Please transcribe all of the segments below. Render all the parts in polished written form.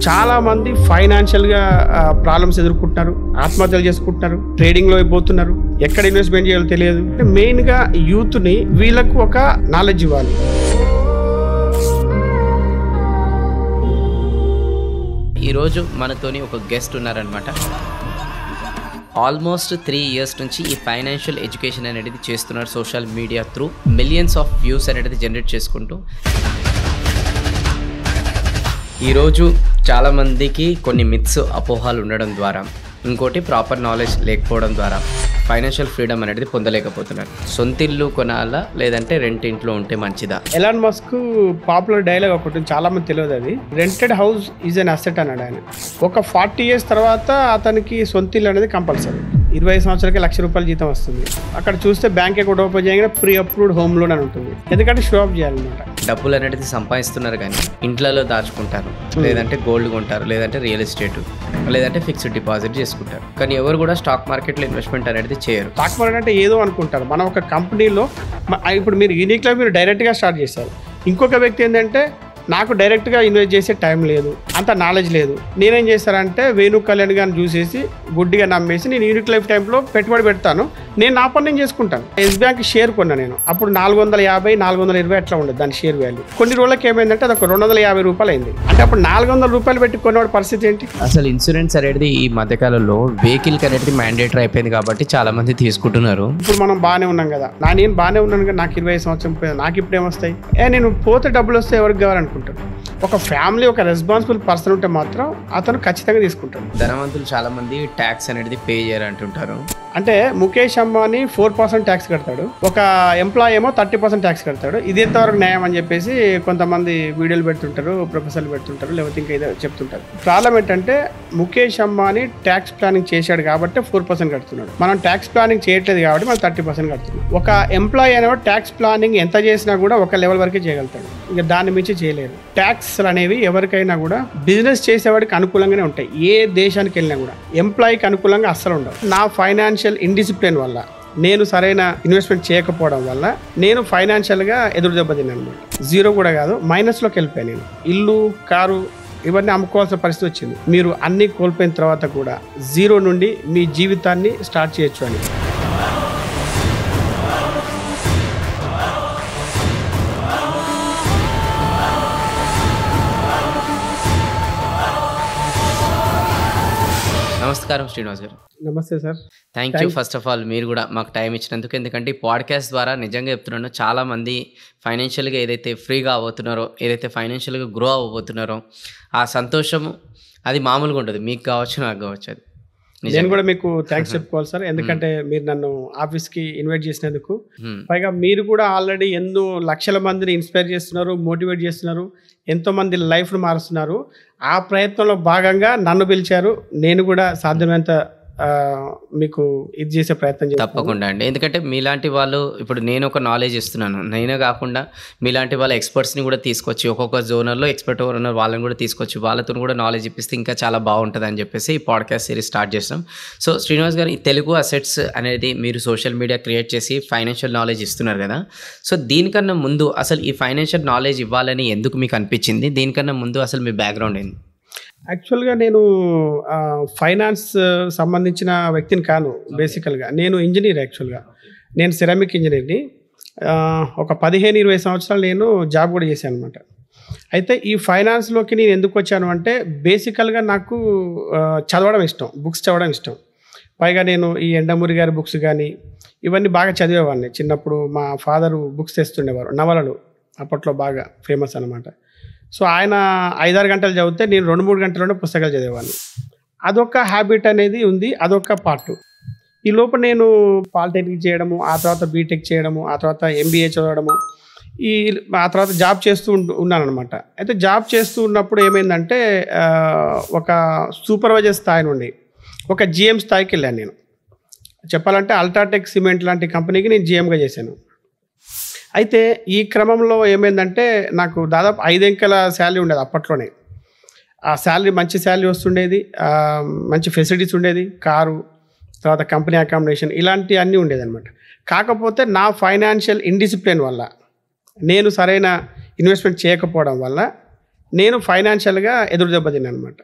చాలా మంది ఫైనాన్షియల్ గా ప్రాబ్లమ్స్ ఎదుర్కొంటున్నారు, ఆత్మహత్యలు చేసుకుంటున్నారు, ట్రేడింగ్ లో అయిపోతున్నారు, ఎక్కడ ఇన్వెస్ట్మెంట్ చేయాలో తెలియదు. మెయిన్ గా యూత్ ని వీళ్ళకు ఒక నాలెడ్జ్ ఇవ్వాలి. ఈరోజు మనతోని ఒక గెస్ట్ ఉన్నారనమాట. ఆల్మోస్ట్ 3 years నుంచి ఈ ఫైనాన్షియల్ ఎడ్యుకేషన్ అనేది చేస్తున్నారు. Social media through millions of views అనేది జనరేట్ చేసుకుంటూ ఈరోజు చాలామందికి కొన్ని మిత్స్ అపోహాలు ఉండడం ద్వారా, ఇంకోటి ప్రాపర్ నాలెడ్జ్ లేకపోవడం ద్వారా ఫైనాన్షియల్ ఫ్రీడమ్ అనేది పొందలేకపోతున్నారు. సొంతిల్లు కొనాలా లేదంటే రెంట్ ఇంట్లో ఉంటే మంచిదా? ఎలాన్ మస్క్ పాపులర్ డైలాగ్ ఒకటి చాలా మంది తెలియదు. అది rented house is an asset అన్నాడు ఆయన. ఒక 40 years తర్వాత అతనికి సొంతిల్లు అనేది కంపల్సరీ. 25 సంవత్సరాలకి ₹1,00,000 జీతం వస్తుంది. అక్కడ చూస్తే బ్యాంక్ అకౌంట్ ఓపెన్ చేయగానే ప్రీ అప్రూవ్డ్ హోమ్ లోన్ అని ఉంటుంది. ఎందుకంటే షో ఆఫ్ చేయాలన్నమాట. డబ్బులు అనేది సంపాదిస్తున్నారు కానీ ఇంట్లలో దాచుకుంటారు, లేదంటే గోల్డ్ కొంటారు, లేదంటే రియల్ ఎస్టేట్, లేదంటే ఫిక్స్డ్ డిపాజిట్ చేసుకుంటారు. కానీ ఎవరు కూడా స్టాక్ మార్కెట్లో ఇన్వెస్ట్మెంట్ అనేది చేయరు. స్టాక్ మార్కెట్ అంటే ఏదో అనుకుంటారు. మనం ఒక కంపెనీలో ఇప్పుడు మీరు యూనిక్లో మీరు డైరెక్ట్గా స్టార్ట్ చేశారు. ఇంకొక వ్యక్తి ఏంటంటే నాకు డైరెక్ట్గా ఇన్వెస్ట్ చేసే టైం లేదు, అంత నాలెడ్జ్ లేదు. నేనేం చేస్తానంటే వేణు కళ్యాణ్ గారిని చూసేసి గుడ్డిగా నమ్మేసి నేను యూనిక్ లైఫ్ టైంలో పెట్టుబడి పెడతాను, నేను నా పని నేను చేసుకుంటాను. ఎస్ బ్యాంక్ షేర్ కొన్నా నేను. అప్పుడు 450, 420 అట్లా ఉండదు దాని షేర్ వాల్యూ. కొన్ని రోజులకి ఏమైందంటే అది ఒక ₹250 అయింది. అంటే అప్పుడు ₹400 పెట్టి కొన్నవాడి పరిస్థితి ఏంటి? అసలు ఇన్సూరెన్స్ అనేది ఈ మధ్యకాలంలో వెహికల్ అనేది మ్యాండేటరీ అయిపోయింది కాబట్టి చాలా మంది తీసుకుంటున్నారు. ఇప్పుడు మనం బాగానే ఉన్నాం కదా, నేను బాగానే ఉన్నాను కదా, నాకు 25 సంవత్సరం నాకు ఇప్పుడు ఏమొస్తాయి? నేను పోతే డబ్బులు వస్తే ఎవరికి కావాలనుకుంటాను. ఒక ఫ్యామిలీ, ఒక రెస్పాన్సిబుల్ పర్సన్ ఉంటే మాత్రం అతను ఖచ్చితంగా తీసుకుంటాడు. ధనవంతులు చాలా మంది ట్యాక్స్ అనేది పే చేయాలంటుంటారు. అంటే ముఖేష్ అంబానీ 4% ట్యాక్స్ కడతాడు, ఒక ఎంప్లాయ్ ఏమో 30% ట్యాక్స్ కడతాడు. ఇది ఎంతవరకు న్యాయం అని చెప్పేసి కొంతమంది వీడియోలు పెడుతుంటారు, ప్రొఫెసర్లు పెడుతుంటారు, లేకపోతే ఇంకా ఏదో చెప్తుంటారు. ప్రాబ్లం ఏంటంటే ముఖేష్ అంబానీ ట్యాక్స్ ప్లానింగ్ చేశాడు కాబట్టి 4% కడుతున్నాడు. మనం ట్యాక్స్ ప్లానింగ్ చేయట్లేదు కాబట్టి మనం 30% కడుతున్నాం. ఒక ఎంప్లాయీ అనేవాడు ట్యాక్స్ ప్లానింగ్ ఎంత చేసినా కూడా ఒక లెవెల్ వరకే చేయగలుగుతాడు, ఇంకా దాన్ని మించి చేయలేరు. ట్యాక్స్ అనేవి ఎవరికైనా కూడా బిజినెస్ చేసేవాడికి అనుకూలంగానే ఉంటాయి. ఏ దేశానికి వెళ్ళినా కూడా ఎంప్లాయీకి అనుకూలంగా అస్సలు ఉండవు. నా ఫైనాన్షియల్ ఇండిసిప్లిన్ వల్ల, నేను సరైన ఇన్వెస్ట్మెంట్ చేయకపోవడం వల్ల నేను ఫైనాన్షియల్గా ఎదురు దెబ్బతిన్నాను. జీరో కూడా కాదు, మైనస్లోకి వెళ్ళిపోయాను నేను. ఇల్లు, కారు ఇవన్నీ అమ్ముకోవాల్సిన పరిస్థితి వచ్చింది. మీరు అన్నీ కోల్పోయిన తర్వాత కూడా జీరో నుండి మీ జీవితాన్ని స్టార్ట్ చేయొచ్చు అని. నమస్కారం శ్రీనివాస్ గారు. నమస్తే sir. Thank you first of all మీరు కూడా మాకు టైం ఇచ్చినందుకు. ఎందుకంటే ఈ పాడ్కాస్ట్ ద్వారా నిజంగా చెప్తున్నాను, చాలామంది ఫైనాన్షియల్గా ఏదైతే ఫ్రీగా అవ్వబోతున్నారో, ఏదైతే ఫైనాన్షియల్గా గ్రో అవ్వబోతున్నారో ఆ సంతోషము అది మామూలుగా ఉంటుంది. మీకు కావచ్చు, నాకు కావచ్చు. అది నేను కూడా మీకు థ్యాంక్స్ చెప్పుకోవాలి సార్. ఎందుకంటే మీరు నన్ను ఆఫీస్కి ఇన్వైట్ చేసినందుకు. పైగా మీరు కూడా ఆల్రెడీ ఎన్నో లక్షల మందిని ఇన్స్పైర్ చేస్తున్నారు, మోటివేట్ చేస్తున్నారు, ఎంతో మంది లైఫ్ను మారుస్తున్నారు. ఆ ప్రయత్నంలో భాగంగా నన్ను పిలిచారు. నేను కూడా సాధ్యమైనంత మీకు ఇది చేసే ప్రయత్నం చేస్తాను. తప్పకుండా అండి. ఎందుకంటే మీలాంటి వాళ్ళు, ఇప్పుడు నేను ఒక నాలెడ్జ్ ఇస్తున్నాను, నేనే కాకుండా మీలాంటి వాళ్ళ ఎక్స్పర్ట్స్ని కూడా తీసుకొచ్చి, ఒక్కొక్క జోనర్లో ఎక్స్పర్ట్ ఎవరు ఉన్నారు వాళ్ళని కూడా తీసుకొచ్చి వాళ్ళతో కూడా నాలెడ్జ్ ఇప్పిస్తే ఇంకా చాలా బాగుంటుంది అని చెప్పేసి ఈ పాడ్కాస్ట్ సిరీస్ స్టార్ట్ చేస్తాం. సో శ్రీనివాస్ గారు, ఈ తెలుగు అసెట్స్ అనేది మీరు సోషల్ మీడియా క్రియేట్ చేసి ఫైనాన్షియల్ నాలెడ్జ్ ఇస్తున్నారు కదా. సో దీనికన్నా ముందు అసలు ఈ ఫైనాన్షియల్ నాలెడ్జ్ ఇవ్వాలని ఎందుకు మీకు అనిపించింది? దీనికన్నా ముందు అసలు మీ బ్యాక్గ్రౌండ్ ఏంది? యాక్చువల్గా నేను ఫైనాన్స్ సంబంధించిన వ్యక్తిని కాను. బేసికల్గా నేను ఇంజనీర్. యాక్చువల్గా నేను సిరామిక్ ఇంజనీర్ని. ఒక 15-20 సంవత్సరాలు నేను జాబ్ కూడా చేశాను అనమాట. అయితే ఈ ఫైనాన్స్లోకి నేను ఎందుకు వచ్చాను అంటే బేసికల్గా నాకు చదవడం ఇష్టం, బుక్స్ చదవడం ఇష్టం. పైగా నేను ఈ ఎండమూరి గారి బుక్స్ కానీ ఇవన్నీ బాగా చదివేవాడిని. చిన్నప్పుడు మా ఫాదరు బుక్స్ తెస్తుండేవారు, నవలలు అప్పట్లో బాగా ఫేమస్ అనమాట. సో ఆయన 5-6 గంటలు చదివితే నేను 2-3 గంటల్లోనే పుస్తకాలు చదివేవాడిని. అదొక హ్యాబిట్ అనేది ఉంది, అదొక పార్ట్. ఈ లోపల నేను పాలిటెక్నిక్ చేయడము, ఆ తర్వాత బీటెక్ చేయడము, ఆ తర్వాత ఎంబీఏ చదవడము, ఆ తర్వాత జాబ్ చేస్తూ ఉన్నాను అనమాట. అయితే జాబ్ చేస్తూ ఉన్నప్పుడు ఏమైందంటే ఒక సూపర్వైజర్ స్థాయి నుండి ఒక జిఎం స్థాయికి వెళ్ళాను నేను. చెప్పాలంటే అల్ట్రాటెక్ సిమెంట్ లాంటి కంపెనీకి నేను జిఎంగా చేశాను. అయితే ఈ క్రమంలో ఏమైందంటే నాకు దాదాపు 5 అంకెల శాలరీ ఉండేది అప్పట్లోనే. ఆ శాలరీ మంచి శాలరీ వస్తుండేది, మంచి ఫెసిలిటీస్ ఉండేది, కారు, తర్వాత కంపెనీ అకామిడేషన్ ఇలాంటి అన్నీ ఉండేది అనమాట. కాకపోతే నా ఫైనాన్షియల్ ఇండిసిప్లిన్ వల్ల, నేను సరైన ఇన్వెస్ట్మెంట్ చేయకపోవడం వల్ల నేను ఫైనాన్షియల్గా ఎదురు దెబ్బతిన్నాను అనమాట.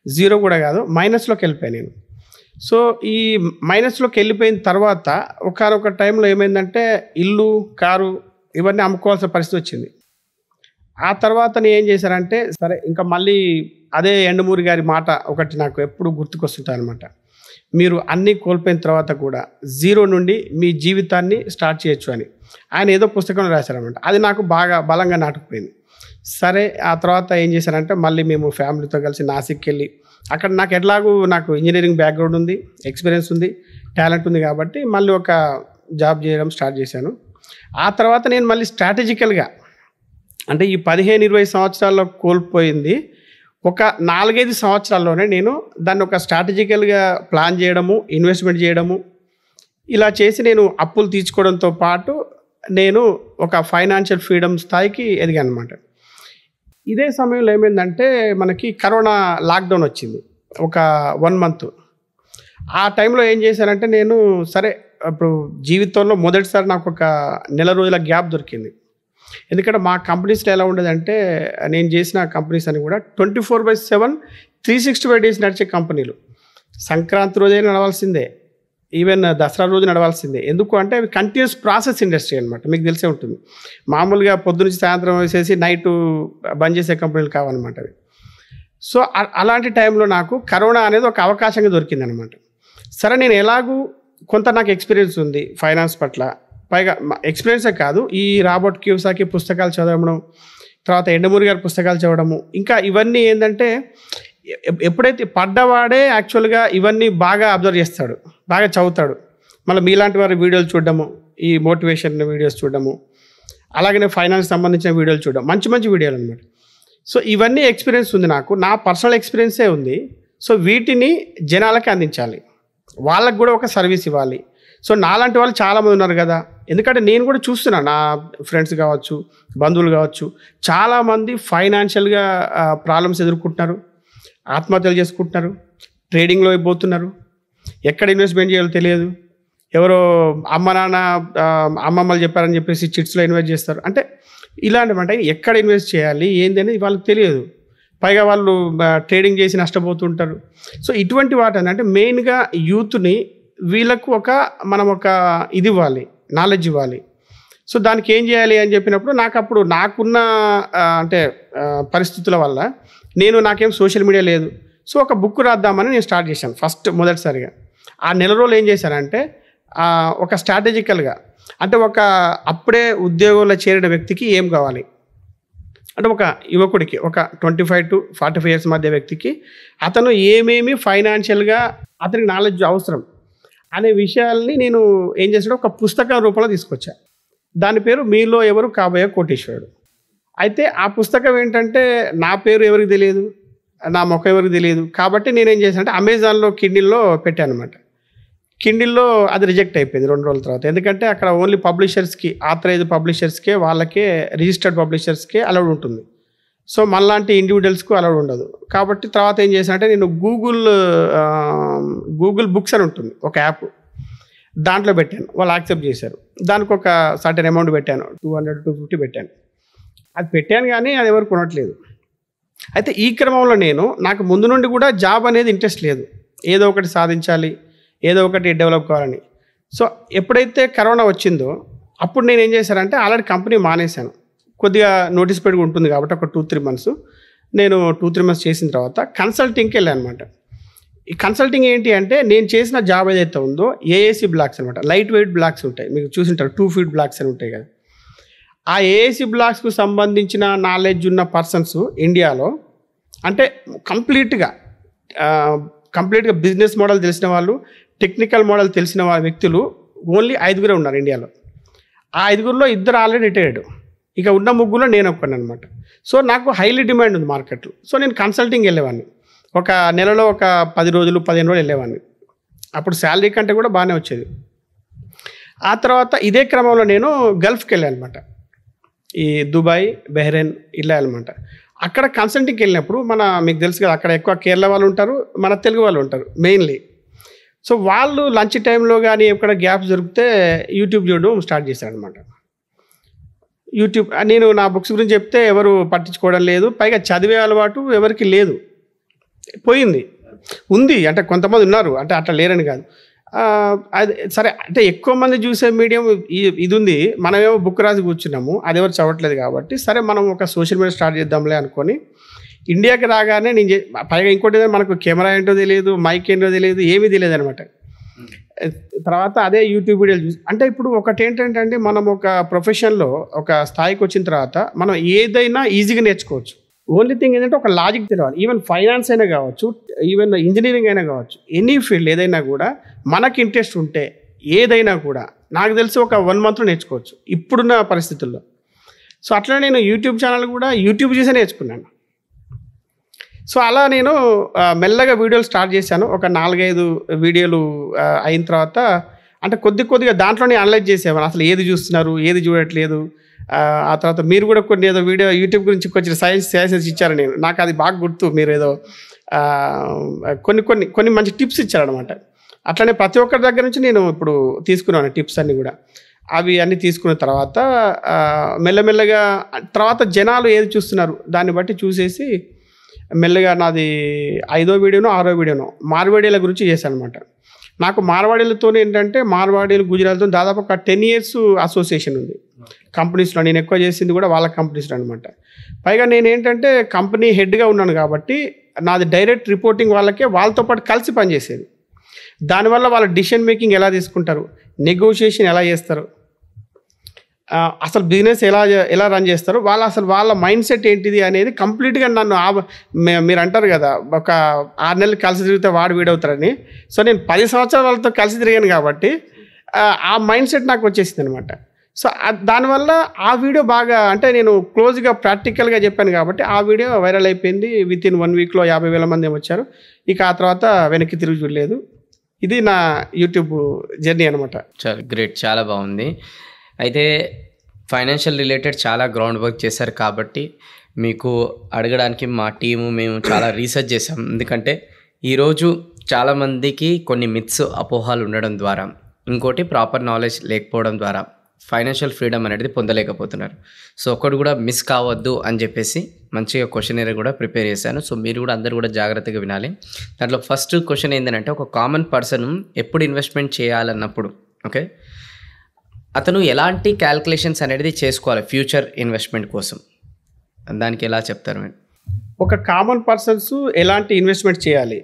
జీరో కూడా కాదు, మైనస్లోకి వెళ్ళిపోయాను నేను. సో ఈ మైనస్లోకి వెళ్ళిపోయిన తర్వాత ఒకనొక టైంలో ఏమైందంటే ఇల్లు, కారు ఇవన్నీ అమ్ముకోవాల్సిన పరిస్థితి వచ్చింది. ఆ తర్వాత నేను ఏం చేశానంటే, సరే ఇంకా మళ్ళీ అదే ఎండమూరి గారి మాట ఒకటి నాకు ఎప్పుడు గుర్తుకొస్తుంటాయి అనమాట. మీరు అన్నీ కోల్పోయిన తర్వాత కూడా జీరో నుండి మీ జీవితాన్ని స్టార్ట్ చేయొచ్చు అని ఆయన ఏదో పుస్తకంలో రాశారనమాట. అది నాకు బాగా బలంగా నాటుకుపోయింది. సరే ఆ తర్వాత ఏం చేశానంటే, మళ్ళీ మేము ఫ్యామిలీతో కలిసి నాసిక్కి వెళ్ళి అక్కడ నాకు ఇంజనీరింగ్ బ్యాక్గ్రౌండ్ ఉంది, ఎక్స్పీరియన్స్ ఉంది, టాలెంట్ ఉంది కాబట్టి మళ్ళీ ఒక జాబ్ చేయడం స్టార్ట్ చేశాను. ఆ తర్వాత నేను మళ్ళీ స్ట్రాటజికల్గా అంటే ఈ 15-20 సంవత్సరాల్లో కోల్పోయింది ఒక 4-5 సంవత్సరాల్లోనే నేను దాన్ని ఒక స్ట్రాటజికల్గా ప్లాన్ చేయడము, ఇన్వెస్ట్మెంట్ చేయడము, ఇలా చేసి నేను అప్పులు తీర్చుకోవడంతో పాటు నేను ఒక ఫైనాన్షియల్ ఫ్రీడమ్ స్థాయికి ఎదిగాను అనమాట. ఇదే సమయంలో ఏమైందంటే మనకి కరోనా లాక్డౌన్ వచ్చింది ఒక 1 మంత్. ఆ టైంలో ఏం చేశానంటే నేను సరే ఇప్పుడు జీవితంలో మొదటిసారి నాకు ఒక నెల రోజుల గ్యాప్ దొరికింది. ఎందుకంటే మా కంపెనీస్లో ఎలా ఉండేదంటే, నేను చేసిన కంపెనీస్ అని కూడా 24/7 365 డేస్ నడిచే కంపెనీలు. సంక్రాంతి రోజే నడవాల్సిందే, ఈవెన్ దసరా రోజు నడవాల్సిందే. ఎందుకు అంటే అవి కంటిన్యూస్ ప్రాసెస్ ఇండస్ట్రీ అనమాట. మీకు తెలిసే ఉంటుంది. మామూలుగా పొద్దునుంచి సాయంత్రం వేసేసి నైటు బంద్ చేసే కంపెనీలు కావన్నమాట అవి. సో అలాంటి టైంలో నాకు కరోనా అనేది ఒక అవకాశంగా దొరికిందనమాట. సరే నేను ఎలాగూ కొంత నాకు ఎక్స్పీరియన్స్ ఉంది ఫైనాన్స్ పట్ల, పైగా ఎక్స్పీరియన్సే కాదు, ఈ రాబర్ట్ కియోసాకి పుస్తకాలు చదవడం, తర్వాత ఎండమూరి గారి పుస్తకాలు చదవడము, ఇంకా ఇవన్నీ ఏంటంటే ఎప్పుడైతే పడ్డవాడే యాక్చువల్గా ఇవన్నీ బాగా అబ్జర్వ్ చేస్తాడు, బాగా చదువుతాడు. మళ్ళీ మీలాంటి వారి వీడియోలు చూడడము, ఈ మోటివేషన్ వీడియోస్ చూడడము, అలాగనే ఫైనాన్స్ సంబంధించిన వీడియోలు చూడడం, మంచి మంచి వీడియోలు అనమాట. సో ఇవన్నీ ఎక్స్పీరియన్స్ ఉంది నాకు, నా పర్సనల్ ఎక్స్పీరియన్సే ఉంది. సో వీటిని జనాలకి అందించాలి, వాళ్ళకు కూడా ఒక సర్వీస్ ఇవ్వాలి. సో నాలాంటి వాళ్ళు చాలామంది ఉన్నారు కదా, ఎందుకంటే నేను కూడా చూస్తున్నాను, నా ఫ్రెండ్స్ కావచ్చు, బంధువులు కావచ్చు, చాలామంది ఫైనాన్షియల్గా ప్రాబ్లమ్స్ ఎదుర్కొంటున్నారు, ఆత్మహత్యలు చేసుకుంటున్నారు, ట్రేడింగ్లో అయిపోతున్నారు, ఎక్కడ ఇన్వెస్ట్మెంట్ చేయాలో తెలియదు, ఎవరో అమ్మ నాన్న అమ్మమ్మలు చెప్పారని చెప్పేసి చిట్స్లో ఇన్వెస్ట్ చేస్తారు. అంటే ఇలాంటివంటే ఎక్కడ ఇన్వెస్ట్ చేయాలి ఏంది అనేది వాళ్ళకి తెలియదు. పైగా వాళ్ళు ట్రేడింగ్ చేసి నష్టపోతుంటారు. సో ఇటువంటి వాటి అంటే మెయిన్గా యూత్ని వీళ్ళకు మనం ఒక ఇది ఇవ్వాలి, నాలెడ్జ్ ఇవ్వాలి. సో దానికి ఏం చేయాలి అని చెప్పినప్పుడు అప్పుడు నాకున్న అంటే పరిస్థితుల వల్ల నాకేం సోషల్ మీడియా లేదు. సో ఒక బుక్ రాద్దామని నేను స్టార్ట్ చేశాను మొదటిసారిగా. ఆ నెల రోజులు ఏం చేశానంటే ఒక స్ట్రాటజికల్గా అంటే అప్పుడే ఉద్యోగంలో చేరిన వ్యక్తికి ఏం కావాలి, అంటే ఒక యువకుడికి ఒక 25 to 45 years మధ్య వ్యక్తికి అతను ఏమేమి ఫైనాన్షియల్గా అతనికి నాలెడ్జ్ అవసరం అనే విషయాల్ని నేను ఏం చేశాడు ఒక పుస్తకం రూపంలో తీసుకొచ్చా. దాని పేరు మీలో ఎవరు కాబోయే కోటీశ్వరుడు. అయితే ఆ పుస్తకం ఏంటంటే నా పేరు ఎవరికి తెలియదు, నా ముఖం ఎవరికి తెలియదు. కాబట్టి నేనేం చేశాను అంటే అమెజాన్లో కిండిల్లో పెట్టాను అనమాట. కిండిల్లో అది రిజెక్ట్ అయిపోయింది 2 రోజుల తర్వాత. ఎందుకంటే అక్కడ ఓన్లీ పబ్లిషర్స్కి, ఆథరైజ్డ్ పబ్లిషర్స్కే, వాళ్ళకే రిజిస్టర్డ్ పబ్లిషర్స్కే అలౌడ్ ఉంటుంది. సో మనలాంటి ఇండివిజువల్స్కు అలౌడ్ ఉండదు. కాబట్టి తర్వాత ఏం చేశానంటే నేను గూగుల్ బుక్స్ అని ఉంటుంది ఒక యాప్, దాంట్లో పెట్టాను. వాళ్ళు యాక్సెప్ట్ చేశారు. దానికి ఒక సర్టెన్ అమౌంట్ పెట్టాను, 200-250 పెట్టాను. అది పెట్టాను కానీ అది ఎవరు కొనట్లేదు. అయితే ఈ క్రమంలో నాకు ముందు నుండి కూడా జాబ్ అనేది ఇంట్రెస్ట్ లేదు, ఏదో ఒకటి సాధించాలి, ఏదో ఒకటి డెవలప్ కావాలని. సో ఎప్పుడైతే కరోనా వచ్చిందో అప్పుడు నేను ఏం చేశానంటే ఆల్రెడీ కంపెనీ మానేశాను. కొద్దిగా నోటీస్ పీరియడ్ ఉంటుంది కాబట్టి ఒక 2-3 months. నేను 2-3 months చేసిన తర్వాత కన్సల్టింగ్కి వెళ్ళాను అనమాట. ఈ కన్సల్టింగ్ ఏంటి అంటే నేను చేసిన జాబ్ ఏదైతే ఉందో ఏఏసీ బ్లాక్స్ అనమాట, లైట్ వెయిట్ బ్లాక్స్ ఉంటాయి, మీకు చూసింటారు 2 feet బ్లాక్స్ అని ఉంటాయి కదా. ఆ ఏఏసీ బ్లాక్స్కు సంబంధించిన నాలెడ్జ్ ఉన్న పర్సన్స్ ఇండియాలో అంటే కంప్లీట్గా బిజినెస్ మోడల్ తెలిసిన వాళ్ళు, టెక్నికల్ మోడల్ తెలిసిన వ్యక్తులు ఓన్లీ 5 ఉన్నారు ఇండియాలో. ఆ 5లో 2 ఆల్రెడీ రిటైర్డ్, ఇక ఉన్న 3లో నేను ఒక్కను అనమాట. సో నాకు హైలీ డిమాండ్ ఉంది మార్కెట్లో. సో నేను కన్సల్టింగ్ వెళ్ళేవాడిని, ఒక నెలలో ఒక 10 రోజులు 15 రోజులు వెళ్ళేవాడిని. అప్పుడు శాలరీ కంటే కూడా బాగానే వచ్చేది. ఆ తర్వాత ఇదే క్రమంలో నేను గల్ఫ్కి వెళ్ళాను అనమాట, ఈ దుబాయ్, బెహ్రెయిన్ ఇలా అనమాట. అక్కడ కన్సల్టింగ్కి వెళ్ళినప్పుడు మీకు తెలుసు కదా, అక్కడ ఎక్కువ కేరళ వాళ్ళు ఉంటారు, మన తెలుగు వాళ్ళు ఉంటారు మెయిన్లీ. సో వాళ్ళు లంచ్ టైంలో కానీ ఎక్కడ గ్యాప్స్ దొరికితే యూట్యూబ్ చూడడం స్టార్ట్ చేశారనమాట. యూట్యూబ్ నేను నా బుక్స్ గురించి చెప్తే ఎవరు పట్టించుకోవడం లేదు, పైగా చదివే అలవాటు ఎవరికి లేదు, పోయింది. ఉంది అంటే కొంతమంది ఉన్నారు, అంటే అట్లా లేరని కాదు. అది సరే, అంటే ఎక్కువ మంది చూసే మీడియం ఇది ఉంది, మనమేమో బుక్ రాసి కూర్చున్నాము, అది ఎవరు చదవట్లేదు కాబట్టి సరే మనం ఒక సోషల్ మీడియా స్టార్ట్ చేద్దాంలే అనుకొని ఇండియాకి రాగానే నేను పైగా ఇంకోటి మనకు కెమెరా ఏంటో తెలియదు, మైక్ ఏంటో తెలియదు, ఏమీ తెలియదు అనమాట. తర్వాత అదే యూట్యూబ్ వీడియోలు చూసి, అంటే ఇప్పుడు ఒకటి ఏంటంటే మనం ఒక ప్రొఫెషన్లో ఒక స్థాయికి వచ్చిన తర్వాత మనం ఏదైనా ఈజీగా నేర్చుకోవచ్చు. ఓన్లీ థింగ్ ఏంటంటే ఒక లాజిక్ తెలియాలి. ఈవెన్ ఫైనాన్స్ అయినా కావచ్చు, ఈవెన్ ఇంజనీరింగ్ అయినా కావచ్చు, ఎనీ ఫీల్డ్ ఏదైనా కూడా మనకి ఇంట్రెస్ట్ ఉంటే ఏదైనా కూడా నాకు తెలిసి ఒక 1 monthలో నేర్చుకోవచ్చు ఇప్పుడున్న పరిస్థితుల్లో. సో అట్లా నేను యూట్యూబ్ ఛానల్ కూడా యూట్యూబ్ చేసే నేర్చుకున్నాను. సో అలా నేను మెల్లగా వీడియోలు స్టార్ట్ చేశాను. ఒక 4-5 వీడియోలు అయిన తర్వాత అంటే కొద్దిగా దాంట్లోనే అనలైజ్ చేసేవాను, అసలు ఏది చూస్తున్నారు, ఏది చూడట్లేదు. ఆ తర్వాత మీరు కూడా కొన్ని ఏదో వీడియో యూట్యూబ్ గురించి కొంచెం సజెషన్స్ ఇచ్చారు. నాకు అది బాగా గుర్తు. మీరు ఏదో కొన్ని మంచి టిప్స్ ఇచ్చారనమాట. అట్లనే ప్రతి ఒక్కరి దగ్గర నుంచి నేను ఇప్పుడు తీసుకున్నాను టిప్స్ అన్నీ కూడా. అవి అన్నీ తీసుకున్న తర్వాత మెల్లమెల్లగా తర్వాత జనాలు ఏది చూస్తున్నారు దాన్ని బట్టి చూసేసి మెల్లగా నాది 5వ వీడియోనో 6వ వీడియోనో మార్వాడీల గురించి చేశాను అనమాట. నాకు మార్వాడీలతో ఏంటంటే మార్వాడీలు గుజరాత్తో దాదాపు ఒక 10 years అసోసియేషన్ ఉంది కంపెనీస్లో. నేను ఎక్కువ చేసింది కూడా వాళ్ళ కంపెనీస్లో అనమాట. పైగా నేను ఏంటంటే కంపెనీ హెడ్గా ఉన్నాను కాబట్టి నాది డైరెక్ట్ రిపోర్టింగ్ వాళ్ళకే, వాళ్ళతో పాటు కలిసి పనిచేసేది. దానివల్ల వాళ్ళ డిసిషన్ మేకింగ్ ఎలా తీసుకుంటారు, నెగోషియేషన్ ఎలా చేస్తారు, అసలు బిజినెస్ ఎలా రన్ చేస్తారు, వాళ్ళ మైండ్ సెట్ ఏంటిది అనేది కంప్లీట్గా నన్ను మీరు అంటారు కదా ఒక 6 నెలలు కలిసి తిరిగితే వాడు వీడవుతారని. సో నేను 10 సంవత్సరాలు వాళ్ళతో కలిసి తిరిగాను కాబట్టి ఆ మైండ్ సెట్ నాకు వచ్చేసింది అనమాట. సో దానివల్ల ఆ వీడియో బాగా, అంటే నేను క్లోజ్గా ప్రాక్టికల్గా చెప్పాను కాబట్టి ఆ వీడియో వైరల్ అయిపోయింది. వితిన్ 1 weekలో 50,000 మంది వచ్చారు. ఇక ఆ తర్వాత వెనక్కి తిరిగి చూడలేదు. ఇది నా యూట్యూబ్ జర్నీ అనమాట. చాలా గ్రేట్, చాలా బాగుంది. అయితే ఫైనాన్షియల్ రిలేటెడ్ చాలా గ్రౌండ్ వర్క్ చేశారు కాబట్టి మీకు అడగడానికి మా టీము మేము చాలా రీసెర్చ్ చేసాం. ఎందుకంటే ఈరోజు చాలామందికి కొన్ని మిత్స్ అపోహాలు ఉండడం ద్వారా, ఇంకోటి ప్రాపర్ నాలెడ్జ్ లేకపోవడం ద్వారా ఫైనాన్షియల్ ఫ్రీడమ్ అనేది పొందలేకపోతున్నారు. సో ఒకటి కూడా మిస్ కావద్దు అని చెప్పేసి మంచిగా క్వశ్చనరీ కూడా ప్రిపేర్ చేశాను. సో మీరు కూడా అందరూ కూడా జాగ్రత్తగా వినాలి. దాంట్లో ఫస్ట్ క్వశ్చన్ ఏంటంటే, ఒక కామన్ పర్సన్ ఎప్పుడు ఇన్వెస్ట్మెంట్ చేయాలన్నప్పుడు ఓకే అతను ఎలాంటి క్యాల్కులేషన్స్ అనేది చేసుకోవాలి ఫ్యూచర్ ఇన్వెస్ట్మెంట్ కోసం, దానికి ఎలా చెప్తారు మీరు? ఒక కామన్ పర్సన్స్ ఎలాంటి ఇన్వెస్ట్మెంట్ చేయాలి,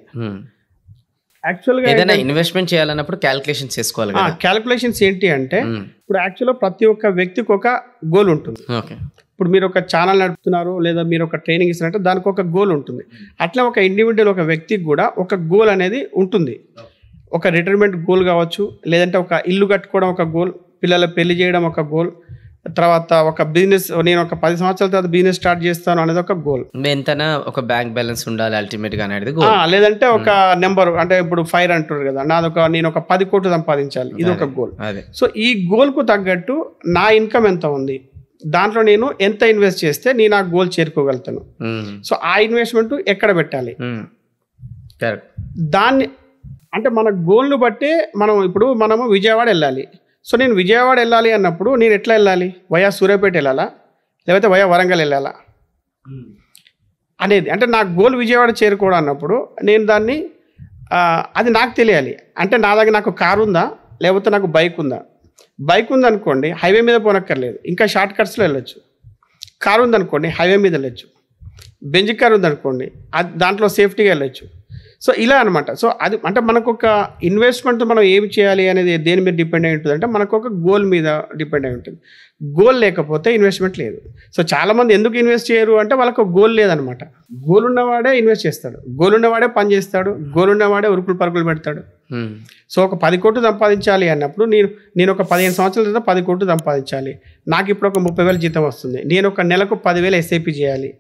యాక్చువల్గా ఏదైనా ఇన్వెస్ట్మెంట్ చేయాలన్నప్పుడు క్యాల్కులేషన్స్ చేసుకోవాలి కదా. క్యాల్కులేషన్స్ ఏంటి అంటే ఇప్పుడు యాక్చువల్గా ప్రతి ఒక్క వ్యక్తికి ఒక గోల్ ఉంటుంది. ఓకే, ఇప్పుడు మీరు ఒక ఛానల్ నడుపుతున్నారు లేదా మీరు ఒక ట్రైనింగ్ ఇస్తున్నట్టు దానికి ఒక గోల్ ఉంటుంది. అట్లా ఒక ఇండివిజువల్ ఒక వ్యక్తికి కూడా ఒక గోల్ అనేది ఉంటుంది. ఒక రిటైర్మెంట్ గోల్ కావచ్చు, లేదంటే ఒక ఇల్లు కట్టుకోవడం ఒక గోల్, పిల్లల పెళ్లి చేయడం ఒక గోల్, తర్వాత ఒక బిజినెస్, నేను ఒక 10 సంవత్సరాల తర్వాత బిజినెస్ స్టార్ట్ చేస్తాను అనేది ఒక గోల్. ఎంతనా ఒక బ్యాంక్ బ్యాలెన్స్ ఉండాలి అల్టిమేట్గా అనేది గోల్. లేదంటే ఒక నెంబర్, అంటే ఇప్పుడు 5 అంటారు కదా, నేను ఒక 10 కోట్లు సంపాదించాలి, ఇది ఒక గోల్. సో ఈ గోల్కు తగ్గట్టు నా ఇన్కమ్ ఎంత ఉంది, దాంట్లో నేను ఎంత ఇన్వెస్ట్ చేస్తే నేను ఆ గోల్ చేరుకోగలుగుతాను. సో ఆ ఇన్వెస్ట్మెంట్ ఎక్కడ పెట్టాలి, దాన్ని అంటే మన గోల్ను బట్టే మనము విజయవాడ వెళ్ళాలి. సో నేను విజయవాడ వెళ్ళాలి అన్నప్పుడు నేను ఎట్లా వెళ్ళాలి, వయా సూర్యాపేట వెళ్ళాలా లేకపోతే వయా వరంగల్ వెళ్ళాలా అనేది, అంటే నా గోల్ విజయవాడ చేరుకోవడం అన్నప్పుడు నేను దాన్ని అది నాకు తెలియాలి. అంటే నా దగ్గర నాకు కారు ఉందా లేకపోతే నాకు బైక్ ఉందా. బైక్ ఉందనుకోండి హైవే మీద పోనక్కర్లేదు, ఇంకా షార్ట్ కట్స్లో వెళ్ళొచ్చు. కారు ఉందనుకోండి హైవే మీద వెళ్ళొచ్చు. బెంజ్ కారు ఉందనుకోండి దాంట్లో సేఫ్టీగా వెళ్ళొచ్చు. సో ఇలా అనమాట. సో అది అంటే మనకు ఒక ఇన్వెస్ట్మెంట్ మనం ఏమి చేయాలి అనేది దేని మీద డిపెండ్ అయి ఉంటుంది అంటే మనకు ఒక గోల్ మీద డిపెండ్ అయి ఉంటుంది. గోల్ లేకపోతే ఇన్వెస్ట్మెంట్ లేదు. సో చాలామంది ఎందుకు ఇన్వెస్ట్ చేయరు అంటే వాళ్ళకు ఒక గోల్ లేదనమాట. గోల్ ఉన్నవాడే ఇన్వెస్ట్ చేస్తాడు, గోల్ ఉన్నవాడే పని చేస్తాడు, గోల్ ఉన్నవాడే ఉరుకులు పరుగులు పెడతాడు. సో ఒక 10 కోట్లు సంపాదించాలి అన్నప్పుడు నేను ఒక 15 సంవత్సరాల తర్వాత 10 కోట్లు సంపాదించాలి. నాకు ఇప్పుడు ఒక 30,000 జీతం వస్తుంది, నేను ఒక నెలకు 10,000 ఎస్ఐపి చేయాలి.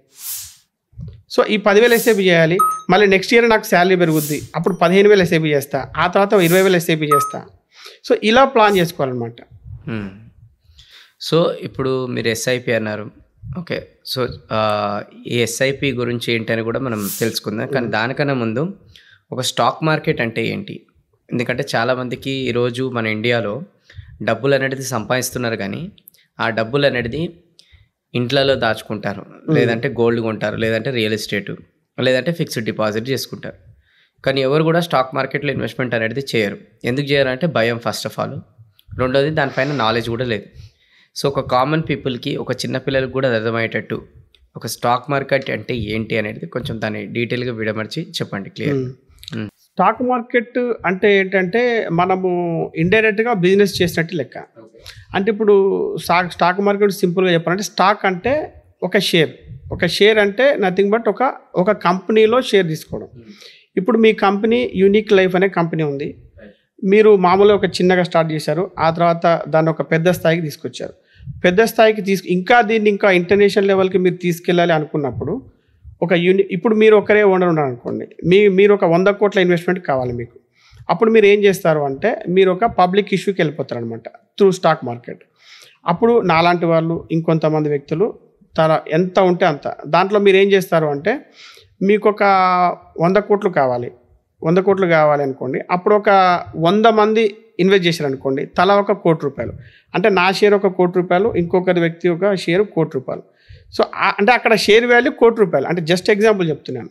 సో ఈ 10,000 ఎస్ఐపి చేయాలి, మళ్ళీ నెక్స్ట్ ఇయర్ నాకు శాలరీ పెరుగుద్ది, అప్పుడు 15,000 ఎస్ఐపి చేస్తా, ఆ తర్వాత 20,000 ఎస్ఐపి చేస్తా. సో ఇలా ప్లాన్ చేసుకోవాలన్నమాట. సో ఇప్పుడు మీరు ఎస్ఐపి అన్నారు, ఓకే. సో ఈ ఎస్ఐపి గురించి ఏంటని కూడా మనం తెలుసుకుందాం. కానీ దానికన్నా ముందు ఒక స్టాక్ మార్కెట్ అంటే ఏంటి, ఎందుకంటే చాలామందికి ఈరోజు మన ఇండియాలో డబ్బులు అనేది సంపాదిస్తున్నారు, కానీ ఆ డబ్బులు అనేది ఇంట్లలో దాచుకుంటారు, లేదంటే గోల్డ్ కొంటారు, లేదంటే రియల్ ఎస్టేట్, లేదంటే ఫిక్స్డ్ డిపాజిట్ చేసుకుంటారు. కానీ ఎవరు కూడా స్టాక్ మార్కెట్లో ఇన్వెస్ట్మెంట్ అనేది చేయరు. ఎందుకు చేయరు అంటే భయం ఫస్ట్ ఆఫ్ ఆల్, రెండోది దానిపైన నాలెడ్జ్ కూడా లేదు. సో ఒక కామన్ పీపుల్కి, ఒక చిన్న పిల్లలకు కూడా అర్థమయ్యేటట్టు ఒక స్టాక్ మార్కెట్ అంటే ఏంటి అనేది కొంచెం దాన్ని డీటెయిల్గా విడమర్చి చెప్పండి క్లియర్. స్టాక్ మార్కెట్ అంటే ఏంటంటే మనము ఇండైరెక్ట్గా బిజినెస్ చేసినట్టు లెక్క. అంటే ఇప్పుడు స్టాక్ మార్కెట్ సింపుల్గా చెప్పాలంటే స్టాక్ అంటే ఒక షేర్ అంటే నథింగ్ బట్ ఒక కంపెనీలో షేర్ తీసుకోవడం. ఇప్పుడు మీ కంపెనీ యూనిక్ లైఫ్ అనే కంపెనీ ఉంది. మీరు మామూలుగా ఒక చిన్నగా స్టార్ట్ చేశారు, ఆ తర్వాత దాన్ని ఒక పెద్ద స్థాయికి తీసుకొచ్చారు. పెద్ద స్థాయికి దీన్ని ఇంకా ఇంటర్నేషనల్ లెవెల్కి మీరు తీసుకెళ్ళాలి అనుకున్నప్పుడు ఇప్పుడు మీరు ఒకరే ఓనర్ ఉన్నారు అనుకోండి, మీరు ఒక 100 కోట్ల ఇన్వెస్ట్మెంట్ కావాలి మీకు. అప్పుడు మీరు ఏం చేస్తారు అంటే మీరు ఒక పబ్లిక్ ఇష్యూకి వెళ్ళిపోతారు అనమాట త్రూ స్టాక్ మార్కెట్. అప్పుడు నాలాంటి వాళ్ళు ఇంకొంతమంది వ్యక్తులు ఎంత ఉంటే అంత దాంట్లో మీరు ఏం చేస్తారు అంటే మీకు ఒక 100 కోట్లు కావాలి, 100 కోట్లు కావాలి అనుకోండి. అప్పుడు ఒక 100 మంది ఇన్వెస్ట్ చేశారు అనుకోండి, తలా ఒక ₹1 కోటి. అంటే నా షేర్ ఒక ₹1 కోటి, ఇంకొకరి వ్యక్తి ఒక షేర్ ₹1 కోటి. సో అంటే అక్కడ షేర్ వాల్యూ ₹1 కోటి. అంటే జస్ట్ ఎగ్జాంపుల్ చెప్తున్నాను.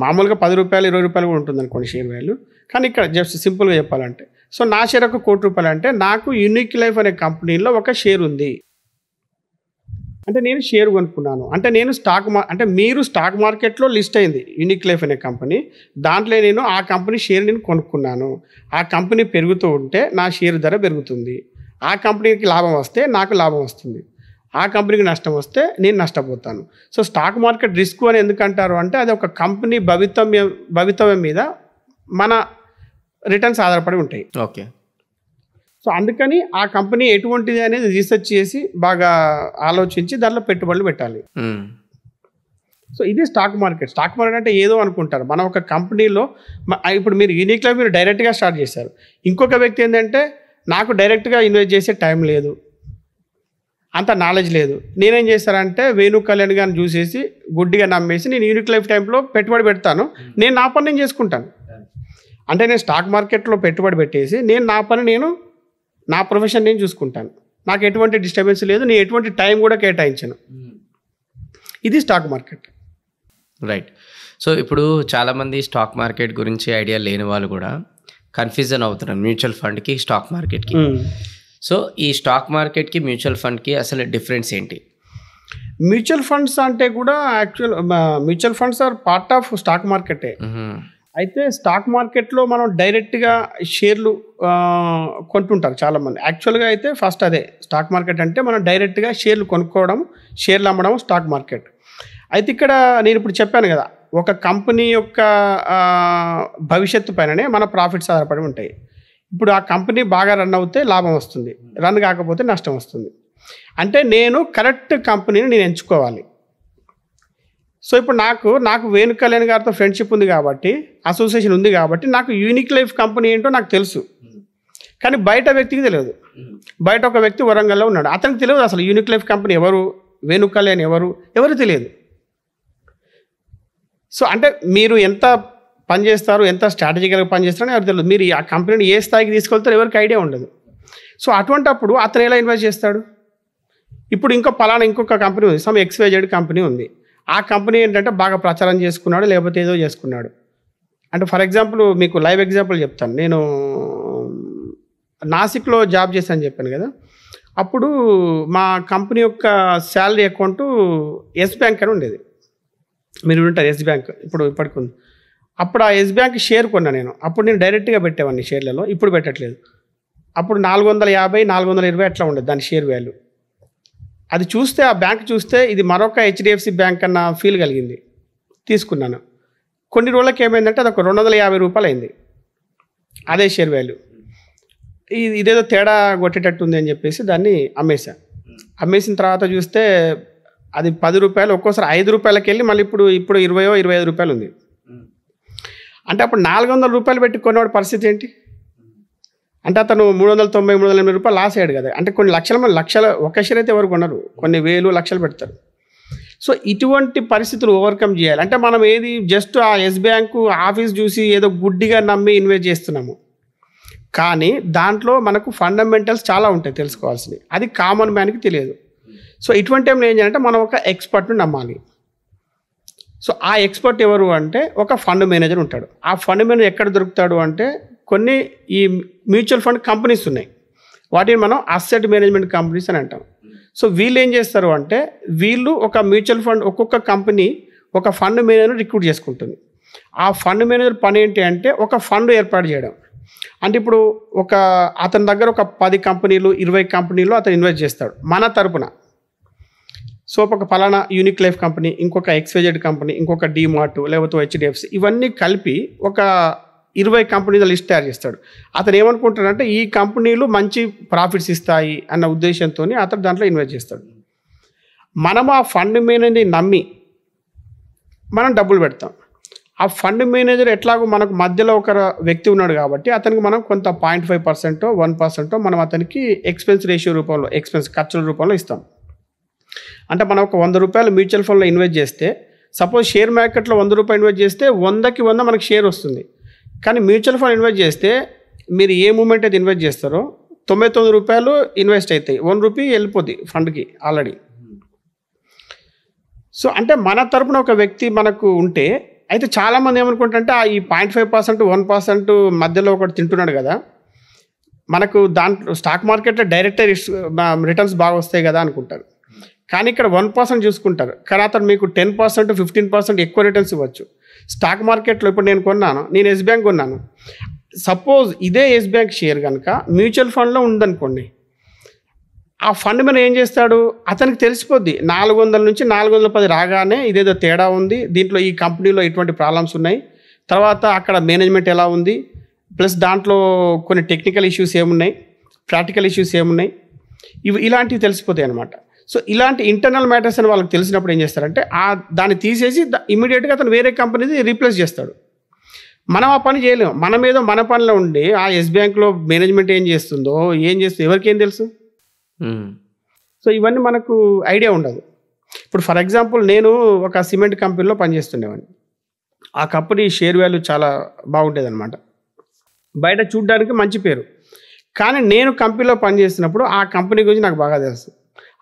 మామూలుగా ₹10 ₹20 కూడా ఉంటుంది అనుకోండి షేర్ వాల్యూ, కానీ ఇక్కడ జస్ట్ సింపుల్గా చెప్పాలంటే సో నా షేర్ ఒక ₹1 కోటి అంటే నాకు యూనిక్ లైఫ్ అనే కంపెనీలో ఒక షేర్ ఉంది. అంటే నేను షేర్ కొనుక్కున్నాను. అంటే నేను అంటే మీరు స్టాక్ మార్కెట్లో లిస్ట్ అయింది యూనిక్ లైఫ్ అనే కంపెనీ, దాంట్లో నేను ఆ కంపెనీ షేర్ నేను కొనుక్కున్నాను. ఆ కంపెనీ పెరుగుతూ ఉంటే నా షేర్ ధర పెరుగుతుంది. ఆ కంపెనీకి లాభం వస్తే నాకు లాభం వస్తుంది, ఆ కంపెనీకి నష్టం వస్తే నేను నష్టపోతాను. సో స్టాక్ మార్కెట్ రిస్క్ అని ఎందుకంటారు అంటే అది ఒక కంపెనీ భవితవ్యం మీద మన రిటర్న్స్ ఆధారపడి ఉంటాయి. ఓకే. సో అందుకని ఆ కంపెనీ ఎటువంటిది అనేది రీసెర్చ్ చేసి బాగా ఆలోచించి దాంట్లో పెట్టుబడులు పెట్టాలి. సో ఇది స్టాక్ మార్కెట్. స్టాక్ మార్కెట్ అంటే ఏదో అనుకుంటారు. మనం ఒక కంపెనీలో ఇప్పుడు మీరు యూనిక్లో మీరు డైరెక్ట్గా స్టార్ట్ చేశారు. ఇంకొక వ్యక్తి ఏంటంటే నాకు డైరెక్ట్గా ఇన్వెస్ట్ చేసే టైం లేదు, అంత నాలెడ్జ్ లేదు. నేనేం చేస్తానంటే వేణు కళ్యాణ్ గారిని చూసేసి గుడ్డిగా నమ్మేసి నేను యూనిక్ లైఫ్ టైంలో పెట్టుబడి పెడతాను, నేను నా పని నేను చేసుకుంటాను. అంటే నేను స్టాక్ మార్కెట్లో పెట్టుబడి పెట్టేసి నేను నా ప్రొఫెషన్ నేను చూసుకుంటాను. నాకు ఎటువంటి డిస్టర్బెన్స్ లేదు, నేను ఎటువంటి టైం కూడా కేటాయించను. ఇది స్టాక్ మార్కెట్. రైట్. సో ఇప్పుడు చాలామంది స్టాక్ మార్కెట్ గురించి ఐడియా లేని వాళ్ళు కూడా కన్ఫ్యూజన్ అవుతున్నారు మ్యూచువల్ ఫండ్కి స్టాక్ మార్కెట్కి. సో ఈ స్టాక్ మార్కెట్కి మ్యూచువల్ ఫండ్కి అసలు డిఫరెన్స్ ఏంటి? మ్యూచువల్ ఫండ్స్ అంటే కూడా mutual funds are part of stock మార్కెటే. అయితే స్టాక్ మార్కెట్లో మనం డైరెక్ట్గా షేర్లు కొంటుంటారు చాలామంది. యాక్చువల్గా అయితే ఫస్ట్ అదే స్టాక్ మార్కెట్ అంటే మనం డైరెక్ట్గా షేర్లు కొనుక్కోవడం, షేర్లు అమ్మడం స్టాక్ మార్కెట్. అయితే ఇక్కడ నేను ఇప్పుడు చెప్పాను కదా, ఒక కంపెనీ యొక్క భవిష్యత్తు పైననే మన ప్రాఫిట్స్ ఆధారపడి ఉంటాయి. ఇప్పుడు ఆ కంపెనీ బాగా రన్ అవుతే లాభం వస్తుంది, రన్ కాకపోతే నష్టం వస్తుంది. అంటే నేను కరెక్ట్ కంపెనీని నేను ఎంచుకోవాలి. సో ఇప్పుడు నాకు వేణు కళ్యాణ్ గారితో ఫ్రెండ్షిప్ ఉంది కాబట్టి, అసోసియేషన్ ఉంది కాబట్టి నాకు యూనిక్ లైఫ్ కంపెనీ ఏంటో నాకు తెలుసు. కానీ బయట వ్యక్తికి తెలియదు. బయట ఒక వ్యక్తి వరంగల్లో ఉన్నాడు, అతనికి తెలియదు అసలు యూనిక్ లైఫ్ కంపెనీ ఎవరు, వేణు కళ్యాణ్ ఎవరు తెలియదు. సో అంటే మీరు ఎంత పని చేస్తారు, ఎంత స్ట్రాటజికల్గా పని చేస్తారని ఎవరు తెలియదు. మీరు ఆ కంపెనీని ఏ స్థాయికి తీసుకెళ్తారో ఎవరికి ఐడియా ఉండదు. సో అటువంటప్పుడు అతను ఎలా ఇన్వెస్ట్ చేస్తాడు? ఇప్పుడు ఇంకొక కంపెనీ ఉంది, సమ్ XYZ కంపెనీ ఉంది. ఆ కంపెనీ ఏంటంటే బాగా ప్రచారం చేసుకున్నాడు, లేకపోతే ఏదో చేసుకున్నాడు. అంటే ఫర్ ఎగ్జాంపుల్ మీకు లైవ్ ఎగ్జాంపుల్ చెప్తాను. నేను నాసిక్లో జాబ్ చేశాను చెప్పాను కదా, అప్పుడు మా కంపెనీ యొక్క శాలరీ అకౌంట్ ఎస్ బ్యాంక్ అని ఉండేది. మీరు ఉంటారు ఎస్ బ్యాంక్, ఇప్పటికి ఉంది. అప్పుడు ఆ ఎస్ బ్యాంక్ షేర్ కొన్నా నేను. అప్పుడు నేను డైరెక్ట్గా పెట్టేవాడిని షేర్లలో, ఇప్పుడు పెట్టట్లేదు. అప్పుడు 450, 420 అట్లా ఉండేది దాని షేర్ వాల్యూ. అది చూస్తే ఆ బ్యాంక్ చూస్తే ఇది మరొక HDFC బ్యాంక్ అన్న ఫీల్ కలిగింది, తీసుకున్నాను. కొన్ని రోజులకి ఏమైందంటే అది ఒక ₹250 అయింది అదే షేర్ వాల్యూ. ఇదేదో తేడా కొట్టేటట్టు ఉంది అని చెప్పేసి దాన్ని అమ్మేసిన తర్వాత చూస్తే అది ₹10, ఒక్కోసారి ₹5 వెళ్ళి మళ్ళీ ఇప్పుడు ₹20, ₹25 ఉంది. అంటే అప్పుడు ₹400 పెట్టి కొనేవాడు పరిస్థితి ఏంటి? అంటే అతను ₹390, ₹380 లాస్ అయ్యాడు కదా. అంటే కొన్ని లక్షల ఒక షేర్ అయితే ఎవరు కొనరు, కొన్ని వేలు లక్షలు పెడతారు. సో ఇటువంటి పరిస్థితులు ఓవర్కమ్ చేయాలి అంటే మనం ఏది జస్ట్ ఆ ఎస్ బ్యాంకు ఆఫీస్ చూసి ఏదో గుడ్డిగా నమ్మి ఇన్వెస్ట్ చేస్తున్నాము. కానీ దాంట్లో మనకు ఫండమెంటల్స్ చాలా ఉంటాయి తెలుసుకోవాల్సినవి, అది కామన్ మ్యాన్కి తెలియదు. సో ఇటువంటి టైంలో ఏం చేయాలంటే మనం ఒక ఎక్స్పర్ట్ని నమ్మాలి. సో ఆ ఎక్స్పర్ట్ ఎవరు అంటే ఒక ఫండ్ మేనేజర్ ఉంటాడు. ఆ ఫండ్ మేనేజర్ ఎక్కడ దొరుకుతాడు అంటే కొన్ని ఈ మ్యూచువల్ ఫండ్ కంపెనీస్ ఉన్నాయి, వాటిని మనం అసెట్ మేనేజ్మెంట్ కంపెనీస్ అని అంటాం. సో వీళ్ళు ఏం చేస్తారు అంటే వీళ్ళు ఒక మ్యూచువల్ ఫండ్ ఒక్కొక్క కంపెనీ ఒక ఫండ్ మేనేజర్ రిక్రూట్ చేసుకుంటుంది. ఆ ఫండ్ మేనేజర్ పని ఏంటి అంటే ఒక ఫండ్ ఏర్పాటు చేయడం. అంటే ఇప్పుడు అతని దగ్గర ఒక 10 కంపెనీలు 20 కంపెనీలు అతను ఇన్వెస్ట్ చేస్తాడు మన తరపున. సో ఒక పలానా యూనిక్ లైఫ్ కంపెనీ, ఇంకొక XYZ కంపెనీ, ఇంకొక డీమార్ట్ లేకపోతే HDFC, ఇవన్నీ కలిపి ఒక 20 కంపెనీల లిస్ట్ తయారు చేస్తాడు. అతను ఏమనుకుంటాడంటే ఈ కంపెనీలు మంచి ప్రాఫిట్స్ ఇస్తాయి అన్న ఉద్దేశంతో అతను దాంట్లో ఇన్వెస్ట్ చేస్తాడు. మనం ఆ ఫండ్ మేనేజర్ని నమ్మి మనం డబ్బులు పెడతాం. ఆ ఫండ్ మేనేజర్ ఎట్లాగో మనకు మధ్యలో ఒక వ్యక్తి ఉన్నాడు కాబట్టి అతనికి మనం కొంత 0.5% 1% మనం అతనికి ఎక్స్పెన్స్ రేషియో రూపంలో, ఖర్చుల రూపంలో ఇస్తాం. అంటే మనం ఒక 100 రూపాయలు మ్యూచువల్ ఫండ్లో ఇన్వెస్ట్ చేస్తే, సపోజ్ షేర్ మార్కెట్లో 100 రూపాయలు ఇన్వెస్ట్ చేస్తే 100కి 100 మనకి షేర్ వస్తుంది. కానీ మ్యూచువల్ ఫండ్ ఇన్వెస్ట్ చేస్తే మీరు ఏ మూమెంట్ అయితే ఇన్వెస్ట్ చేస్తారో 99 రూపాయలు ఇన్వెస్ట్ అవుతాయి, 1 రూపీ వెళ్ళిపోద్ది ఫండ్కి ఆల్రెడీ. సో అంటే మన తరపున ఒక వ్యక్తి మనకు ఉంటే, అయితే చాలామంది ఏమనుకుంటారంటే ఈ 0.5% 1% మధ్యలో ఒకటి తింటున్నాడు కదా, మనకు దాంట్లో స్టాక్ మార్కెట్లో డైరెక్ట్ రిటర్న్స్ బాగా వస్తాయి కదా అనుకుంటారు. కానీ ఇక్కడ 1% చూసుకుంటారు, కానీ అతను మీకు 10% 15% ఎక్కువ రిటర్న్స్ ఇవ్వచ్చు. స్టాక్ మార్కెట్లో ఇప్పుడు నేను ఎస్ బ్యాంక్ కొన్నాను. సపోజ్ ఇదే ఎస్ బ్యాంక్ షేర్ కనుక మ్యూచువల్ ఫండ్లో ఉందనుకోండి, ఆ ఫండ్ మీద ఏం చేస్తాడు, అతనికి తెలిసిపోద్ది 400 నుంచి 410 రాగానే ఇదేదో తేడా ఉంది, దీంట్లో ఈ కంపెనీలో ఇటువంటి ప్రాబ్లమ్స్ ఉన్నాయి, తర్వాత అక్కడ మేనేజ్మెంట్ ఎలా ఉంది, ప్లస్ దాంట్లో కొన్ని టెక్నికల్ ఇష్యూస్ ఏమున్నాయి, ప్రాక్టికల్ ఇష్యూస్ ఏమున్నాయి, ఇలాంటివి తెలిసిపోతాయి అనమాట. సో ఇలాంటి ఇంటర్నల్ మ్యాటర్స్ అని వాళ్ళకి తెలిసినప్పుడు ఏం చేస్తారంటే దాన్ని తీసేసి ఇమీడియట్గా అతను వేరే కంపెనీది రీప్లేస్ చేస్తాడు. మనం ఆ పని చేయలేము. మన పనిలో ఉండి ఆ ఎస్ బ్యాంక్లో మేనేజ్మెంట్ ఏం చేస్తుందో ఎవరికి ఏం తెలుసు. సో ఇవన్నీ మనకు ఐడియా ఉండదు. ఇప్పుడు ఫర్ ఎగ్జాంపుల్ నేను ఒక సిమెంట్ కంపెనీలో పనిచేస్తుండేవాడిని. ఆ కంపెనీ షేర్ వాల్యూ చాలా బాగుండేది అనమాట, బయట చూడడానికి మంచి పేరు. కానీ నేను కంపెనీలో పనిచేస్తున్నప్పుడు ఆ కంపెనీ గురించి నాకు బాగా తెలుసు,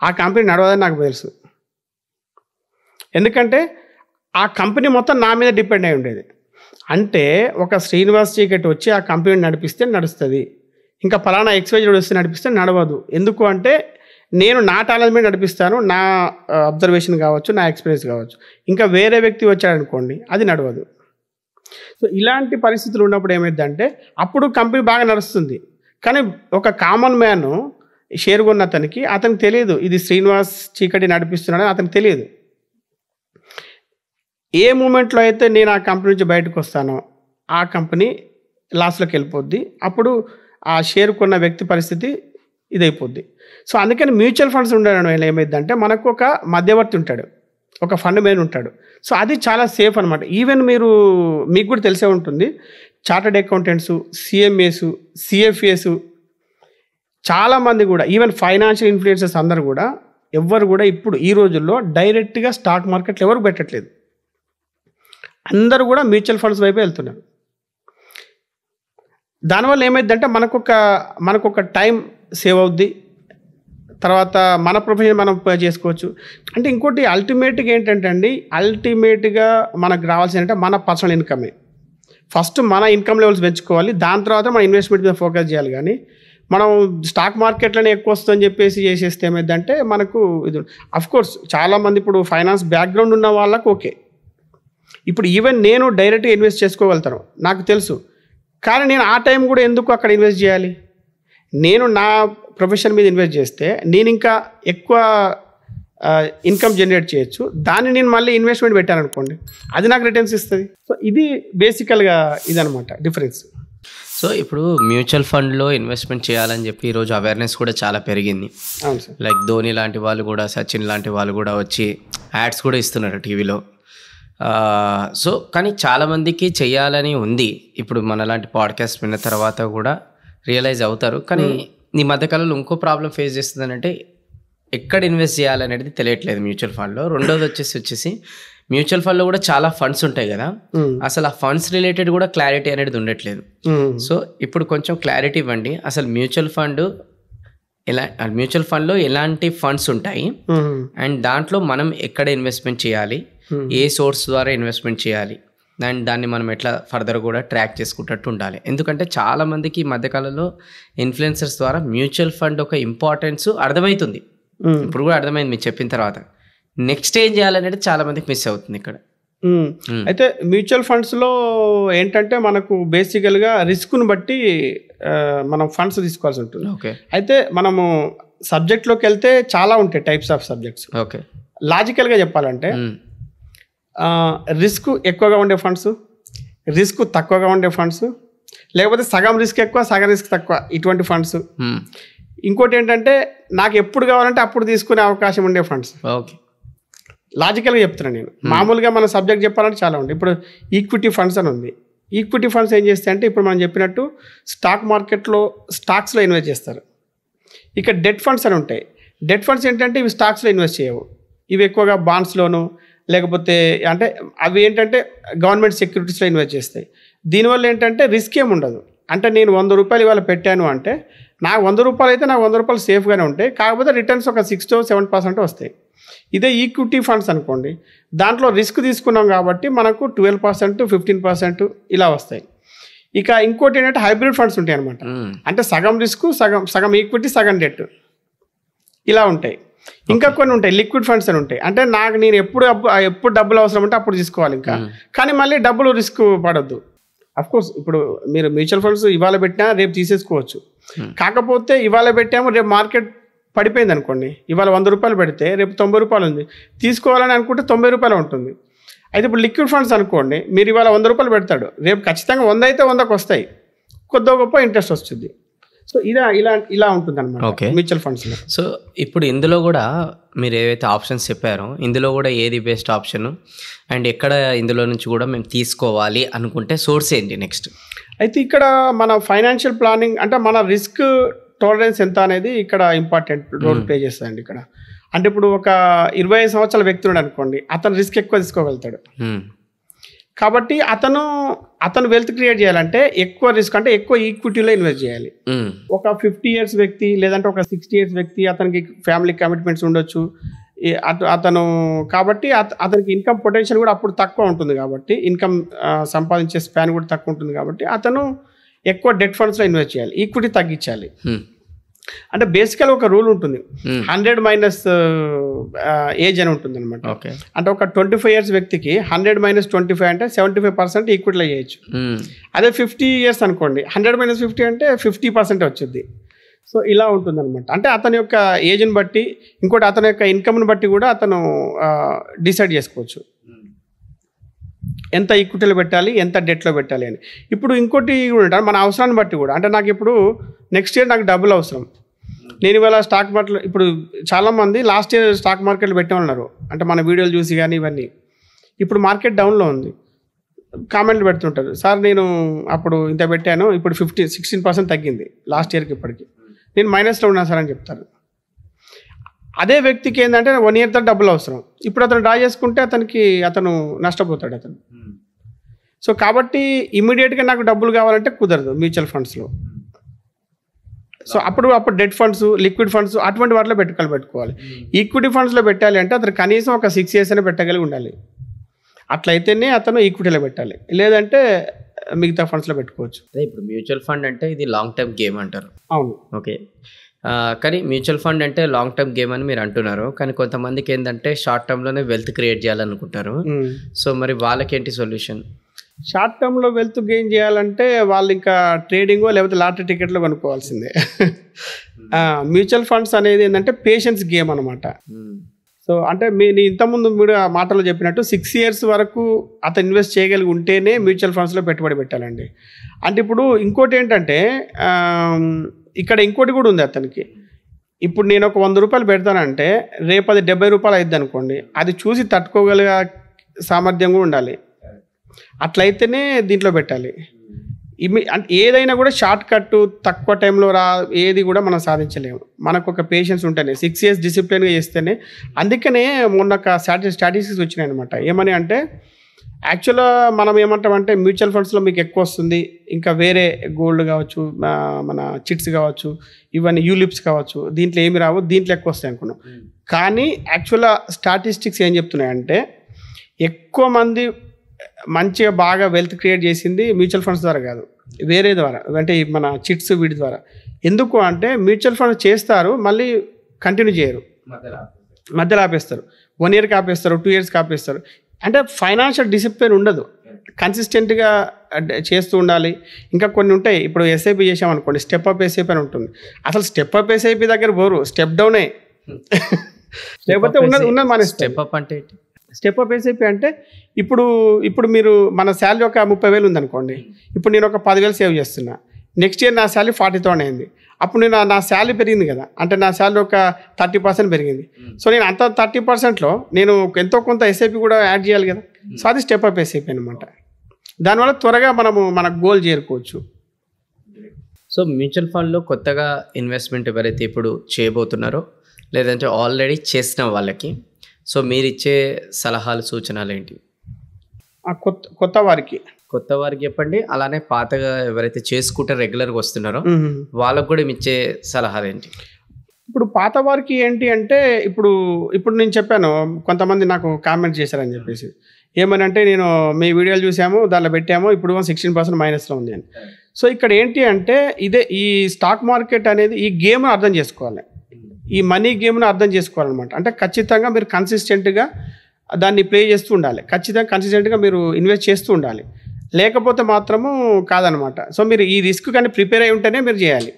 ఆ కంపెనీ నడవదని నాకు తెలుసు. ఎందుకంటే ఆ కంపెనీ మొత్తం నా మీద డిపెండ్ అయి ఉండేది. అంటే ఒక శ్రీనివాస్ చీకటి వచ్చి ఆ కంపెనీని నడిపిస్తే నడుస్తుంది, ఇంకా పలానా XYZ వస్తే నడిపిస్తే నడవదు. ఎందుకు అంటే నేను నా టాలెంట్ మీద నడిపిస్తాను, నా అబ్జర్వేషన్ కావచ్చు, నా ఎక్స్పీరియన్స్ కావచ్చు. ఇంకా వేరే వ్యక్తి వచ్చాడనుకోండి, అది నడవదు. సో ఇలాంటి పరిస్థితులు ఉన్నప్పుడు ఏమైందంటే అప్పుడు కంపెనీ బాగా నడుస్తుంది, కానీ ఒక కామన్ మ్యాన్ షేర్ కొన్న అతనికి తెలియదు ఇది శ్రీనివాస్ చీకటి నడిపిస్తున్నాడని అతనికి తెలియదు. ఏ మూమెంట్లో అయితే నేను ఆ కంపెనీ నుంచి బయటకు వస్తానో ఆ కంపెనీ లాస్లోకి వెళ్ళిపోద్ది. అప్పుడు ఆ షేర్ కొన్న వ్యక్తి పరిస్థితి ఇదైపోద్ది. సో అందుకని మ్యూచువల్ ఫండ్స్ ఉండడం వల్ల ఏమైందంటే మనకు ఒక మధ్యవర్తి ఉంటాడు, ఒక ఫండ్ మేనేజర్ ఉంటాడు. సో అది చాలా సేఫ్ అనమాట. ఈవెన్ మీకు కూడా తెలిసే ఉంటుంది, చార్టర్డ్ అకౌంటెంట్స్, CMAs, CFAs చాలామంది కూడా, ఈవెన్ ఫైనాన్షియల్ ఇన్ఫ్లుయెన్సర్స్ అందరూ కూడా ఎవ్వరు కూడా ఇప్పుడు ఈ రోజుల్లో డైరెక్ట్గా స్టాక్ మార్కెట్లో ఎవరు పెట్టట్లేదు. అందరూ కూడా మ్యూచువల్ ఫండ్స్ వైపు వెళ్తున్నారు. దానివల్ల ఏమైందంటే మనకొక టైం సేవ్ అవుద్ది, తర్వాత మన ప్రొఫెషన్ మనం చేసుకోవచ్చు. అంటే ఇంకోటి అల్టిమేట్గా ఏంటంటే అల్టిమేట్గా మనకు రావాల్సిందంటే మన పర్సనల్ ఇన్కమే. ఫస్ట్ మన ఇన్కమ్ లెవెల్స్ పెంచుకోవాలి, దాని తర్వాత మన ఇన్వెస్ట్మెంట్ మీద ఫోకస్ చేయాలి. కానీ మనం స్టాక్ మార్కెట్లోనే ఎక్కువ వస్తుందని చెప్పేసి చేసేస్తే ఏమైందంటే మనకు ఇది అఫ్కోర్స్ చాలామంది ఇప్పుడు ఫైనాన్స్ బ్యాక్గ్రౌండ్ ఉన్న వాళ్ళకు ఓకే, ఇప్పుడు ఈవెన్ నేను డైరెక్ట్గా ఇన్వెస్ట్ చేసుకోగలుగుతాను, నాకు తెలుసు. కానీ నేను ఆ టైం కూడా ఎందుకు అక్కడ ఇన్వెస్ట్ చేయాలి? నేను నా ప్రొఫెషన్ మీద ఇన్వెస్ట్ చేస్తే నేను ఇంకా ఎక్కువ ఇన్కమ్ జనరేట్ చేయొచ్చు. దాన్ని నేను మళ్ళీ ఇన్వెస్ట్మెంట్ పెట్టాను అనుకోండి, అది నాకు రిటర్న్స్ ఇస్తుంది. సో ఇది బేసికల్గా ఇదనమాట డిఫరెన్స్. సో ఇప్పుడు మ్యూచువల్ ఫండ్లో ఇన్వెస్ట్మెంట్ చేయాలని చెప్పి ఈరోజు అవేర్నెస్ కూడా చాలా పెరిగింది. అవును సార్. లైక్ ధోని లాంటి వాళ్ళు కూడా, సచిన్ లాంటి వాళ్ళు కూడా వచ్చి యాడ్స్ కూడా ఇస్తున్నారు టీవీలో. సో కానీ చాలామందికి చేయాలని ఉంది. ఇప్పుడు మనలాంటి పాడ్కాస్ట్ విన్న తర్వాత కూడా రియలైజ్ అవుతారు. కానీ ఈ మధ్యకాలంలో ఇంకో ప్రాబ్లం ఫేస్ చేస్తుందంటే ఎక్కడ ఇన్వెస్ట్ చేయాలనేది తెలియట్లేదు మ్యూచువల్ ఫండ్లో. రెండోది వచ్చేసి మ్యూచువల్ ఫండ్లో కూడా చాలా ఫండ్స్ ఉంటాయి కదా, అసలు ఆ ఫండ్స్ రిలేటెడ్ కూడా క్లారిటీ అనేది ఉండట్లేదు. సో ఇప్పుడు కొంచెం క్లారిటీ ఇవ్వండి, అసలు మ్యూచువల్ ఫండ్ మ్యూచువల్ ఫండ్లో ఎలాంటి ఫండ్స్ ఉంటాయి అండ్ దాంట్లో మనం ఎక్కడ ఇన్వెస్ట్మెంట్ చేయాలి, ఏ సోర్స్ ద్వారా ఇన్వెస్ట్మెంట్ చేయాలి అండ్ దాన్ని మనం ఎట్లా ఫర్దర్ కూడా ట్రాక్ చేసుకుంటట్టు ఉండాలి. ఎందుకంటే చాలామందికి ఈ మధ్యకాలంలో ఇన్ఫ్లుయెన్సర్స్ ద్వారా మ్యూచువల్ ఫండ్ ఒక ఇంపార్టెన్స్ అర్థమవుతుంది. ఇప్పుడు కూడా అర్థమైంది మీరు చెప్పిన తర్వాత. నెక్స్ట్ ఏం చేయాలనేది చాలామందికి మిస్ అవుతుంది ఇక్కడ. అయితే మ్యూచువల్ ఫండ్స్లో ఏంటంటే మనకు బేసికల్గా రిస్క్ను బట్టి మనం ఫండ్స్ తీసుకోవాల్సి ఉంటుంది. ఓకే. అయితే మనము సబ్జెక్ట్లోకి వెళ్తే చాలా ఉంటాయి టైప్స్ ఆఫ్ సబ్జెక్ట్స్. ఓకే. లాజికల్గా చెప్పాలంటే రిస్క్ ఎక్కువగా ఉండే ఫండ్స్, రిస్క్ తక్కువగా ఉండే ఫండ్స్, లేకపోతే సగం రిస్క్ ఎక్కువ సగం రిస్క్ తక్కువ ఇటువంటి ఫండ్స్. ఇంకోటి ఏంటంటే నాకు ఎప్పుడు కావాలంటే అప్పుడు తీసుకునే అవకాశం ఉండే ఫండ్స్. ఓకే. లాజికల్గా చెప్తున్నాను నేను. మామూలుగా మన సబ్జెక్ట్ చెప్పాలంటే చాలా ఉంది. ఇప్పుడు ఈక్విటీ ఫండ్స్ అని ఉంది. ఈక్విటీ ఫండ్స్ ఏం చేస్తాయి అంటే ఇప్పుడు మనం చెప్పినట్టు స్టాక్ మార్కెట్లో స్టాక్స్లో ఇన్వెస్ట్ చేస్తారు. ఇక డెట్ ఫండ్స్ అని ఉంటాయి. డెట్ ఫండ్స్ ఏంటంటే ఇవి స్టాక్స్లో ఇన్వెస్ట్ చేయవు. ఇవి ఎక్కువగా బాండ్స్లోను లేకపోతే అంటే అవి ఏంటంటే గవర్నమెంట్ సెక్యూరిటీస్లో ఇన్వెస్ట్ చేస్తాయి. దీనివల్ల ఏంటంటే రిస్క్ ఏమి ఉండదు. అంటే నేను 100 రూపాయలు ఇవాళ పెట్టాను అంటే నాకు 100 రూపాయలు అయితే నాకు 100 రూపాయలు సేఫ్గానే ఉంటాయి. కాకపోతే రిటర్న్స్ ఒక 6-7% వస్తాయి. ఇదే ఈక్విటీ ఫండ్స్ అనుకోండి, దాంట్లో రిస్క్ తీసుకున్నాం కాబట్టి మనకు 12%, 15% ఇలా వస్తాయి. ఇక ఇంకోటి ఏంటంటే హైబ్రిడ్ ఫండ్స్ ఉంటాయి అనమాట. అంటే సగం రిస్క్ సగం ఈక్విటీ సగం డెట్ ఇలా ఉంటాయి. ఇంకా కొన్ని ఉంటాయి లిక్విడ్ ఫండ్స్ అని ఉంటాయి. అంటే నాకు నేను ఎప్పుడు డబ్బులు అవసరం ఉంటే అప్పుడు తీసుకోవాలి ఇంకా, కానీ మళ్ళీ డబ్బులు రిస్క్ పడద్దు. అఫ్కోర్స్ ఇప్పుడు మీరు మ్యూచువల్ ఫండ్స్ ఇవాళ పెట్టినా రేపు తీసేసుకోవచ్చు. కాకపోతే ఇవాళ పెట్టాము రేపు మార్కెట్ పడిపోయింది అనుకోండి, ఇవాళ 100 రూపాయలు పెడితే రేపు 90 రూపాయలు ఉంది, తీసుకోవాలని అనుకుంటే 90 రూపాయలు ఉంటుంది. అయితే ఇప్పుడు లిక్విడ్ ఫండ్స్ అనుకోండి, మీరు ఇవాళ 100 రూపాయలు పెడతాడు, రేపు ఖచ్చితంగా 100 అయితే 100కి వస్తాయి, కొద్దో గొప్ప ఇంట్రెస్ట్ వస్తుంది. సో ఇలా ఉంటుంది అనమాట మ్యూచువల్ ఫండ్స్లో. సో ఇప్పుడు ఇందులో కూడా మీరు ఏవైతే ఆప్షన్స్ చెప్పారో ఇందులో కూడా ఏది బెస్ట్ ఆప్షన్ అండ్ ఎక్కడ ఇందులో నుంచి కూడా మేము తీసుకోవాలి అనుకుంటే సోర్స్ ఏంటి నెక్స్ట్? అయితే ఇక్కడ మన ఫైనాన్షియల్ ప్లానింగ్ అంటే మన రిస్క్ టాలరెన్స్ ఎంత అనేది ఇక్కడ ఇంపార్టెంట్ రోల్ ప్లే చేస్తుందండి ఇక్కడ. అంటే ఇప్పుడు ఒక 25 సంవత్సరాల వ్యక్తి ఉన్నాడు అనుకోండి, అతను రిస్క్ ఎక్కువ తీసుకోగలుగుతాడు. కాబట్టి అతను వెల్త్ క్రియేట్ చేయాలంటే ఎక్కువ రిస్క్ అంటే ఎక్కువ ఈక్విటీలో ఇన్వెస్ట్ చేయాలి. ఒక 50 years వ్యక్తి లేదంటే ఒక 60 years వ్యక్తి, అతనికి ఫ్యామిలీ కమిట్మెంట్స్ ఉండొచ్చు అతను, కాబట్టి అతనికి ఇన్కమ్ పొటెన్షియల్ కూడా అప్పుడు తక్కువ ఉంటుంది, కాబట్టి ఇన్కమ్ సంపాదించే స్పాన్ కూడా తక్కువ ఉంటుంది, కాబట్టి అతను ఎక్కువ డెట్ ఫండ్స్లో ఇన్వెస్ట్ చేయాలి, ఈక్విటీ తగ్గించాలి. అంటే బేసికల్ ఒక రూల్ ఉంటుంది, 100 - ఏజ్ అని ఉంటుంది అనమాట. అంటే ఒక 25 years వ్యక్తికి 100 - 25 అంటే 75% ఈక్విటీలో చేయొచ్చు. అదే 50 years అనుకోండి, 100 - 50 అంటే 50% వచ్చింది. సో ఇలా ఉంటుంది అనమాట. అంటే అతని యొక్క ఏజ్ని బట్టి, ఇంకోటి అతని యొక్క ఇన్కమ్ని బట్టి కూడా అతను డిసైడ్ చేసుకోవచ్చు ఎంత ఈక్విటీలో పెట్టాలి, ఎంత డెట్లో పెట్టాలి అని. ఇప్పుడు ఇంకోటి కూడా మన అవసరాన్ని బట్టి కూడా, అంటే నాకు ఇప్పుడు నెక్స్ట్ ఇయర్ నాకు డబ్బులు అవసరం, నేను ఇవాళ స్టాక్ మార్కెట్లో ఇప్పుడు చాలామంది లాస్ట్ ఇయర్ స్టాక్ మార్కెట్లో పెట్టేవాళ్ళన్నారు, అంటే మన వీడియోలు చూసి కానీ ఇవన్నీ. ఇప్పుడు మార్కెట్ డౌన్లో ఉంది, కామెంట్లు పెడుతుంటారు, సార్ నేను అప్పుడు ఇంత పెట్టాను, ఇప్పుడు 16% తగ్గింది లాస్ట్ ఇయర్కి ఇప్పటికి, నేను మైనస్లో ఉన్నా సార్ అని చెప్తారు. అదే వ్యక్తికి ఏంటంటే 1 year తర్వాత డబ్బులు అవసరం, ఇప్పుడు అతను డ్రా చేసుకుంటే అతను నష్టపోతాడు అతను. సో కాబట్టి ఇమీడియట్గా నాకు డబ్బులు కావాలంటే కుదరదు మ్యూచువల్ ఫండ్స్లో. సో అప్పుడు డెట్ ఫండ్స్, లిక్విడ్ ఫండ్స్ అటువంటి వాటిలో పెట్టుకోవాలి. ఈక్విటీ ఫండ్స్లో పెట్టాలి అంటే అతను కనీసం ఒక 6 years అయినా పెట్టగలిగి ఉండాలి. అట్లయితేనే అతను ఈక్విటీలో పెట్టాలి, లేదంటే మిగతా ఫండ్స్లో పెట్టుకోవచ్చు. ఇప్పుడు మ్యూచువల్ ఫండ్ అంటే ఇది లాంగ్ టర్మ్ గేమ్ అంటారు. అవును. ఓకే. కానీ మ్యూచువల్ ఫండ్ అంటే లాంగ్ టర్మ్ గేమ్ అని మీరు అంటున్నారు, కానీ కొంతమందికి ఏంటంటే షార్ట్ టర్మ్లోనే వెల్త్ క్రియేట్ చేయాలనుకుంటారు. సో మరి వాళ్ళకేంటి సొల్యూషన్? షార్ట్ టర్మ్లో వెల్త్ గెయిన్ చేయాలంటే వాళ్ళు ఇంకా ట్రేడింగో లేకపోతే లాటరీ టికెట్లో కొనుక్కోవాల్సిందే. మ్యూచువల్ ఫండ్స్ అనేది ఏంటంటే పేషెన్స్ గేమ్ అనమాట. సో అంటే నేను ఇంతకుముందు మీరు ఆ మాటలో చెప్పినట్టు 6 years వరకు అతను ఇన్వెస్ట్ చేయగలిగి ఉంటేనే మ్యూచువల్ ఫండ్స్లో పెట్టుబడి పెట్టాలండి. అంటే ఇప్పుడు ఇంకోటి ఏంటంటే ఇక్కడ ఇంకోటి కూడా ఉంది అతనికి. ఇప్పుడు నేను ఒక 100 రూపాయలు పెడతానంటే రేపు అది 70 రూపాయలు అవుతుంది అనుకోండి, అది చూసి తట్టుకోగలిగే సామర్థ్యం కూడా ఉండాలి. అట్లయితేనే దీంట్లో పెట్టాలి. అంటే ఏదైనా కూడా షార్ట్ కట్ తక్కువ టైంలో ఏది కూడా మనం సాధించలేము. మనకు ఒక పేషెన్స్ ఉంటేనే 6 years డిసిప్లిన్గా చేస్తేనే. అందుకనే మొన్న ఒక స్టాటిస్టిక్స్ వచ్చినాయి అనమాట. ఏమని అంటే యాక్చువల్గా మనం ఏమంటామంటే మ్యూచువల్ ఫండ్స్లో మీకు ఎక్కువ వస్తుంది, ఇంకా వేరే గోల్డ్ కావచ్చు, మన చిట్స్ కావచ్చు, ఇవన్నీ యూలిప్స్ కావచ్చు, దీంట్లో ఏమి రావు, దీంట్లో ఎక్కువ వస్తాయి అనుకున్నాం. కానీ యాక్చువల్గా స్టాటిస్టిక్స్ ఏం చెప్తున్నాయంటే ఎక్కువ మంది మంచిగా బాగా వెల్త్ క్రియేట్ చేసింది మ్యూచువల్ ఫండ్స్ ద్వారా కాదు, వేరే ద్వారా, అంటే మన చిట్స్ వీటి ద్వారా. ఎందుకు అంటే మ్యూచువల్ ఫండ్ చేస్తారు, మళ్ళీ కంటిన్యూ చేయరు, మధ్యలో ఆపేస్తారు, 1 yearకి ఆపేస్తారు, 2 yearsకి ఆపేస్తారు. అంటే ఫైనాన్షియల్ డిసిప్లిన్ ఉండదు, కన్సిస్టెంట్గా చేస్తూ ఉండాలి. ఇంకా కొన్ని ఉంటాయి, ఇప్పుడు ఎస్ఐపి చేసామనుకోండి, స్టెప్ అప్ ఎస్ఐపి అని ఉంటుంది. అసలు స్టెప్ అప్ ఎస్ఐపి దగ్గర పోరు, స్టెప్ డౌనే. లేకపోతే ఉన్నది మన స్టెప్ అప్ అంటే స్టెప్ అప్ ఎస్ఐపి అంటే ఇప్పుడు మీరు మన శాలరీ ఒక 30,000 ఉందనుకోండి, ఇప్పుడు నేను ఒక 10,000 సేవ్ చేస్తున్నా, నెక్స్ట్ ఇయర్ నా శాలరీ 40,000 అయింది. అప్పుడు నేను నా శాలరీ పెరిగింది కదా, అంటే నా శాలరీ ఒక 30% పెరిగింది. సో నేను అంత 30%లో నేను ఎంతో కొంత ఎస్ఐపి కూడా యాడ్ చేయాలి కదా. సో అది స్టెప్ అప్ ఎస్ఐపి అనమాట. దానివల్ల త్వరగా మన గోల్ చేరుకోవచ్చు. సో మ్యూచువల్ ఫండ్లో కొత్తగా ఇన్వెస్ట్మెంట్ ఎవరైతే ఇప్పుడు చేయబోతున్నారో, లేదంటే ఆల్రెడీ చేసిన వాళ్ళకి సో మీరు ఇచ్చే సలహాలు, సూచనలు ఏంటి? కొత్త వారికి చెప్పండి. అలానే పాతగా ఎవరైతే చేసుకుంటే రెగ్యులర్గా వస్తున్నారో వాళ్ళకు కూడా ఇచ్చే సలహాలు ఏంటి? ఇప్పుడు పాత వారికి ఏంటి అంటే ఇప్పుడు నేను చెప్పాను, కొంతమంది నాకు కామెంట్ చేశారని చెప్పేసి, ఏమనంటే నేను మీ వీడియోలు చూసాము, దాంట్లో పెట్టాము, ఇప్పుడు 16% మైనస్లో ఉంది అని. సో ఇక్కడ ఏంటి అంటే ఈ స్టాక్ మార్కెట్ అనేది ఈ గేమ్ను అర్థం చేసుకోవాలి, ఈ మనీ గేమ్ను అర్థం చేసుకోవాలన్నమాట. అంటే ఖచ్చితంగా మీరు కన్సిస్టెంట్గా దాన్ని ప్లే చేస్తూ ఉండాలి, ఖచ్చితంగా కన్సిస్టెంట్గా మీరు ఇన్వెస్ట్ చేస్తూ ఉండాలి, లేకపోతే మాత్రము కాదనమాట. సో మీరు ఈ రిస్క్ కానీ ప్రిపేర్ అయి ఉంటేనే మీరు చేయాలి.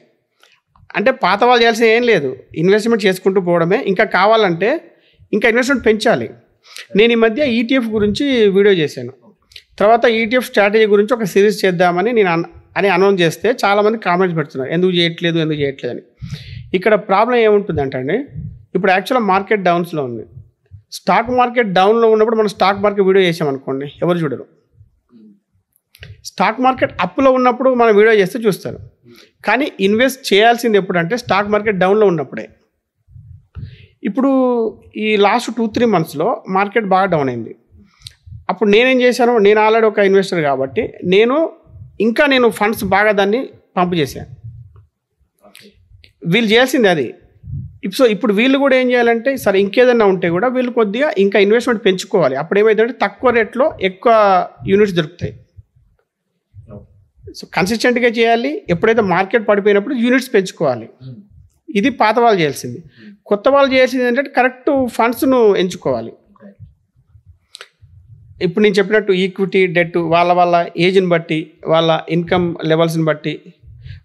అంటే పాత వాళ్ళు చేయాల్సిన ఏం లేదు, ఇన్వెస్ట్మెంట్ చేసుకుంటూ పోవడమే. ఇంకా కావాలంటే ఇంకా ఇన్వెస్ట్మెంట్ పెంచాలి. నేను ఈ మధ్య ఈటీఎఫ్ గురించి వీడియో చేశాను, తర్వాత ఈటీఎఫ్ స్ట్రాటజీ గురించి ఒక సిరీస్ చేద్దామని నేను అనౌన్స్ చేస్తే చాలామంది కామెంట్స్ పెడుతున్నారు, ఎందుకు చేయట్లేదు అని. ఇక్కడ ప్రాబ్లం ఏముంటుందంటే అండి, ఇప్పుడు యాక్చువల్గా మార్కెట్ డౌన్స్లో ఉంది. స్టాక్ మార్కెట్ డౌన్లో ఉన్నప్పుడు మనం స్టాక్ మార్కెట్ వీడియో చేసామనుకోండి, ఎవరు చూడరు. స్టాక్ మార్కెట్ అప్లో ఉన్నప్పుడు మనం వీడియో చేస్తే చూస్తారు. కానీ ఇన్వెస్ట్ చేయాల్సింది ఎప్పుడంటే స్టాక్ మార్కెట్ డౌన్లో ఉన్నప్పుడే. ఇప్పుడు ఈ లాస్ట్ 2-3 monthsలో మార్కెట్ బాగా డౌన్ అయింది. అప్పుడు నేనేం చేశాను, నేను ఆల్రెడీ ఒక ఇన్వెస్టర్ కాబట్టి నేను ఫండ్స్ బాగా దాన్ని పంపు చేశాను. వీళ్ళు చేయాల్సింది అది. సో ఇప్పుడు వీళ్ళు కూడా ఏం చేయాలంటే, సరే ఇంకేదన్నా ఉంటే కూడా వీళ్ళు కొద్దిగా ఇంకా ఇన్వెస్ట్మెంట్ పెంచుకోవాలి. అప్పుడు ఏమైందంటే తక్కువ రేట్లో ఎక్కువ యూనిట్స్ దొరుకుతాయి. సో కన్సిస్టెంట్గా చేయాలి. ఎప్పుడైతే మార్కెట్ పడిపోయినప్పుడు యూనిట్స్ పెంచుకోవాలి. ఇది పాత వాళ్ళు చేయాల్సింది. కొత్త వాళ్ళు చేయాల్సింది ఏంటంటే కరెక్ట్ ఫండ్స్ను ఎంచుకోవాలి. ఇప్పుడు నేను చెప్పినట్టు ఈక్విటీ, డెట్, వాళ్ళ ఏజ్ని బట్టి, వాళ్ళ ఇన్కమ్ లెవెల్స్ని బట్టి,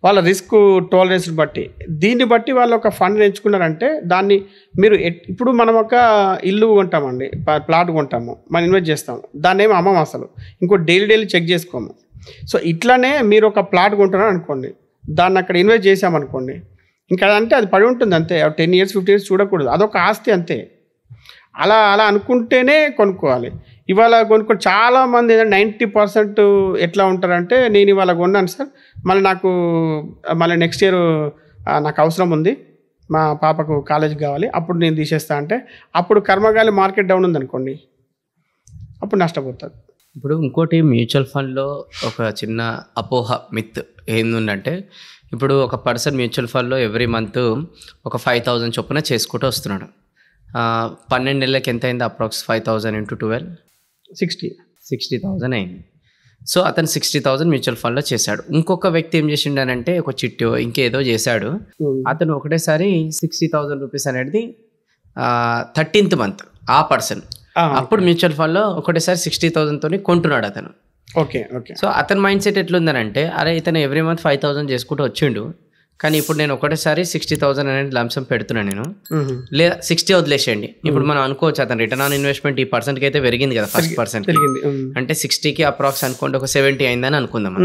వాళ్ళ రిస్క్ టాలరెన్స్ని బట్టి, దీన్ని బట్టి వాళ్ళు ఒక ఫండ్ ఎంచుకున్నారంటే దాన్ని మీరు ఇప్పుడు మనం ఒక ఇల్లు కొంటామండి, ప్లాట్ కొంటాము, మనం ఇన్వెస్ట్ చేస్తాము, దాన్ని ఏమి అమ్మం అసలు, ఇంకో డైలీ చెక్ చేసుకోము. సో ఇట్లానే మీరు ఒక ప్లాట్ కొంటున్నారు అనుకోండి, దాన్ని అక్కడ ఇన్వెస్ట్ చేసామనుకోండి, ఇంకా అంటే అది పడి ఉంటుంది అంతే. 10 years 15 years చూడకూడదు, అదొక ఆస్తి అంతే. అలా అనుకుంటేనే కొనుక్కోవాలి. ఇవాళ కొనుక్కొని చాలామంది 90% ఎట్లా ఉంటారంటే, నేను ఇవాళ కొన్నాను సార్, మళ్ళీ నెక్స్ట్ ఇయర్ నాకు అవసరం ఉంది, మా పాపకు కాలేజీకి కావాలి, అప్పుడు నేను తీసేస్తా అంటే, అప్పుడు కర్మగాలి మార్కెట్ డౌన్ ఉందనుకోండి, అప్పుడు నష్టపోతుంది. ఇప్పుడు ఇంకోటి మ్యూచువల్ ఫండ్లో ఒక చిన్న అపోహ మిత్ ఏంటంటే, ఇప్పుడు ఒక పర్సన్ మ్యూచువల్ ఫండ్లో ఎవ్రీ మంత్ ఒక 5,000 చొప్పున చేసుకుంటూ వస్తున్నాడు. 12 నెలలకి ఎంత అయింది? అప్రాక్స్ 5,000 × 12 60,000 అయింది. సో అతను 60,000 మ్యూచువల్ ఫండ్లో చేశాడు. ఇంకొక వ్యక్తి ఏం చేసిండనంటే ఒక చిట్టు ఇంకేదో చేశాడు. అతను ఒకటేసారి 60,000 రూపీస్ అనేది 13th month ఆ పర్సన్ అప్పుడు మ్యూచువల్ ఫండ్లో ఒకటేసారి 60,000తో కొంటున్నాడు అతను. ఓకే. సో అతని మైండ్ సెట్ ఎట్లుందనంటే, అరే ఇతను ఎవ్రీ మంత్ 5,000 చేసుకుంటూ వచ్చిండు, కానీ ఇప్పుడు నేను ఒకటేసారి 60,000 అనేది లంసం పెడుతున్నాను నేను, లేదా 60 వదిలేసేయండి. ఇప్పుడు మనం అనుకోవచ్చు అతను రిటర్న్ ఆన్ ఇన్వెస్ట్మెంట్ ఈ పర్సెంట్కి అయితే పెరిగింది కదా, ఫస్ట్ పర్సెంట్ అంటే 60కి అప్రాక్స్ అనుకోండి ఒక 70 అయిందని అనుకుందాం.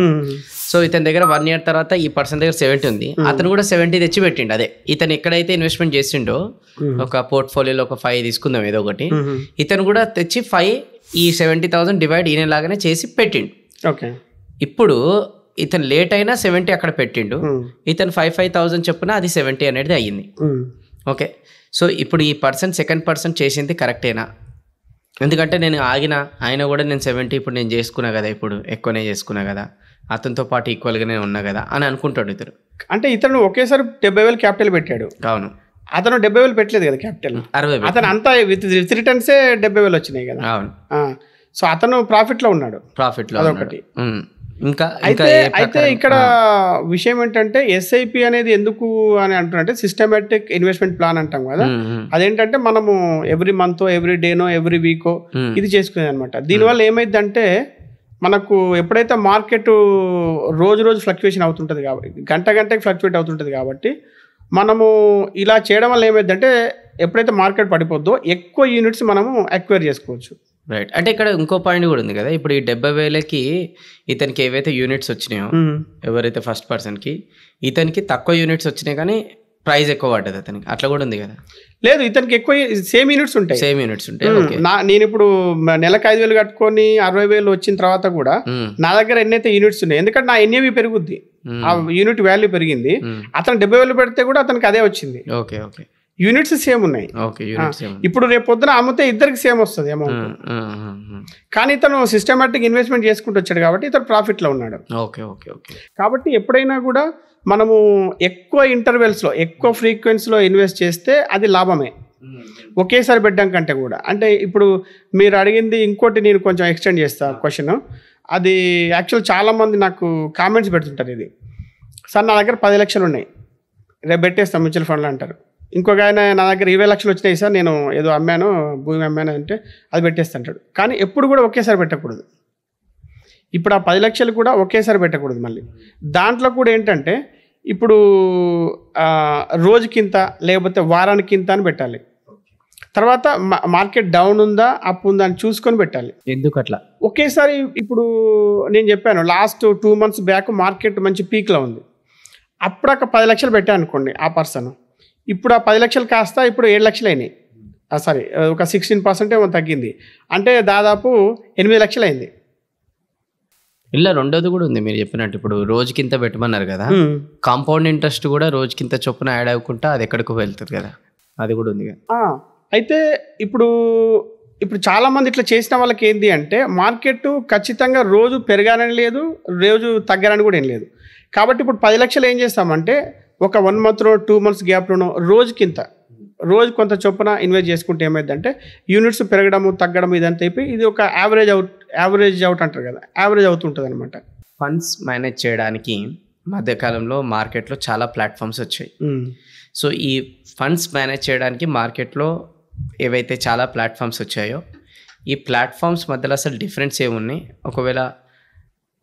సో ఇతని దగ్గర 1 year తర్వాత ఈ పర్సన్ దగ్గర 70 ఉంది, అతను కూడా 70 తెచ్చి పెట్టిండు. అదే ఇతను ఎక్కడైతే ఇన్వెస్ట్మెంట్ చేసిండో ఒక పోర్ట్ఫోలియోలో ఒక 5 తీసుకుందాం ఏదో ఒకటి, ఇతను కూడా తెచ్చి 5 ఈ 70,000 డివైడ్ ఈయనలాగానే చేసి పెట్టిండు. ఓకే. ఇప్పుడు ఇతను లేట్ అయినా 70 అక్కడ పెట్టిండు, ఇతను 5,000 చొప్పున అది 70 అనేది అయ్యింది. ఓకే. సో ఇప్పుడు ఈ పర్సన్ సెకండ్ పర్సన్ చేసింది కరెక్టేనా? ఎందుకంటే నేను ఆయన కూడా నేను 70 ఇప్పుడు నేను చేసుకున్నా కదా, ఇప్పుడు ఎక్కువనే చేసుకున్నా కదా, అతనితో పాటు ఈక్వల్గానే ఉన్నా కదా అని అనుకుంటాడు ఇతను. అంటే ఇతను ఒకేసారి 70,000 క్యాపిటల్ పెట్టాడు. అవును, అతను 70,000 పెట్టలేదు కదా క్యాపిటల్, 60,000. అతను అంతా విత్ రిటర్న్సే 70,000 వచ్చినాయి కదా. అవును, సో అతను ప్రాఫిట్లో ఉన్నాడు. అదొకటి. ఇంకా అయితే ఇక్కడ విషయం ఏంటంటే ఎస్ఐపి అనేది ఎందుకు అని అంటున్నారంటే సిస్టమేటిక్ ఇన్వెస్ట్మెంట్ ప్లాన్ అంటాం కదా. అదేంటంటే మనము ఎవ్రీ మంత్ ఎవ్రీ డేనో ఎవ్రీ వీకో ఇది చేసుకునేది అనమాట. దీనివల్ల ఏమైందంటే మనకు ఎప్పుడైతే మార్కెట్ రోజు ఫ్లక్చుయేషన్ అవుతుంటుంది కాబట్టి, గంటకి ఫ్లక్చుయేట్ అవుతుంటుంది కాబట్టి మనము ఇలా చేయడం వల్ల ఏమైందంటే ఎప్పుడైతే మార్కెట్ పడిపోద్దో ఎక్కువ యూనిట్స్ మనము అక్వైర్ చేసుకోవచ్చు. రైట్. అంటే ఇక్కడ ఇంకో పాయింట్ కూడా ఉంది కదా, ఇప్పుడు ఈ 70,000కి ఇతనికి ఏవైతే యూనిట్స్ వచ్చినాయో, ఎవరైతే ఫస్ట్ పర్సన్కి ఇతనికి తక్కువ యూనిట్స్ వచ్చినాయి కానీ ప్రైస్ ఎక్కువ పడ్డది అతనికి, అట్లా కూడా ఉంది కదా? లేదు, ఇతనికి ఎక్కువ సేమ్ యూనిట్స్ ఉంటాయి. నేను ఇప్పుడు నెలకు 5,000 కట్టుకొని 60,000 వచ్చిన తర్వాత కూడా నా దగ్గర ఎన్నైతే యూనిట్స్ ఉన్నాయి, ఎందుకంటే నా ఎన్ఏవి పెరుగుద్ది, ఆ యూనిట్ వాల్యూ పెరిగింది. అతను 70,000 పెడితే కూడా అతనికి అదే వచ్చింది. ఓకే ఓకే, యూనిట్స్ సేమ్ ఉన్నాయి. ఇప్పుడు రేపు పొద్దున అమ్మితే ఇద్దరికి సేమ్ వస్తుంది అమౌంట్. కానీ ఇతను సిస్టమేటిక్ ఇన్వెస్ట్మెంట్ చేసుకుంటూ వచ్చాడు కాబట్టి ఇతను ప్రాఫిట్లో ఉన్నాడు. Okay okay okay. కాబట్టి ఎప్పుడైనా కూడా మనము ఎక్కువ ఇంటర్వెల్స్లో ఎక్కువ ఫ్రీక్వెన్సీలో ఇన్వెస్ట్ చేస్తే అది లాభమే, ఒకేసారి పెట్టడం కంటే కూడా. అంటే ఇప్పుడు మీరు అడిగింది ఇంకోటి, నేను కొంచెం ఎక్స్టెండ్ చేస్తా క్వశ్చన్. అది యాక్చువల్ చాలామంది నాకు కామెంట్స్ పెడుతుంటారు, ఇది సార్ నా దగ్గర 10 లక్షలు ఉన్నాయి, రేపు పెట్టేస్తాం మ్యూచువల్ ఫండ్లో అంటారు. ఇంకొక ఆయన నా దగ్గర 20 లక్షలు వచ్చినాయి సార్, నేను ఏదో అమ్మాను, భూమి అమ్మాను అంటే అది పెట్టేస్తుంటాడు. కానీ ఎప్పుడు కూడా ఒకేసారి పెట్టకూడదు. ఇప్పుడు ఆ 10 లక్షలు కూడా ఒకేసారి పెట్టకూడదు. మళ్ళీ దాంట్లో కూడా ఏంటంటే ఇప్పుడు రోజుకింత లేకపోతే వారానికింత అని పెట్టాలి. తర్వాత మార్కెట్ డౌన్ ఉందా అప్ ఉందా అని చూసుకొని పెట్టాలి. ఎందుకు అట్లా ఒకేసారి? ఇప్పుడు నేను చెప్పాను లాస్ట్ 2 months బ్యాక్ మార్కెట్ మంచి పీక్లో ఉంది, అప్పుడు ఒక 10 లక్షలు పెట్టాను అనుకోండి ఆ పర్సన్, ఇప్పుడు ఆ 10 లక్షలు కాస్త ఇప్పుడు 7 లక్షలు అయినాయి. సారీ, ఒక 16% ఏమో తగ్గింది, అంటే దాదాపు 8 లక్షలు అయింది. ఇలా రెండోది కూడా ఉంది మీరు చెప్పినట్టు, ఇప్పుడు రోజుకింత పెట్టమన్నారు కదా, కాంపౌండ్ ఇంట్రెస్ట్ కూడా రోజుకింత చొప్పున యాడ్ అవ్వకుండా అది ఎక్కడికి వెళ్తుంది కదా, అది కూడా ఉంది కదా. అయితే ఇప్పుడు చాలామంది ఇట్లా చేసిన వాళ్ళకి ఏంటి అంటే మార్కెట్ ఖచ్చితంగా రోజు పెరగాలని లేదు, రోజు తగ్గాలని కూడా ఏం లేదు. కాబట్టి ఇప్పుడు 10 లక్షలు ఏం చేస్తామంటే ఒక 1 monthలో 2 months గ్యాప్లోనో రోజు కొంత చొప్పున ఇన్వెస్ట్ చేసుకుంటే ఏమైందంటే యూనిట్స్ పెరగడము తగ్గడం ఇదంతా అయిపోయి ఇది ఒక యావరేజ్ అవుట్ అంటారు కదా, యావరేజ్ అవుతుంటుంది అనమాట. ఫండ్స్ మేనేజ్ చేయడానికి మధ్యకాలంలో మార్కెట్లో చాలా ప్లాట్ఫామ్స్ వచ్చాయి. సో ఈ ఫండ్స్ మేనేజ్ చేయడానికి మార్కెట్లో ఏవైతే చాలా ప్లాట్ఫామ్స్ వచ్చాయో, ఈ ప్లాట్ఫామ్స్ మధ్యలో అసలు డిఫరెన్స్ ఏమున్నాయి? ఒకవేళ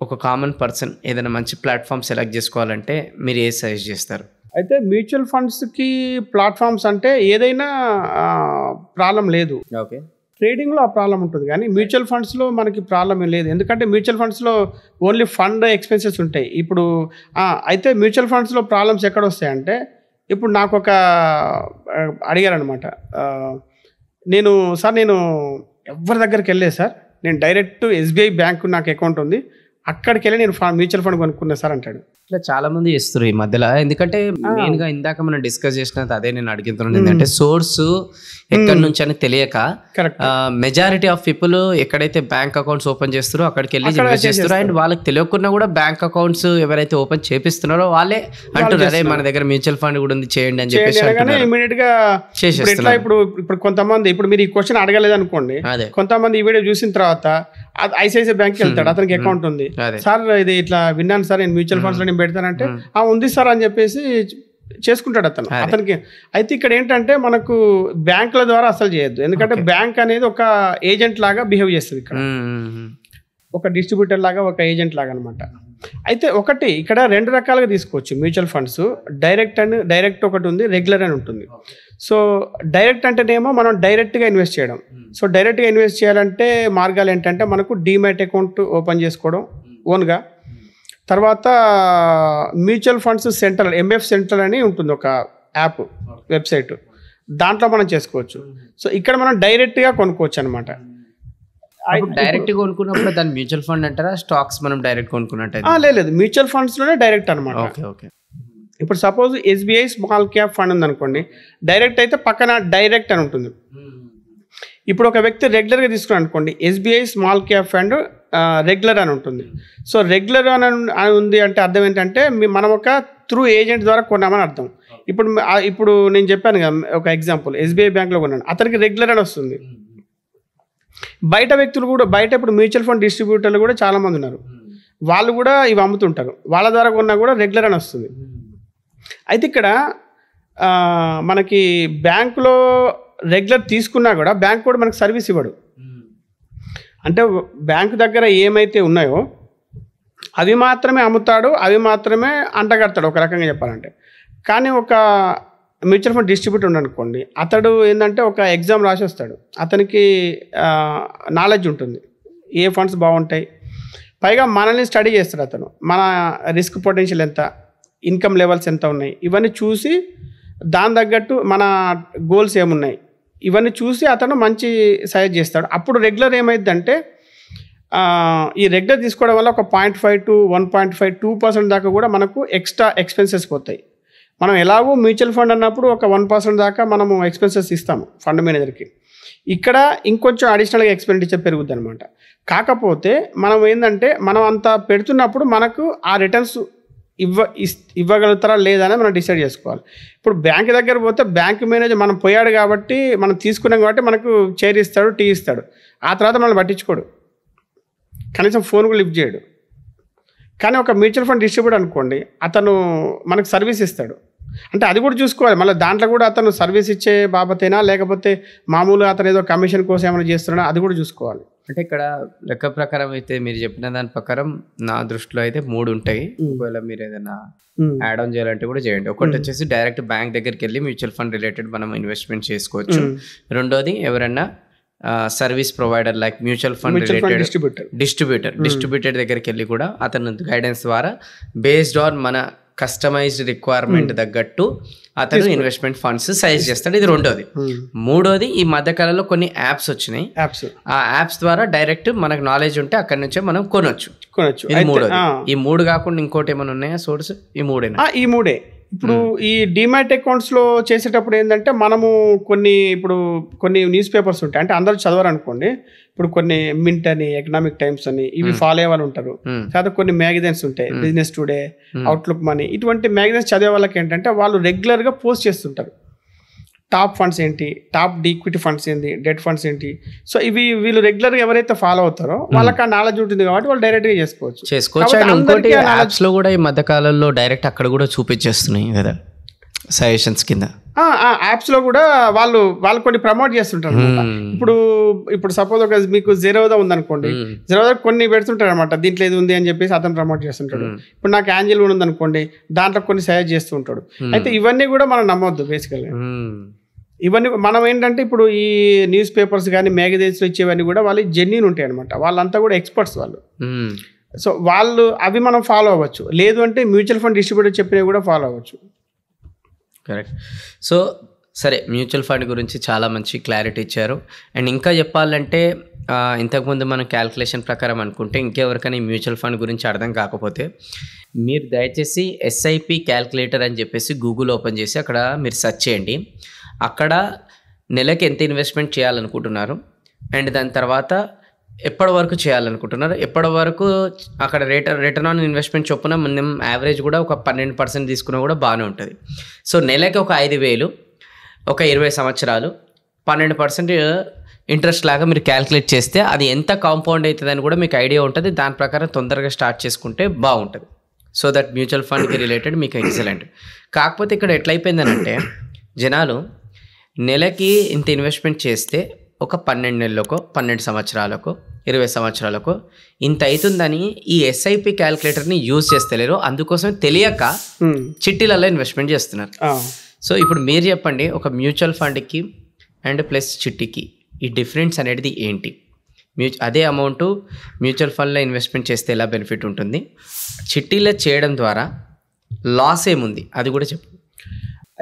ఒక కామన్ పర్సన్ ఏదైనా మంచి ప్లాట్ఫామ్ సెలెక్ట్ చేసుకోవాలంటే మీరు ఏ సజెస్ట్ చేస్తారు? అయితే మ్యూచువల్ ఫండ్స్కి ప్లాట్ఫామ్స్ అంటే ఏదైనా ప్రాబ్లం లేదు. ఓకే, ట్రేడింగ్లో ఆ ప్రాబ్లం ఉంటుంది కానీ మ్యూచువల్ ఫండ్స్లో మనకి ప్రాబ్లం ఏం లేదు. ఎందుకంటే మ్యూచువల్ ఫండ్స్లో ఓన్లీ ఫండ్ ఎక్స్పెన్సెస్ ఉంటాయి. ఇప్పుడు అయితే మ్యూచువల్ ఫండ్స్లో ప్రాబ్లమ్స్ ఎక్కడ వస్తాయంటే, ఇప్పుడు నాకు ఒక అడిగారనమాట, నేను ఎవరి దగ్గరికి వెళ్ళలేదు సార్, నేను డైరెక్ట్ SBI బ్యాంకు నాకు అకౌంట్ ఉంది, అక్కడికి వెళ్ళి నేను మ్యూచువల్ ఫండ్ కొనుక్కున్నా సార్ అంటాడు. ఇట్లా చాలా మంది చేస్తారు ఈ మధ్యలో. ఎందుకంటే మెయిన్గా ఇందాక మనం డిస్కస్ చేసినది అదే నేను అడుగుతున్నాను, ఏంటంటే సోర్స్ ఎక్కడి నుంచి అని తెలియక మెజారిటీ ఆఫ్ పీపుల్ ఎక్కడైతే బ్యాంక్ అకౌంట్స్ ఓపెన్ చేస్తారో అక్కడికి వెళ్ళి ఇన్వెస్ట్ చేస్తారు. అండ్ వాళ్ళకి తెలియకుండా కూడా బ్యాంక్ అకౌంట్స్ ఎవరైతే ఓపెన్ చేపిస్తున్నారో వాళ్ళే అంటారు, అరే మన దగ్గర మ్యూచువల్ ఫండ్ కూడా ఉంది చేయండి అని చెప్పేసి ఇమీడియట్ గా చేసేస్తున్నారు. ఇప్పుడు కొంతమంది, ఇప్పుడు మీరు ఈ క్వశ్చన్ అడగలేదు అనుకోండి, కొంతమంది ఈ వీడియో చూసిన తర్వాత ICICI బ్యాంక్కి వెళ్తాడు, అతనికి అకౌంట్ ఉంది సార్, ఇది ఇట్లా విన్నాను సార్, నేను మ్యూచువల్ ఫండ్స్ లో నేను పెడతానంటే ఉంది సార్ అని చెప్పేసి చేసుకుంటాడు అతనికి. అయితే ఇక్కడ ఏంటంటే మనకు బ్యాంకుల ద్వారా అసలు చేయొద్దు, ఎందుకంటే బ్యాంక్ అనేది ఒక ఏజెంట్ లాగా బిహేవ్ చేస్తుంది, ఇక్కడ ఒక డిస్ట్రిబ్యూటర్ లాగా, ఒక ఏజెంట్ లాగా అనమాట. అయితే ఒకటి ఇక్కడ 2 రకాలుగా తీసుకోవచ్చు మ్యూచువల్ ఫండ్స్, డైరెక్ట్ ఒకటి ఉంది, రెగ్యులర్ అని ఉంటుంది. సో డైరెక్ట్ అంటేనేమో మనం డైరెక్ట్గా ఇన్వెస్ట్ చేయడం. సో డైరెక్ట్గా ఇన్వెస్ట్ చేయాలంటే మార్గాలు ఏంటంటే మనకు డీమ్యాట్ అకౌంట్ ఓపెన్ చేసుకోవడం ఓన్గా, తర్వాత mutual funds central MF central అని ఉంటుంది ఒక యాప్ వెబ్సైట్, దాంట్లో మనం చేసుకోవచ్చు. సో ఇక్కడ మనం డైరెక్ట్గా కొనుక్కోవచ్చు అనమాట. డైరెక్ట్ కొనుక్కున్నప్పుడు దాని మ్యూచువల్ ఫండ్ అంటారా, స్టాక్స్ మనం డైరెక్ట్ కొనుక్కున్నట్టు? లేదు, మ్యూచువల్ ఫండ్స్లోనే డైరెక్ట్ అనమాట. ఓకే, ఇప్పుడు suppose SBI small cap fund ఉంది అనుకోండి, డైరెక్ట్ అయితే పక్కన డైరెక్ట్ అని ఉంటుంది. ఇప్పుడు ఒక వ్యక్తి రెగ్యులర్గా తీసుకున్నాను అనుకోండి, SBI small cap fund regular అని ఉంటుంది. సో రెగ్యులర్ అని ఉంది అంటే అర్థం ఏంటంటే మనం ఒక త్రూ ఏజెంట్ ద్వారా కొన్నామని అర్థం. ఇప్పుడు నేను చెప్పాను కదా ఒక ఎగ్జాంపుల్, SBI బ్యాంక్లో కొన్నాను, అతనికి రెగ్యులర్ అని వస్తుంది. బయట వ్యక్తులు కూడా, బయట ఇప్పుడు మ్యూచువల్ ఫండ్ డిస్ట్రిబ్యూటర్లు కూడా చాలామంది ఉన్నారు, వాళ్ళు కూడా ఇవి అమ్ముతుంటారు, వాళ్ళ ద్వారా కొన్నా కూడా రెగ్యులర్ అని వస్తుంది. అయితే ఇక్కడ మనకి బ్యాంకులో రెగ్యులర్ తీసుకున్నా కూడా బ్యాంక్ కూడా మనకు సర్వీస్ ఇవ్వడు. అంటే బ్యాంకు దగ్గర ఏమైతే ఉన్నాయో అవి మాత్రమే అమ్ముతాడు, అవి మాత్రమే అంటగడతాడు ఒక రకంగా చెప్పాలంటే. కానీ ఒక మ్యూచువల్ ఫండ్ డిస్ట్రిబ్యూటర్ ఉండనుకోండి, అతడు ఏంటంటే ఒక ఎగ్జామ్ రాసి వస్తాడు, అతనికి నాలెడ్జ్ ఉంటుంది, ఏ ఫండ్స్ బాగుంటాయి, పైగా మనల్ని స్టడీ చేస్తాడు అతను, మన రిస్క్ పొటెన్షియల్ ఎంత, ఇన్కమ్ లెవెల్స్ ఎంత ఉన్నాయి, ఇవన్నీ చూసి దాని తగ్గట్టు మన గోల్స్ ఏమున్నాయి ఇవన్నీ చూసి అతను మంచి సజెస్ట్ చేస్తాడు. అప్పుడు రెగ్యులర్ ఏమైందంటే ఈ రెగ్యులర్ తీసుకోవడం వల్ల ఒక 0.5 to 1.5, 2% దాకా కూడా మనకు ఎక్స్ట్రా ఎక్స్పెన్సెస్ పోతాయి. మనం ఎలాగో మ్యూచువల్ ఫండ్ అన్నప్పుడు ఒక 1% దాకా మనము ఎక్స్పెన్సెస్ ఇస్తాము ఫండ్ మేనేజర్కి. ఇక్కడ ఇంకొంచెం అడిషనల్గా ఎక్స్పెండిచర్ పెరుగుద్ది అనమాట. కాకపోతే మనం ఏంటంటే మనం అంత పెడుతున్నప్పుడు మనకు ఆ రిటర్న్స్ ఇవ్వగలుగుతారా లేదా అని మనం డిసైడ్ చేసుకోవాలి. ఇప్పుడు బ్యాంక్ దగ్గర పోతే బ్యాంక్ మేనేజర్ మనం పోయాడు కాబట్టి, మనం తీసుకున్నాం కాబట్టి మనకు చైర్ ఇస్తాడు, టీ ఇస్తాడు, ఆ తర్వాత మనల్ని పట్టించుకోడు, కనీసం ఫోన్ కూడా లిఫ్ట్ చేయడు. కానీ ఒక మ్యూచువల్ ఫండ్ డిస్ట్రిబ్యూటర్ అనుకోండి, అతను మనకు సర్వీస్ ఇస్తాడు. అంటే అది కూడా చూసుకోవాలి, మళ్ళీ దాంట్లో కూడా అతను సర్వీస్ ఇచ్చే బాబతేనా లేకపోతే మామూలుగా అతను ఏదో కమిషన్ కోసం ఏమైనా చేస్తున్నాడా అది కూడా చూసుకోవాలి. అంటే ఇక్కడ లెక్క ప్రకారం అయితే మీరు చెప్పిన దాని ప్రకారం నా దృష్టిలో అయితే 3 ఉంటాయి. ఒకవేళ మీరు ఏదైనా యాడ్ ఆన్ చేయాలంటే కూడా చేయండి. ఒకటి వచ్చేసి డైరెక్ట్ బ్యాంక్ దగ్గరికి వెళ్ళి మ్యూచువల్ ఫండ్ రిలేటెడ్ మనం ఇన్వెస్ట్మెంట్ చేసుకోవచ్చు. రెండోది ఎవరైనా service provider like mutual fund related distributor దగ్గరికి వెళ్ళి కూడా అతను గైడెన్స్ ద్వారా బేస్డ్ ఆన్ మన కస్టమైజ్డ్ రిక్వైర్మెంట్ తగ్గట్టు అతను ఇన్వెస్ట్మెంట్ ఫండ్స్ సజెస్ట్ చేస్తాడు. ఇది రెండోది. మూడోది, ఈ మధ్యకాలంలో కొన్ని యాప్స్ వచ్చినాయి, ఆ యాప్స్ ద్వారా డైరెక్ట్ మనకు నాలెడ్జ్ ఉంటే అక్కడి నుంచే మనం కొనొచ్చు. ఇది మూడోది. ఈ 3 కాకుండా ఇంకోటి ఏమైనా ఉన్నాయా సోర్స్? ఈ 3 ఈ 3. ఇప్పుడు ఈ డిమాట్ అకౌంట్స్లో చేసేటప్పుడు ఏంటంటే మనము కొన్ని న్యూస్ పేపర్స్ ఉంటాయి, అంటే అందరూ చదవరు అనుకోండి. ఇప్పుడు కొన్ని మింట్ అని, ఎకనామిక్ టైమ్స్ అని ఇవి ఫాలో అయ్యే వాళ్ళు ఉంటారు. తర్వాత కొన్ని మ్యాగజైన్స్ ఉంటాయి, బిజినెస్ టుడే, అవుట్లుక్ మనీ, ఇటువంటి మ్యాగజైన్స్ చదివే వాళ్ళకి ఏంటంటే వాళ్ళు రెగ్యులర్గా పోస్ట్ చేస్తుంటారు, టాప్ ఫండ్స్ ఏంటి, టాప్ ఈక్విటీ ఫండ్స్ ఏంటి, డెట్ ఫండ్స్ ఏంటి. సో వీళ్ళు రెగ్యులర్గా ఎవరైతే ఫాలో అవుతారో వాళ్ళకి ఆ నాలెడ్జ్ ఉంటుంది కాబట్టి వాళ్ళు డైరెక్ట్గా చేసుకోవచ్చు. ఇంకోటి యాప్స్ లో కూడా ఈ మధ్య కాలంలో డైరెక్ట్ అక్కడ కూడా చూపించేస్తున్నాయి కదా సజెషన్స్ కింద. యాప్స్లో కూడా వాళ్ళు కొన్ని ప్రమోట్ చేస్తుంటారు. ఇప్పుడు సపోజ్ ఒక మీకు జెరోదా ఉందనుకోండి, జెరోదా కొన్ని పెడుతుంటారు అనమాట, దీంట్లో ఏది ఉంది అని చెప్పేసి అతను ప్రమోట్ చేస్తుంటాడు. ఇప్పుడు నాకు యాంజిల్ ఉంది అనుకోండి, దాంట్లో కొన్ని సజెస్ట్ చేస్తూ ఉంటాడు. అయితే ఇవన్నీ కూడా మనం నమ్మొద్దు బేసికల్గా. ఇవన్నీ మనం ఏంటంటే ఇప్పుడు ఈ న్యూస్ పేపర్స్ కానీ మ్యాగజైన్స్ ఇచ్చేవన్నీ కూడా వాళ్ళు జెన్యూన్ ఉంటాయి అనమాట, వాళ్ళంతా కూడా ఎక్స్పర్ట్స్ వాళ్ళు. సో అవి మనం ఫాలో అవ్వచ్చు, లేదు అంటే మ్యూచువల్ ఫండ్ డిస్ట్రిబ్యూటర్ చెప్పినవి కూడా ఫాలో అవ్వచ్చు. కరెక్ట్. సో సరే, మ్యూచువల్ ఫండ్ గురించి చాలా మంచి క్లారిటీ ఇచ్చారు. అండ్ ఇంకా చెప్పాలంటే ఇంతకుముందు మనం క్యాల్కులేషన్ ప్రకారం అనుకుంటే ఇంకెవరికైనా ఈ మ్యూచువల్ ఫండ్ గురించి అర్థం కాకపోతే మీరు దయచేసి SIP క్యాల్కులేటర్ అని చెప్పేసి గూగుల్ ఓపెన్ చేసి అక్కడ మీరు సెర్చ్ చేయండి. అక్కడ నెలకి ఎంత ఇన్వెస్ట్మెంట్ చేయాలనుకుంటున్నారు అండ్ దాని తర్వాత ఎప్పటి వరకు చేయాలనుకుంటున్నారు, ఎప్పటి వరకు అక్కడ రిటర్న్ ఆన్ ఇన్వెస్ట్మెంట్ చొప్పున మనం యావరేజ్ కూడా ఒక 12% తీసుకున్నా కూడా బాగానే ఉంటుంది. సో నెలకి ఒక 5,000 ఒక 20 సంవత్సరాలు 12% ఇంట్రెస్ట్ లాగా మీరు క్యాల్కులేట్ చేస్తే అది ఎంత కాంపౌండ్ అవుతుందని కూడా మీకు ఐడియా ఉంటుంది. దాని ప్రకారం తొందరగా స్టార్ట్ చేసుకుంటే బాగుంటుంది. సో దట్ మ్యూచువల్ ఫండ్కి రిలేటెడ్ మీకు ఎక్సలెంట్. కాకపోతే ఇక్కడ ఎట్లయిపోయిందనంటే జనాలు నెలకి ఇంత ఇన్వెస్ట్మెంట్ చేస్తే ఒక 12 నెలలకో 12 సంవత్సరాలకో 20 సంవత్సరాలకో ఇంత అవుతుందని ఈ SIP క్యాల్కులేటర్ని యూజ్ చేస్తలేరు. అందుకోసం తెలియక చిట్టీలలో ఇన్వెస్ట్మెంట్ చేస్తున్నారు. సో ఇప్పుడు మీరు చెప్పండి, ఒక మ్యూచువల్ ఫండ్కి అండ్ ప్లస్ చిట్టీకి ఈ డిఫరెన్స్ అనేది ఏంటి? అదే అమౌంట్ మ్యూచువల్ ఫండ్లో ఇన్వెస్ట్మెంట్ చేస్తే ఎలా బెనిఫిట్ ఉంటుంది, చిట్టీలో చేయడం ద్వారా లాస్ ఏముంది అది కూడా చెప్పు.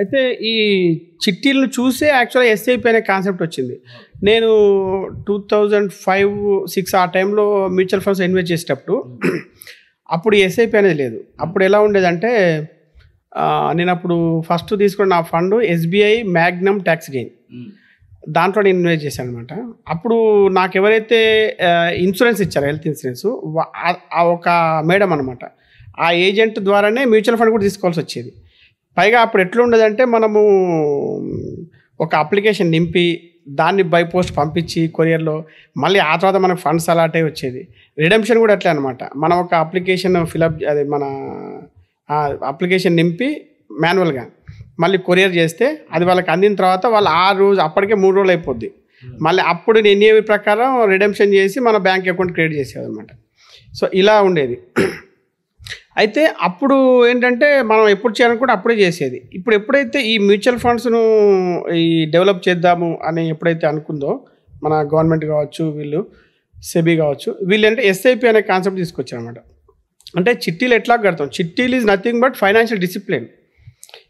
అయితే ఈ చిట్టీలను చూసే యాక్చువల్గా SIP అనే కాన్సెప్ట్ వచ్చింది. నేను 2005-06 ఆ టైంలో మ్యూచువల్ ఫండ్స్ ఇన్వెస్ట్ చేసేటప్పుడు అప్పుడు SIP అనేది లేదు. అప్పుడు ఎలా ఉండేదంటే నేను అప్పుడు ఫస్ట్ తీసుకున్న నా fund SBI Magnum tax gain. దాంట్లో నేను ఇన్వెస్ట్ చేశాను అనమాట. అప్పుడు నాకు ఎవరైతే ఇన్సూరెన్స్ ఇచ్చారో హెల్త్ ఇన్సూరెన్స్ ఒక మేడం అనమాట, ఆ ఏజెంట్ ద్వారానే మ్యూచువల్ ఫండ్ కూడా తీసుకోవాల్సి వచ్చేది. పైగా అప్పుడు ఎట్లా ఉండదంటే మనము ఒక అప్లికేషన్ నింపి దాన్ని బై పోస్ట్ పంపించి కొరియర్లో మళ్ళీ ఆ తర్వాత మనకు ఫండ్స్ అలాట్ అయి వచ్చేది. రిడెంప్షన్ కూడా అట్లే అనమాట. మనం ఒక అప్లికేషన్ ఫిలప్ అది మన అప్లికేషన్ నింపి మాన్యువల్గా మళ్ళీ కొరియర్ చేస్తే అది వాళ్ళకి అందిన తర్వాత వాళ్ళు ఆ రోజు అప్పటికే 3 రోజులు అయిపోద్ది. మళ్ళీ అప్పుడు ఎన్ఏవి ప్రకారం రిడెంప్షన్ చేసి మన బ్యాంక్ అకౌంట్ క్రియేట్ చేసేది అనమాట. సో ఇలా ఉండేది. అయితే అప్పుడు ఏంటంటే మనం ఎప్పుడు చేయాలనుకుంటే అప్పుడే చేసేది. ఇప్పుడు ఎప్పుడైతే ఈ మ్యూచువల్ ఫండ్స్ను ఈ డెవలప్ చేద్దాము అని ఎప్పుడైతే అనుకుందో మన గవర్నమెంట్ కావచ్చు, వీళ్ళు సెబీ కావచ్చు, వీళ్ళు అంటే ఎస్ఐపి అనే కాన్సెప్ట్ తీసుకొచ్చారు అనమాట. అంటే చిట్టీలు ఎట్లా కడతాం, చిట్టీలు is nothing but financial discipline.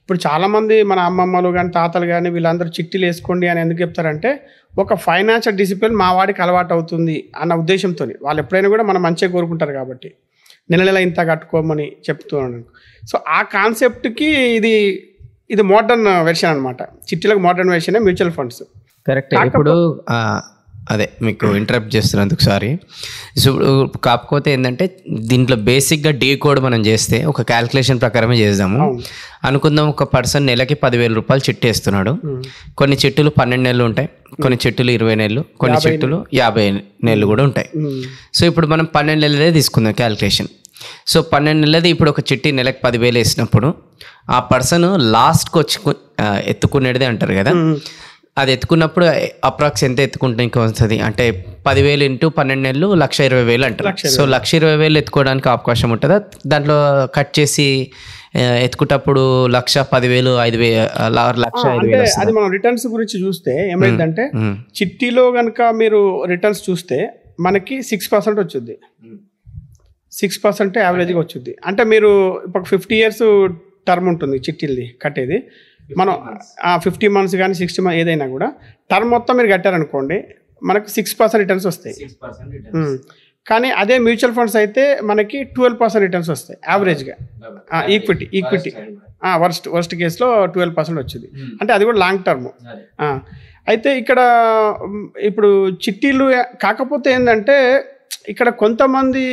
ఇప్పుడు చాలామంది మన అమ్మమ్మలు కానీ తాతలు కానీ వీళ్ళందరూ చిట్టీలు వేసుకోండి అని ఎందుకు చెప్తారంటే ఒక ఫైనాన్షియల్ డిసిప్లిన్ మా వాడికి అలవాటు అవుతుంది అన్న ఉద్దేశంతో. వాళ్ళు ఎప్పుడైనా కూడా మనం మంచిగా కోరుకుంటారు కాబట్టి నెల నెల ఇంత కట్టుకోమని చెప్తున్నాను. సో ఆ కాన్సెప్ట్కి ఇది మోడర్న్ వెర్షన్ అనమాట. చిట్టీలకు modern version mutual funds. Correct. ఇప్పుడు అదే మీకు ఇంటరప్ట్ చేస్తున్నందుకు సారీ. సో కాకపోతే ఏంటంటే దీంట్లో బేసిక్గా డీ కోడ్ మనం చేస్తే ఒక క్యాల్కులేషన్ ప్రకారమే చేద్దాము అనుకుందాం. ఒక పర్సన్ నెలకి 10,000 రూపాయలు చిట్టి వేస్తున్నాడు. కొన్ని చిట్టులు 12 నెలలు ఉంటాయి, కొన్ని చిట్టులు 20 నెలలు, కొన్ని చిట్టులు 50 నెలలు కూడా ఉంటాయి. సో ఇప్పుడు మనం 12 నెలలే తీసుకుందాం క్యాల్కులేషన్. సో 12 నెలలది ఇప్పుడు ఒక చిట్టి నెలకు 10,000 వేసినప్పుడు ఆ పర్సన్ లాస్ట్కి వచ్చి ఎత్తుకునేది అంటారు కదా, అది ఎత్తుకున్నప్పుడు అప్రాక్స్ ఎంత ఎత్తుకుంటే వస్తుంది అంటే 10,000 ఇంటూ 12 నెలలు 1,20,000 అంటారు. సో 1,20,000 ఎత్తుకోవడానికి అవకాశం ఉంటుందా? దాంట్లో కట్ చేసి ఎత్తుకున్నప్పుడు 1,10,000 5,000 అది మనం రిటర్న్స్ గురించి చూస్తే ఏమైందంటే చిట్టీలో కనుక మీరు రిటర్న్స్ చూస్తే మనకి 6% వచ్చింది. 6% యావరేజ్గా వచ్చింది. అంటే మీరు ఇప్పుడు 50 years టర్మ్ ఉంటుంది చిట్టీలది కట్టేది. మనం 50 months కానీ 60 months ఏదైనా కూడా టర్మ్ మొత్తం మీరు కట్టారనుకోండి మనకు 6% రిటర్న్స్ వస్తాయి. కానీ అదే మ్యూచువల్ ఫండ్స్ అయితే మనకి 12% రిటర్న్స్ వస్తాయి యావరేజ్గా. ఈక్విటీ వర్స్ట్ కేసులో 12% వచ్చింది. అంటే అది కూడా లాంగ్ టర్మ్. అయితే ఇక్కడ ఇప్పుడు చిట్టీలు కాకపోతే ఏంటంటే ఇక్కడ కొంతమంది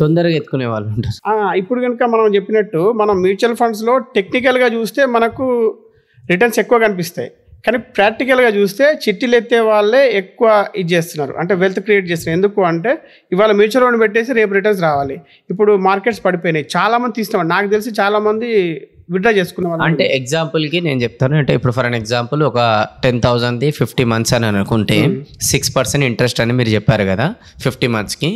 తొందరగా ఎత్తుకునే వాళ్ళు ఉంటారు. ఇప్పుడు కనుక మనం చెప్పినట్టు మనం మ్యూచువల్ ఫండ్స్లో టెక్నికల్గా చూస్తే మనకు రిటర్న్స్ ఎక్కువ కనిపిస్తాయి. కానీ ప్రాక్టికల్గా చూస్తే చిట్టీలు ఎత్తే వాళ్ళే ఎక్కువ ఇది చేస్తున్నారు, అంటే వెల్త్ క్రియేట్ చేస్తున్నారు. ఎందుకు అంటే ఇవాళ మ్యూచువల్ ఫండ్ పెట్టేసి రేపు రిటర్న్స్ రావాలి. ఇప్పుడు మార్కెట్స్ పడిపోయినాయి, చాలామంది తీస్తున్నారు. నాకు తెలిసి చాలామంది విత్డ్రా చేసుకునే వాళ్ళు. అంటే ఎగ్జాంపుల్కి నేను చెప్తాను. అంటే ఇప్పుడు ఫర్ అన్ ఎగ్జాంపుల్ ఒక 10,000ది 50 months అని అనుకుంటే 6% ఇంట్రెస్ట్ అని మీరు చెప్పారు కదా 50 monthsకి.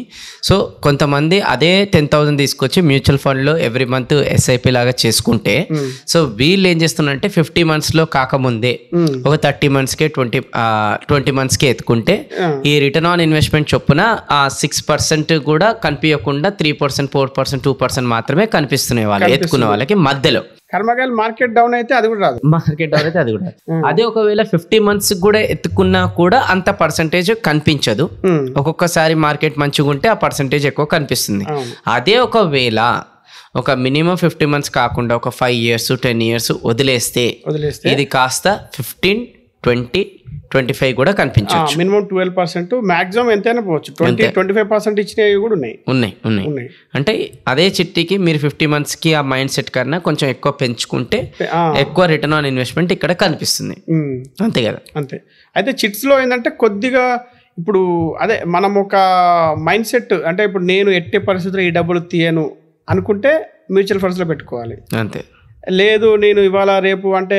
సో కొంతమంది అదే 10,000 తీసుకొచ్చి మ్యూచువల్ ఫండ్లో ఎవ్రీ మంత్ ఎస్ఐపి లాగా చేసుకుంటే సో వీళ్ళు ఏం చేస్తున్నారంటే 50 monthsలో కాకముందే ఒక 30 monthsకే 20 monthsకే ఎత్తుకుంటే ఈ రిటర్న్ ఆన్ ఇన్వెస్ట్మెంట్ చొప్పున ఆ 6% కూడా కనిపించకుండా 3%, 4%, 2% మాత్రమే కనిపిస్తున్నాయి వాళ్ళు ఎత్తుకున్న వాళ్ళకి మధ్యలో. కర్మకాయలు మార్కెట్ డౌన్ అయితే అది కూడా రాదు. మార్కెట్ డౌన్ అయితే అది కూడా అదే ఒకవేళ 50 months కూడా ఎత్తుకున్నా కూడా అంత పర్సంటేజ్ కనిపించదు. ఒక్కొక్కసారి మార్కెట్ మంచిగా ఉంటే ఆ పర్సంటేజ్ ఎక్కువ కనిపిస్తుంది. అదే ఒకవేళ ఒక మినిమం 50 months కాకుండా ఒక 5 years 10 years వదిలేస్తే ఇది కాస్త 15, 20, 25 కూడా కనిపించవచ్చు. మినిమం 12%, మాక్సిమం ఎంతైనా పోవచ్చు. 20-25% ఇచ్చినవి కూడా ఉన్నాయి. అంటే అదే చిట్టికి మీరు 50 monthsకి ఆ మైండ్ సెట్ కన్నా కొంచెం ఎక్కువ పెంచుకుంటే ఎక్కువ రిటర్న్ ఆన్ ఇన్వెస్ట్మెంట్ ఇక్కడ కనిపిస్తుంది. అంతే కదా. అంతే. అయితే చిట్స్లో ఏంటంటే కొద్దిగా ఇప్పుడు అదే మనం ఒక మైండ్ సెట్, అంటే ఇప్పుడు నేను ఎట్టే పరిస్థితుల్లో ఈ డబ్బులు తీయను అనుకుంటే మ్యూచువల్ ఫండ్స్లో పెట్టుకోవాలి. అంతే. లేదు నేను ఇవాళ రేపు అంటే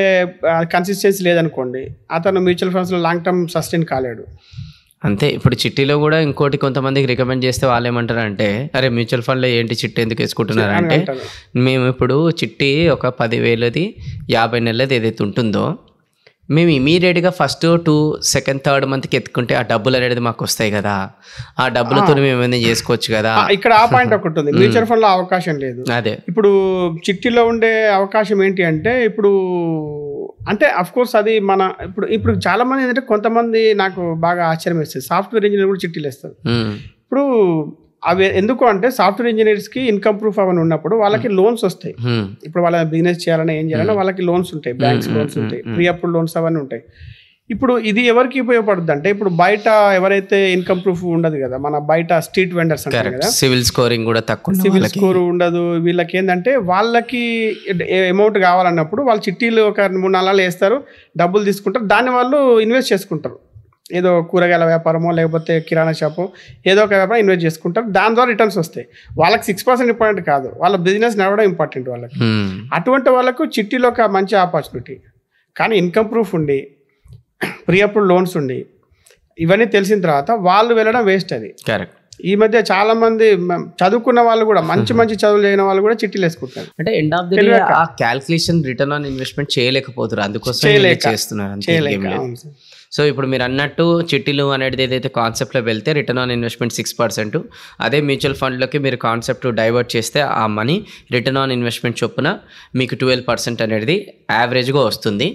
కన్సిస్టెన్సీ లేదనుకోండి, అతను మ్యూచువల్ ఫండ్స్లో లాంగ్ టర్మ్ సస్టైన్ కాలేడు. అంతే. ఇప్పుడు చిట్టీలో కూడా ఇంకోటి కొంతమందికి రికమెండ్ చేస్తే వాళ్ళు ఏమంటారంటే అరే మ్యూచువల్ ఫండ్లో ఏంటి చిట్టి ఎందుకు వేసుకుంటున్నారు అంటే మేము ఇప్పుడు చిట్టి ఒక 10,000ది 50 నెలలది ఏదైతే ఉంటుందో మేము ఇమీడియట్గా ఫస్ట్ 2, 2nd, 3rd monthకి ఎత్తుకుంటే ఆ డబ్బులు అనేది మాకు వస్తాయి కదా, ఆ డబ్బులతో మేము ఏమైనా చేసుకోవచ్చు కదా. ఇక్కడ ఆ పాయింట్ ఒకటి ఉంది. మ్యూచువల్ ఫండ్లో అవకాశం లేదు. అదే ఇప్పుడు చిట్టీలో ఉండే అవకాశం ఏంటి అంటే ఇప్పుడు అంటే అఫ్ కోర్స్ అది మన ఇప్పుడు చాలా మంది ఏంటంటే కొంతమంది నాకు బాగా ఆశ్చర్యం వేస్తుంది, సాఫ్ట్వేర్ ఇంజనీర్ కూడా చిట్టీలు వేస్తారు. ఇప్పుడు అవి ఎందుకు అంటే సాఫ్ట్వేర్ ఇంజనీర్స్కి ఇన్కమ్ ప్రూఫ్ అవన్నీ ఉన్నప్పుడు వాళ్ళకి లోన్స్ వస్తాయి. ఇప్పుడు వాళ్ళ బిజినెస్ చేయాలన్నా ఏం చేయాలన్నా వాళ్ళకి లోన్స్ ఉంటాయి, బ్యాంక్స్ లోన్స్ ఉంటాయి, ప్రీ అప్రూవ్డ్ లోన్స్ అవన్నీ ఉంటాయి. ఇప్పుడు ఇది ఎవరికి ఉపయోగపడుతుంది అంటే ఇప్పుడు బయట ఎవరైతే ఇన్కమ్ ప్రూఫ్ ఉండదు కదా, మన బయట స్ట్రీట్ వెండర్స్ అంటారు కదా, సివిల్ స్కోరింగ్ కూడా తక్కువ, సివిల్ స్కోర్ ఉండదు వీళ్ళకి, ఏంటంటే వాళ్ళకి అమౌంట్ కావాలన్నప్పుడు వాళ్ళు చిట్టీలు ఒక 3-4 నెలలు వేస్తారు, డబ్బులు తీసుకుంటారు, దాన్ని వాళ్ళు ఇన్వెస్ట్ చేసుకుంటారు. ఏదో కూరగాయల వ్యాపారమో లేకపోతే కిరాణా షాపో ఏదో ఒక వ్యాపారం ఇన్వెస్ట్ చేసుకుంటారు, దాని ద్వారా రిటర్న్స్ వస్తాయి. వాళ్ళకి 6% ఇంపార్టెంట్ కాదు, వాళ్ళ బిజినెస్ నడవడం ఇంపార్టెంట్ వాళ్ళకి. అటువంటి వాళ్ళకు చిట్టీలో ఒక మంచి ఆపర్చునిటీ. కానీ ఇన్కమ్ ప్రూఫ్ ఉండి ప్రీ అప్రూవ్డ్ లోన్స్ ఉండి ఇవన్నీ తెలిసిన తర్వాత వాళ్ళు వెళ్ళడం వేస్ట్. అది కరెక్ట్. ఈ మధ్య చాలా మంది చదువుకున్న వాళ్ళు కూడా మంచి చదువులు చేయని వాళ్ళు కూడా చిట్టీలు వేసుకుంటారు. అంటే ఎండ్ ఆఫ్ ది డే ఆ క్యాల్కులేషన్ రిటర్న్ ఆన్ ఇన్వెస్ట్మెంట్ చేయలేకపోతారు, అందుకోసం చేస్తున్నారు. సో ఇప్పుడు మీరు అన్నట్టు చిట్టీలు అనేది ఏదైతే కాన్సెప్ట్లో వెళ్తే రిటర్న్ ఆన్ ఇన్వెస్ట్మెంట్ 6%, అదే మ్యూచువల్ ఫండ్లోకి మీరు కాన్సెప్ట్ డైవర్ట్ చేస్తే ఆ మనీ రిటర్న్ ఆన్ ఇన్వెస్ట్మెంట్ చొప్పున మీకు 12% అనేది యావరేజ్గా వస్తుంది.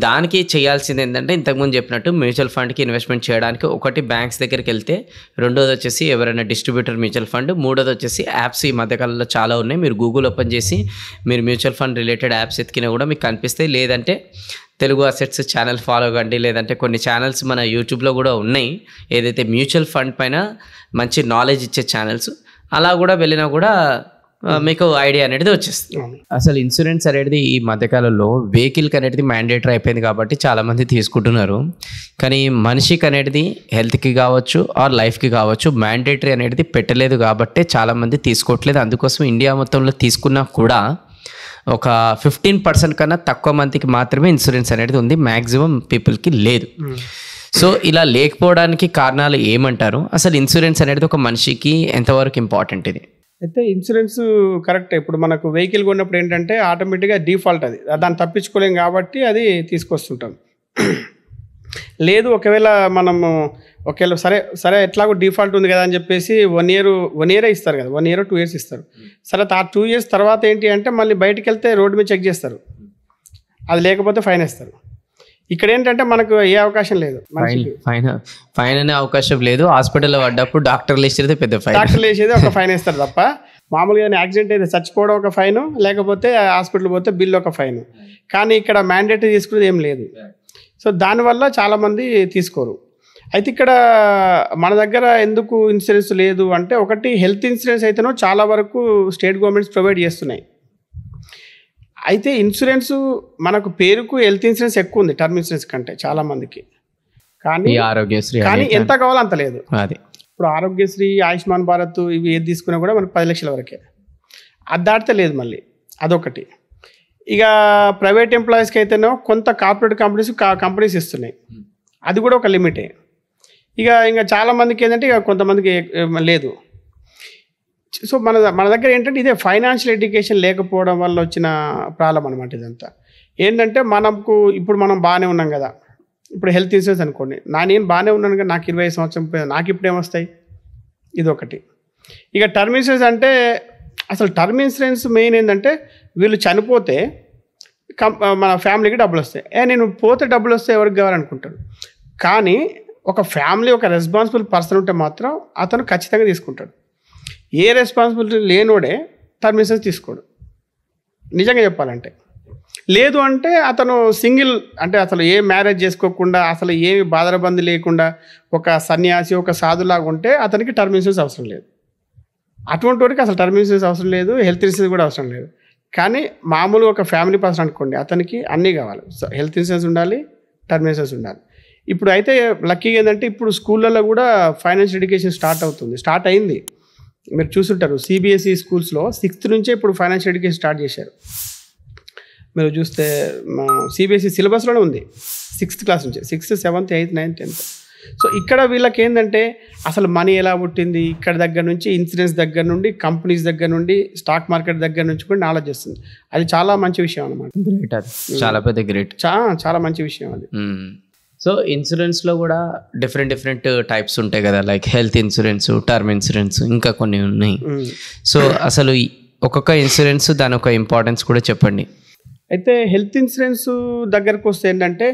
దానికి చేయాల్సింది ఏంటంటే ఇంతకుముందు చెప్పినట్టు మ్యూచువల్ ఫండ్కి ఇన్వెస్ట్మెంట్ చేయడానికి ఒకటి బ్యాంక్స్ దగ్గరికి వెళ్తే, రెండోది వచ్చేసి ఎవరైనా డిస్ట్రిబ్యూటర్ మ్యూచువల్ ఫండ్, మూడోది వచ్చేసి యాప్స్ ఈ మధ్యకాలంలో చాలా ఉన్నాయి. మీరు గూగుల్ ఓపెన్ చేసి మీరు మ్యూచువల్ ఫండ్ రిలేటెడ్ యాప్స్ ఎత్తికినా కూడా మీకు కనిపిస్తాయి. లేదంటే తెలుగు అసెట్స్ ఛానల్ ఫాలో కండి, లేదంటే కొన్ని ఛానల్స్ మన యూట్యూబ్లో కూడా ఉన్నాయి ఏదైతే మ్యూచువల్ ఫండ్ పైన మంచి నాలెడ్జ్ ఇచ్చే ఛానల్స్, అలా కూడా వెళ్ళినా కూడా మీకు ఐడియా అనేది వచ్చేస్తుంది. అసలు ఇన్సూరెన్స్ అనేది ఈ మధ్యకాలంలో వెహికల్కి అనేది మ్యాండేటరీ అయిపోయింది కాబట్టి చాలామంది తీసుకుంటున్నారు. కానీ మనిషికి అనేది హెల్త్కి కావచ్చు ఆర్ లైఫ్కి కావచ్చు మ్యాండేటరీ అనేది పెట్టలేదు కాబట్టి చాలామంది తీసుకోవట్లేదు. అందుకోసం ఇండియా మొత్తంలో తీసుకున్నా కూడా ఒక 15% కన్నా తక్కువ మందికి మాత్రమే ఇన్సూరెన్స్ అనేది ఉంది, మ్యాక్సిమం పీపుల్కి లేదు. సో ఇలా లేకపోవడానికి కారణాలు ఏమంటారు? అసలు ఇన్సూరెన్స్ అనేది ఒక మనిషికి ఎంతవరకు ఇంపార్టెంట్? ఇది అయితే ఇన్సూరెన్స్ కరెక్ట్. ఇప్పుడు మనకు వెహికల్ కొన్నప్పుడు ఏంటంటే ఆటోమేటిక్గా డిఫాల్ట్, అది దాన్ని తప్పించుకోలేం కాబట్టి అది తీసుకొస్తుంటాం. లేదు ఒకవేళ మనము సరే ఎట్లాగో డిఫాల్ట్ ఉంది కదా అని చెప్పేసి 1 ఇయరే ఇస్తారు కదా, 1 year 2 years ఇస్తారు. సరే ఆ 2 years తర్వాత ఏంటి అంటే మళ్ళీ బయటికి వెళ్తే రోడ్డు మీద చెక్ చేస్తారు, అది లేకపోతే ఫైన్ వేస్తారు. ఇక్కడ ఏంటంటే మనకు ఏ అవకాశం లేదు, ఫైన్ అనే అవకాశం లేదు. హాస్పిటల్లో పడ్డప్పుడు డాక్టర్లు వేసేది పెద్ద ఫైన్, డాక్టర్లు వేసేది ఒక ఫైన్ వేస్తారు తప్ప మామూలుగా యాక్సిడెంట్ అయితే చచ్చిపోవడం ఒక ఫైన్, లేకపోతే హాస్పిటల్ పోతే బిల్ ఒక ఫైన్. కానీ ఇక్కడ మ్యాండేటరీ తీసుకునేది ఏం లేదు. సో దానివల్ల చాలామంది తీసుకోరు. అయితే ఇక్కడ మన దగ్గర ఎందుకు ఇన్సూరెన్స్ లేదు అంటే, ఒకటి హెల్త్ ఇన్సూరెన్స్ అయితేనో చాలా వరకు స్టేట్ గవర్నమెంట్స్ ప్రొవైడ్ చేస్తున్నాయి. అయితే ఇన్సూరెన్స్ మనకు పేరుకు హెల్త్ ఇన్సూరెన్స్ ఎక్కువ ఉంది టర్మ్ ఇన్సూరెన్స్ కంటే చాలామందికి. కానీ ఎంత కావాలో అంత లేదు. ఇప్పుడు ఆరోగ్యశ్రీ, ఆయుష్మాన్ భారత్ ఇవి ఏది తీసుకున్నా కూడా మనకు 10 లక్షల వరకే, అది దాటితే లేదు మళ్ళీ, అదొకటి. ఇక ప్రైవేట్ ఎంప్లాయీస్కి అయితేనో కొంత కార్పొరేట్ కంపెనీస్ ఇస్తున్నాయి, అది కూడా ఒక లిమిటే. ఇంకా చాలామందికి ఏంటంటే ఇక కొంతమందికి లేదు. సో మన దగ్గర ఏంటంటే ఇదే ఫైనాన్షియల్ ఎడ్యుకేషన్ లేకపోవడం వల్ల వచ్చిన ప్రాబ్లం అనమాట. ఇదంతా ఏంటంటే ఇప్పుడు మనం బాగానే ఉన్నాం కదా, ఇప్పుడు హెల్త్ ఇన్సూరెన్స్ అనుకోండి, నేను బాగానే ఉన్నాను కదా, నాకు 25 సంవత్సరం నాకు ఇప్పుడు ఏమొస్తాయి, ఇదొకటి. ఇక టర్మ్ ఇన్సూరెన్స్ అంటే అసలు టర్మ్ ఇన్సూరెన్స్ మెయిన్ ఏంటంటే వీళ్ళు చనిపోతే మన ఫ్యామిలీకి డబ్బులు వస్తాయి. నేను పోతే డబ్బులు వస్తాయి ఎవరికి కావాలనుకుంటాడు. కానీ ఒక ఫ్యామిలీ ఒక రెస్పాన్సిబుల్ పర్సన్ ఉంటే మాత్రం అతను ఖచ్చితంగా తీసుకుంటాడు. ఏ రెస్పాన్సిబిలిటీ లేనోడే టర్మ్ ఇన్సూరెన్స్ తీసుకోడు నిజంగా చెప్పాలంటే. లేదు అంటే అతను సింగిల్, అంటే అసలు ఏ మ్యారేజ్ చేసుకోకుండా అసలు ఏమి బాధరబంది లేకుండా ఒక సన్యాసి ఒక సాధులాగా ఉంటే అతనికి టర్మ్ ఇన్సూరెన్స్ అవసరం లేదు. అటువంటి వాడికి అసలు టర్మ్ ఇన్సూరెన్స్ అవసరం లేదు, హెల్త్ ఇన్సూరెన్స్ కూడా అవసరం లేదు. కానీ మామూలుగా ఒక ఫ్యామిలీ పర్సన్ అనుకోండి, అతనికి అన్నీ కావాలి, హెల్త్ ఇన్సూరెన్స్ ఉండాలి, టర్మ్ ఇన్సూరెన్స్ ఉండాలి. ఇప్పుడు అయితే లక్కీగా ఏంటంటే ఇప్పుడు స్కూళ్ళల్లో కూడా ఫైనాన్షియల్ ఎడ్యుకేషన్ స్టార్ట్ అయింది. మీరు చూస్తుంటారు సిబిఎస్ఈ స్కూల్స్లో 6th నుంచే ఇప్పుడు ఫైనాన్షియల్ ఎడ్యుకేషన్ స్టార్ట్ చేశారు. మీరు చూస్తే సిబిఎస్ఈ సిలబస్లోనే ఉంది 6th క్లాస్ నుంచి, 6th 7th 8th 9th 10th. So ఇక్కడ వీళ్ళకి ఏంటంటే అసలు మనీ ఎలా పుట్టింది, ఇక్కడ దగ్గర నుంచి ఇన్సూరెన్స్ దగ్గర నుండి కంపెనీస్ దగ్గర నుండి స్టాక్ మార్కెట్ దగ్గర నుంచి కూడా నాలెడ్జ్ వస్తుంది. అది చాలా మంచి విషయం అనమాట. చాలా పెద్ద గ్రేట్, చాలా మంచి విషయం అది. సో ఇన్సూరెన్స్లో కూడా డిఫరెంట్ టైప్స్ ఉంటాయి కదా, like health insurance, term insurance, ఇంకా కొన్ని ఉన్నాయి. సో అసలు ఒక్కొక్క ఇన్సూరెన్స్ దాని ఒక ఇంపార్టెన్స్ కూడా చెప్పండి. అయితే హెల్త్ ఇన్సూరెన్స్ దగ్గరకు వస్తే ఏంటంటే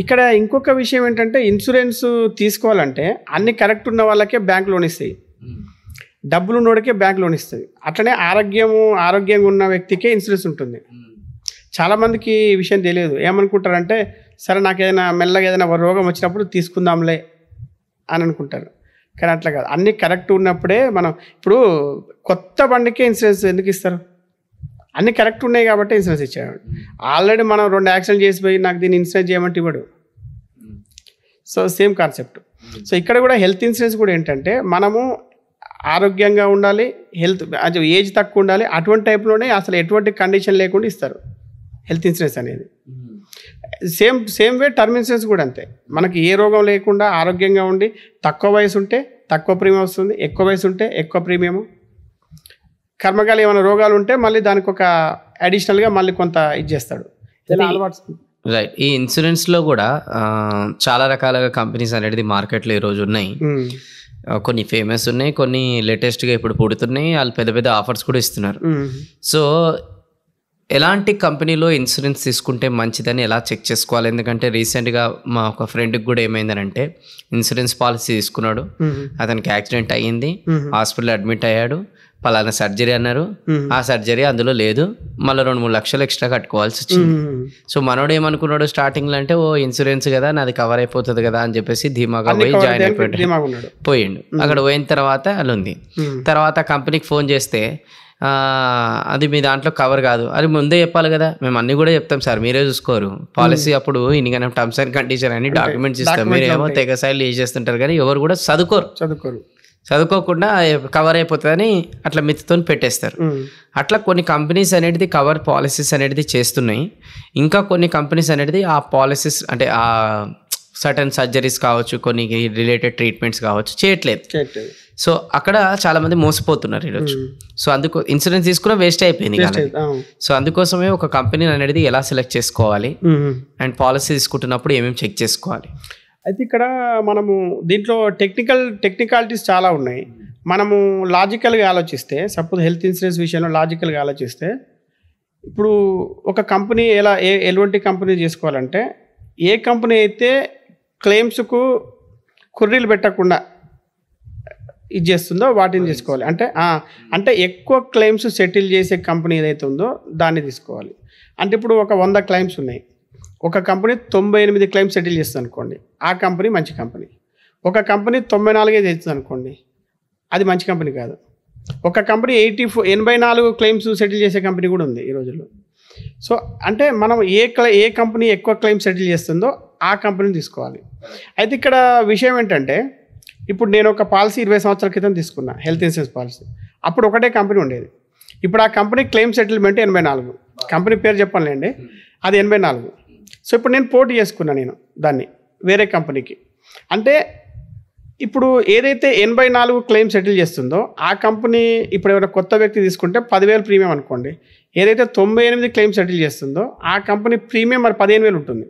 ఇక్కడ ఇంకొక విషయం ఏంటంటే, ఇన్సూరెన్స్ తీసుకోవాలంటే అన్ని కరెక్ట్ ఉన్న వాళ్ళకే బ్యాంక్ లోన్ ఇస్తాయి, డబ్బులు ఉన్నోడికే బ్యాంక్ లోన్ ఇస్తుంది. అట్లనే ఆరోగ్యంగా ఉన్న వ్యక్తికే ఇన్సూరెన్స్ ఉంటుంది. చాలామందికి ఈ విషయం తెలియదు. ఏమనుకుంటారంటే సరే నాకు ఏదైనా మెల్లగా ఏదైనా రోగం వచ్చినప్పుడు తీసుకుందాంలే అని అనుకుంటారు. కానీ అట్లా కాదు, అన్నీ కరెక్ట్ ఉన్నప్పుడే మనం ఇప్పుడు కొత్త బండికే ఇన్సూరెన్స్ ఎందుకు ఇస్తారు? అన్నీ కరెక్ట్ ఉన్నాయి కాబట్టి ఇన్సూరెన్స్ ఇచ్చాడు. ఆల్రెడీ మనం 2 యాక్సిడెంట్ చేసిపోయి నాకు దీన్ని ఇన్సూరెన్స్ చేయమంటే ఇవ్వడు. So same concept. సో ఇక్కడ కూడా హెల్త్ ఇన్సూరెన్స్ కూడా ఏంటంటే మనము ఆరోగ్యంగా ఉండాలి, హెల్త్ ఏజ్ తక్కువ ఉండాలి, అటువంటి టైప్లోనే అసలు ఎటువంటి కండిషన్ లేకుండా ఇస్తారు హెల్త్ ఇన్సూరెన్స్ అనేది. సేమ్ వే టర్మ్ ఇన్సూరెన్స్ కూడా అంతే. మనకి ఏ రోగం లేకుండా ఆరోగ్యంగా ఉండి తక్కువ వయసు ఉంటే తక్కువ ప్రీమియం వస్తుంది, ఎక్కువ వయసు ఉంటే ఎక్కువ ప్రీమియము. కర్మకాలి ఏమైనా రోగాలు ఉంటే మళ్ళీ దానికి ఒక అడిషనల్గా మళ్ళీ కొంత ఇచ్చేస్తాడు. రైట్. ఈ ఇన్సూరెన్స్లో కూడా చాలా రకాలుగా కంపెనీస్ అనేది మార్కెట్లో ఈరోజు ఉన్నాయి. కొన్ని ఫేమస్ ఉన్నాయి, కొన్ని లేటెస్ట్గా ఇప్పుడు పుడుతున్నాయి. వాళ్ళు పెద్ద పెద్ద ఆఫర్స్ కూడా ఇస్తున్నారు. సో ఎలాంటి కంపెనీలో ఇన్సూరెన్స్ తీసుకుంటే మంచిదని ఎలా చెక్ చేసుకోవాలి? ఎందుకంటే రీసెంట్గా మా ఒక ఫ్రెండ్కి కూడా ఏమైందనంటే ఇన్సూరెన్స్ పాలసీ తీసుకున్నాడు, అతనికి యాక్సిడెంట్ అయ్యింది, హాస్పిటల్ అడ్మిట్ అయ్యాడు, పలానా సర్జరీ అన్నారు, ఆ సర్జరీ అందులో లేదు, మళ్ళీ 2-3 లక్షలు ఎక్స్ట్రా కట్టుకోవాల్సి వచ్చింది. సో మనోడు ఏమనుకున్నాడు స్టార్టింగ్లో అంటే ఓ ఇన్సూరెన్స్ కదా నాది కవర్ అయిపోతుంది కదా అని చెప్పేసి ధీమాగా పోయి జాయిన్ పోయిండు. అక్కడ పోయిన తర్వాత అలా ఉంది. తర్వాత కంపెనీకి ఫోన్ చేస్తే అది మీ దాంట్లో కవర్ కాదు. అది ముందే చెప్పాలి కదా, మేము అన్ని కూడా చెప్తాం సార్, మీరే చూసుకోరు పాలసీ, అప్పుడు ఇన్నికైనా టర్మ్స్ అండ్ కండిషన్ అని డాక్యుమెంట్స్ ఇస్తాం, మీరు ఏమో తెగ సైడ్లు చేస్తుంటారు కానీ ఎవరు కూడా చదువుకోకుండా కవర్ అయిపోతుందని అట్లా మిత్తుతో పెట్టేస్తారు. అట్లా కొన్ని కంపెనీస్ అనేది కవర్ పాలసీస్ అనేది చేస్తున్నాయి. ఇంకా కొన్ని కంపెనీస్ అనేది ఆ పాలసీస్ అంటే ఆ సర్టన్ సర్జరీస్ కావచ్చు, కొన్ని రిలేటెడ్ ట్రీట్మెంట్స్ కావచ్చు చేయట్లేదు. సో అక్కడ చాలా మంది మోసపోతున్నారు ఈరోజు. సో అందుకు ఇన్సూరెన్స్ తీసుకున్న వేస్ట్ అయిపోయింది. సో అందుకోసమే ఒక కంపెనీ అనేది ఎలా సెలెక్ట్ చేసుకోవాలి అండ్ పాలసీ తీసుకుంటున్నప్పుడు ఏమేమి చెక్ చేసుకోవాలి? అయితే ఇక్కడ మనము దీంట్లో టెక్నికాలిటీస్ చాలా ఉన్నాయి. మనము లాజికల్గా ఆలోచిస్తే, సపోజ్ హెల్త్ ఇన్సూరెన్స్ విషయంలో లాజికల్గా ఆలోచిస్తే, ఇప్పుడు ఒక కంపెనీ ఎటువంటి కంపెనీ చేసుకోవాలంటే, ఏ కంపెనీ అయితే క్లెయిమ్స్కు కుర్రీలు పెట్టకుండా ఇది చేస్తుందో వాటిని తీసుకోవాలి. అంటే ఎక్కువ క్లెయిమ్స్ సెటిల్ చేసే కంపెనీ ఏదైతే ఉందో దాన్ని తీసుకోవాలి. అంటే ఇప్పుడు ఒక 100 క్లెయిమ్స్ ఉన్నాయి, ఒక కంపెనీ 98 క్లెయిమ్స్ సెటిల్ చేస్తుంది అనుకోండి, ఆ కంపెనీ మంచి కంపెనీ. ఒక కంపెనీ 94 చేస్తుంది అనుకోండి, అది మంచి కంపెనీ కాదు. ఒక కంపెనీ 84 క్లెయిమ్స్ సెటిల్ చేసే కంపెనీ కూడా ఉంది ఈ రోజుల్లో. సో అంటే మనం ఏ కంపెనీ ఎక్కువ క్లెయిమ్స్ సెటిల్ చేస్తుందో ఆ కంపెనీని తీసుకోవాలి. అయితే ఇక్కడ విషయం ఏంటంటే, ఇప్పుడు నేను ఒక పాలసీ 20 సంవత్సరాల క్రితం తీసుకున్నా, హెల్త్ ఇన్సూరెన్స్ పాలసీ. అప్పుడు ఒకటే కంపెనీ ఉండేది. ఇప్పుడు ఆ కంపెనీ క్లెయిమ్ సెటిల్మెంట్ 84, కంపెనీ పేరు చెప్పాలండి, అది 84. సో ఇప్పుడు నేను పోటీ చేసుకున్నా దాన్ని వేరే కంపెనీకి. అంటే ఇప్పుడు ఏదైతే 84 క్లెయిమ్ సెటిల్ చేస్తుందో ఆ కంపెనీ ఇప్పుడు ఎవరైనా కొత్త వ్యక్తి తీసుకుంటే 10,000 ప్రీమియం అనుకోండి, ఏదైతే 98 క్లెయిమ్ సెటిల్ చేస్తుందో ఆ కంపెనీ ప్రీమియం మరి 15,000 ఉంటుంది.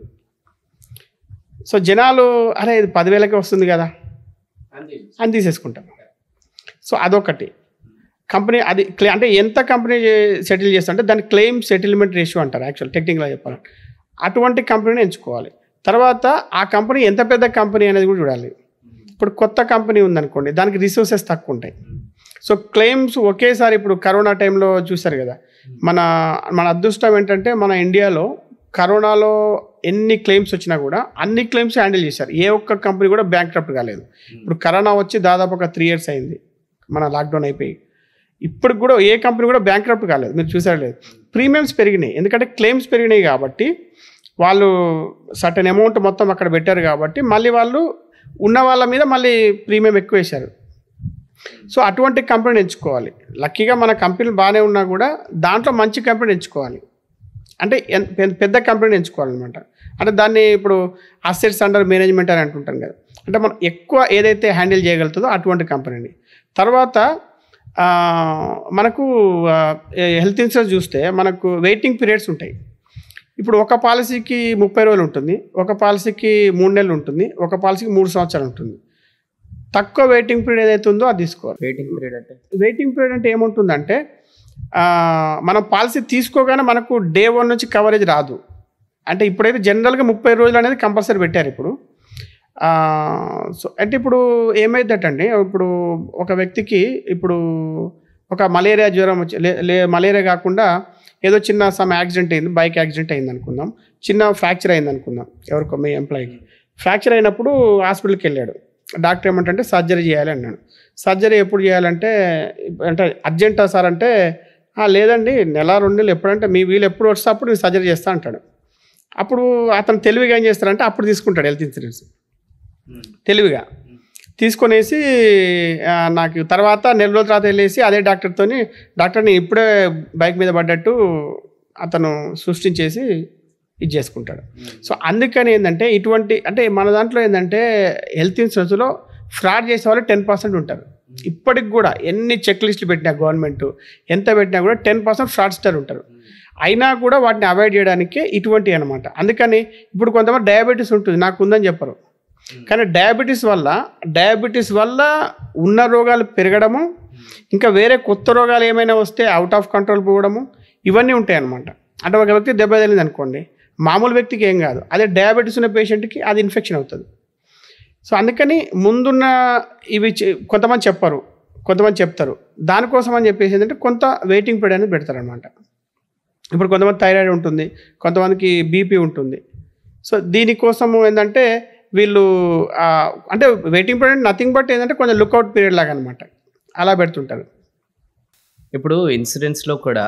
సో జనాలు అరే ఇది 10,000కే వస్తుంది కదా అని తీసేసుకుంటారు. సో అదొకటి కంపెనీ అది అంటే ఎంత కంపెనీ సెటిల్ చేస్తుంటే దాన్ని క్లెయిమ్ సెటిల్మెంట్ రేషియో అంటారు యాక్చువల్ టెక్నికల్గా చెప్పాలంటే. అటువంటి కంపెనీని ఎంచుకోవాలి. తర్వాత ఆ కంపెనీ ఎంత పెద్ద కంపెనీ అనేది కూడా చూడాలి. ఇప్పుడు కొత్త కంపెనీ ఉందనుకోండి, దానికి రిసోర్సెస్ తక్కువ ఉంటాయి. సో క్లెయిమ్స్ ఒకేసారి ఇప్పుడు కరోనా టైంలో చూశారు కదా, మన అదృష్టం ఏంటంటే మన ఇండియాలో కరోనాలో ఎన్ని క్లెయిమ్స్ వచ్చినా కూడా అన్ని క్లెయిమ్స్ హ్యాండిల్ చేశారు. ఏ ఒక్క కంపెనీ కూడా బ్యాంక్రప్ట్ కాలేదు. ఇప్పుడు కరోనా వచ్చి దాదాపు ఒక 3 years అయింది, మన లాక్డౌన్ అయిపోయి. ఇప్పుడు కూడా ఏ కంపెనీ కూడా బ్యాంక్రప్ట్ కాలేదు. మీరు చూసారు లేదు, ప్రీమియమ్స్ పెరిగినాయి. ఎందుకంటే క్లెయిమ్స్ పెరిగినాయి కాబట్టి వాళ్ళు సర్టెన్ అమౌంట్ మొత్తం అక్కడ పెట్టారు కాబట్టి మళ్ళీ వాళ్ళు ఉన్న వాళ్ళ మీద మళ్ళీ ప్రీమియం ఎక్కువ వేశారు. సో అటువంటి కంపెనీని ఎంచుకోవాలి. లక్కీగా మన కంపెనీలు బాగానే ఉన్నా కూడా దాంట్లో మంచి కంపెనీ ఎంచుకోవాలి. అంటే పెద్ద కంపెనీని ఎంచుకోవాలన్నమాట. అంటే దాన్ని ఇప్పుడు అసెట్స్ అండర్ మేనేజ్మెంట్ అని అంటుంటాం కదా, అంటే మనం ఎక్కువ ఏదైతే హ్యాండిల్ చేయగలుగుతుందో అటువంటి కంపెనీని. తర్వాత మనకు హెల్త్ ఇన్సూరెన్స్ చూస్తే మనకు వెయిటింగ్ పీరియడ్స్ ఉంటాయి. ఇప్పుడు ఒక పాలసీకి 30 రోజులు ఉంటుంది, ఒక పాలసీకి 3 నెలలు ఉంటుంది, ఒక పాలసీకి 3 సంవత్సరాలు ఉంటుంది. తక్కువ వెయిటింగ్ పీరియడ్ ఏదైతే ఉందో అది తీసుకోవాలి. వెయిటింగ్ పీరియడ్ అంటే ఏముంటుందంటే, మనం పాలసీ తీసుకోగానే మనకు day 1 నుంచి కవరేజ్ రాదు. అంటే ఇప్పుడైతే జనరల్గా 30 రోజులు అనేది కంపల్సరీ పెట్టారు ఇప్పుడు. సో అంటే ఇప్పుడు ఏమైందంటే, ఇప్పుడు ఒక వ్యక్తికి ఇప్పుడు ఒక మలేరియా జ్వరం వచ్చి మలేరియా కాకుండా ఏదో చిన్న సమ్ యాక్సిడెంట్ అయింది, బైక్ యాక్సిడెంట్ అయింది అనుకుందాం, చిన్న ఫ్రాక్చర్ అయింది అనుకుందాం, ఎవరికో మీ ఎంప్లాయీకి ఫ్రాక్చర్ అయినప్పుడు హాస్పిటల్కి వెళ్ళాడు. డాక్టర్ ఏమంటే సర్జరీ చేయాలి అన్నాడు. సర్జరీ ఎప్పుడు చేయాలంటే అంటే అర్జెంటా సార్ అంటే లేదండి, నెల 2 నెలలు ఎప్పుడంటే మీ వీళ్ళు ఎప్పుడు వస్తే అప్పుడు నేను సర్జరీ చేస్తా అంటాడు. అప్పుడు అతను తెలివిగా ఏం చేస్తారంటే అప్పుడు తీసుకుంటాడు హెల్త్ ఇన్సూరెన్స్. తెలివిగా తీసుకొనేసి నాకు తర్వాత నెల రోజుల తర్వాత వెళ్ళేసి అదే డాక్టర్తోని డాక్టర్ని ఇప్పుడే బైక్ మీద పడ్డట్టు అతను సృష్టించేసి ఇది చేసుకుంటాడు. సో అందుకని ఏంటంటే ఇటువంటి అంటే మన దాంట్లో ఏంటంటే హెల్త్ ఇన్సూరెన్స్లో ఫ్రాడ్ చేసే వాళ్ళు 10% ఉంటారు. ఇప్పటికి కూడా ఎన్ని చెక్ లిస్టులు పెట్టినా గవర్నమెంట్ ఎంత పెట్టినా కూడా 10% ఫ్రాడ్స్టర్ ఉంటారు. అయినా కూడా వాటిని అవాయిడ్ చేయడానికి ఇటువంటివి అనమాట. అందుకని ఇప్పుడు కొంతమంది డయాబెటీస్ ఉంటుంది, నాకు ఉందని చెప్పరు, కానీ డయాబెటీస్ వల్ల ఉన్న రోగాలు పెరగడము, ఇంకా వేరే కొత్త రోగాలు ఏమైనా వస్తే అవుట్ ఆఫ్ కంట్రోల్ పోవడము, ఇవన్నీ ఉంటాయి అన్నమాట. అంటే ఒక వ్యక్తి దెబ్బ తగిలింది అనుకోండి, మామూలు వ్యక్తికి ఏం కాదు, అదే డయాబెటీస్ ఉన్న పేషెంట్కి అది ఇన్ఫెక్షన్ అవుతుంది. సో అందుకని ముందున్న ఇవి కొంతమంది చెప్పరు, కొంతమంది చెప్తారు. దానికోసం అని చెప్పేసి ఏంటంటే కొంత వెయిటింగ్ పీరియడ్ అనేది పెడతారనమాట. ఇప్పుడు కొంతమంది థైరాయిడ్ ఉంటుంది, కొంతమందికి బీపీ ఉంటుంది. సో దీనికోసము ఏంటంటే వీళ్ళు అంటే వెయిటింగ్ పీరియడ్ నథింగ్ బట్ ఏంటంటే కొంచెం లుక్అవుట్ పీరియడ్ లాగా అనమాట, అలా పెడుతుంటారు. ఇప్పుడు ఇన్సూరెన్స్లో కూడా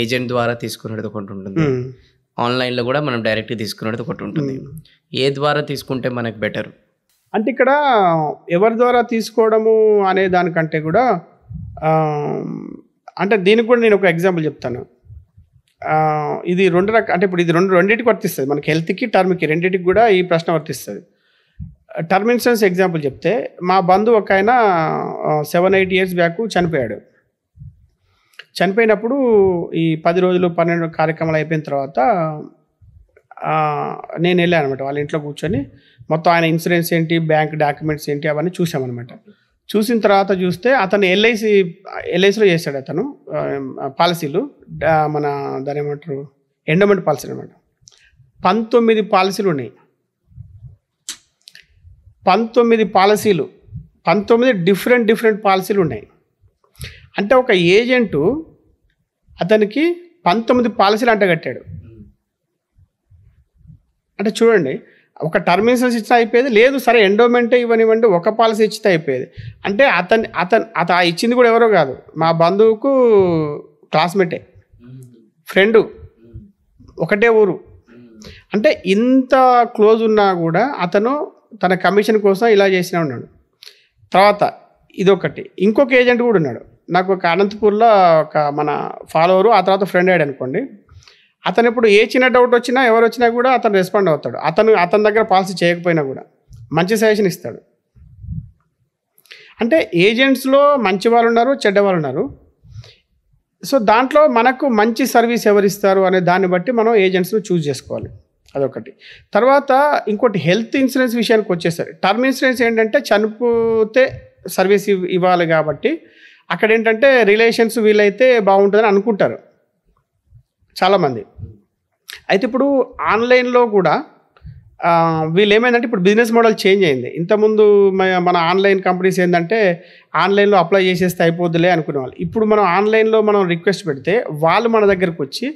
ఏజెంట్ ద్వారా తీసుకునేది ఒకటి ఉంటుంది, ఆన్లైన్లో కూడా మనం డైరెక్ట్గా తీసుకునేది ఒకటి ఉంటుంది. ఏ ద్వారా తీసుకుంటే మనకు బెటర్? అంటే ఇక్కడ ఎవరి ద్వారా తీసుకోవడము అనే దానికంటే కూడా అంటే దీనికి కూడా నేను ఒక ఎగ్జాంపుల్ చెప్తాను. ఇది అంటే ఇప్పుడు ఇది రెండింటికి వర్తిస్తుంది, మనకి హెల్త్కి టర్మ్కి రెండింటికి కూడా ఈ ప్రశ్న వర్తిస్తుంది. టర్మ్ ఇన్సూరెన్స్ ఎగ్జాంపుల్ చెప్తే మా బంధువు ఒక ఆయన 7-8 ఇయర్స్ బ్యాక్ చనిపోయాడు. చనిపోయినప్పుడు ఈ 10 రోజులు 12 కార్యక్రమాలు అయిపోయిన తర్వాత నేను వెళ్ళాను అనమాట. వాళ్ళ ఇంట్లో కూర్చొని మొత్తం ఆయన ఇన్సూరెన్స్ ఏంటి, బ్యాంక్ డాక్యుమెంట్స్ ఏంటి అవన్నీ చూసామన్నమాట. చూసిన తర్వాత చూస్తే అతను ఎల్ఐసిలో చేశాడు. అతను పాలసీలు మన దాని ఏమంటారు ఎండోమెంట్ పాలసీ అనమాట. 19 పాలసీలు ఉన్నాయి. 19 డిఫరెంట్ పాలసీలు ఉన్నాయి. అంటే ఒక ఏజెంటు అతనికి 19 పాలసీలు అంటగట్టాడు. అంటే చూడండి, ఒక టర్మ్ ఇన్సూరెన్స్ ఇచ్చినా అయిపోయేది, లేదు సరే ఎండోమెంటే ఇవ్వనివ్వండి ఒక పాలసీ ఇచ్చితే అయిపోయేది. అంటే అతను ఇచ్చింది కూడా ఎవరో కాదు, మా బంధువుకు క్లాస్మేటే, ఫ్రెండు, ఒకటే ఊరు. అంటే ఇంత క్లోజ్ ఉన్నా కూడా అతను తన కమిషన్ కోసం ఇలా చేసినా ఉన్నాడు. తర్వాత ఇదొకటి. ఇంకొక ఏజెంట్ కూడా ఉన్నాడు. నాకు ఒక అనంతపూర్లో ఒక మన ఫాలోవరు, ఆ తర్వాత ఫ్రెండ్ అయ్యాడు అనుకోండి. అతను ఇప్పుడు ఏ చిన్న డౌట్ వచ్చినా ఎవరు వచ్చినా కూడా అతను రెస్పాండ్ అవుతాడు. అతని దగ్గర పాలసీ చేయకపోయినా కూడా మంచి సజెషన్ ఇస్తాడు. అంటే ఏజెంట్స్లో మంచి వాళ్ళు ఉన్నారు, చెడ్డ వాళ్ళు ఉన్నారు. సో దాంట్లో మనకు మంచి సర్వీస్ ఎవరు ఇస్తారు అనే దాన్ని బట్టి మనం ఏజెంట్స్ను చూస్ చేసుకోవాలి. అదొకటి. తర్వాత ఇంకోటి హెల్త్ ఇన్సూరెన్స్ విషయానికి వచ్చేసరి టర్మ్ ఇన్సూరెన్స్ ఏంటంటే చనిపోతే సర్వీస్ ఇవ్వాలి కాబట్టి అక్కడ ఏంటంటే రిలేషన్స్ వీలైతే బాగుంటుందని అనుకుంటారు చాలామంది. అయితే ఇప్పుడు ఆన్లైన్లో కూడా వీళ్ళు ఏమైందంటే ఇప్పుడు బిజినెస్ మోడల్ చేంజ్ అయింది. ఇంతకుముందు మన ఆన్లైన్ కంపెనీస్ ఏంటంటే ఆన్లైన్లో అప్లై చేసేస్తే అయిపోద్దులే అనుకునే వాళ్ళు. ఇప్పుడు మనం ఆన్లైన్లో మనం రిక్వెస్ట్ పెడితే వాళ్ళు మన దగ్గరకు వచ్చి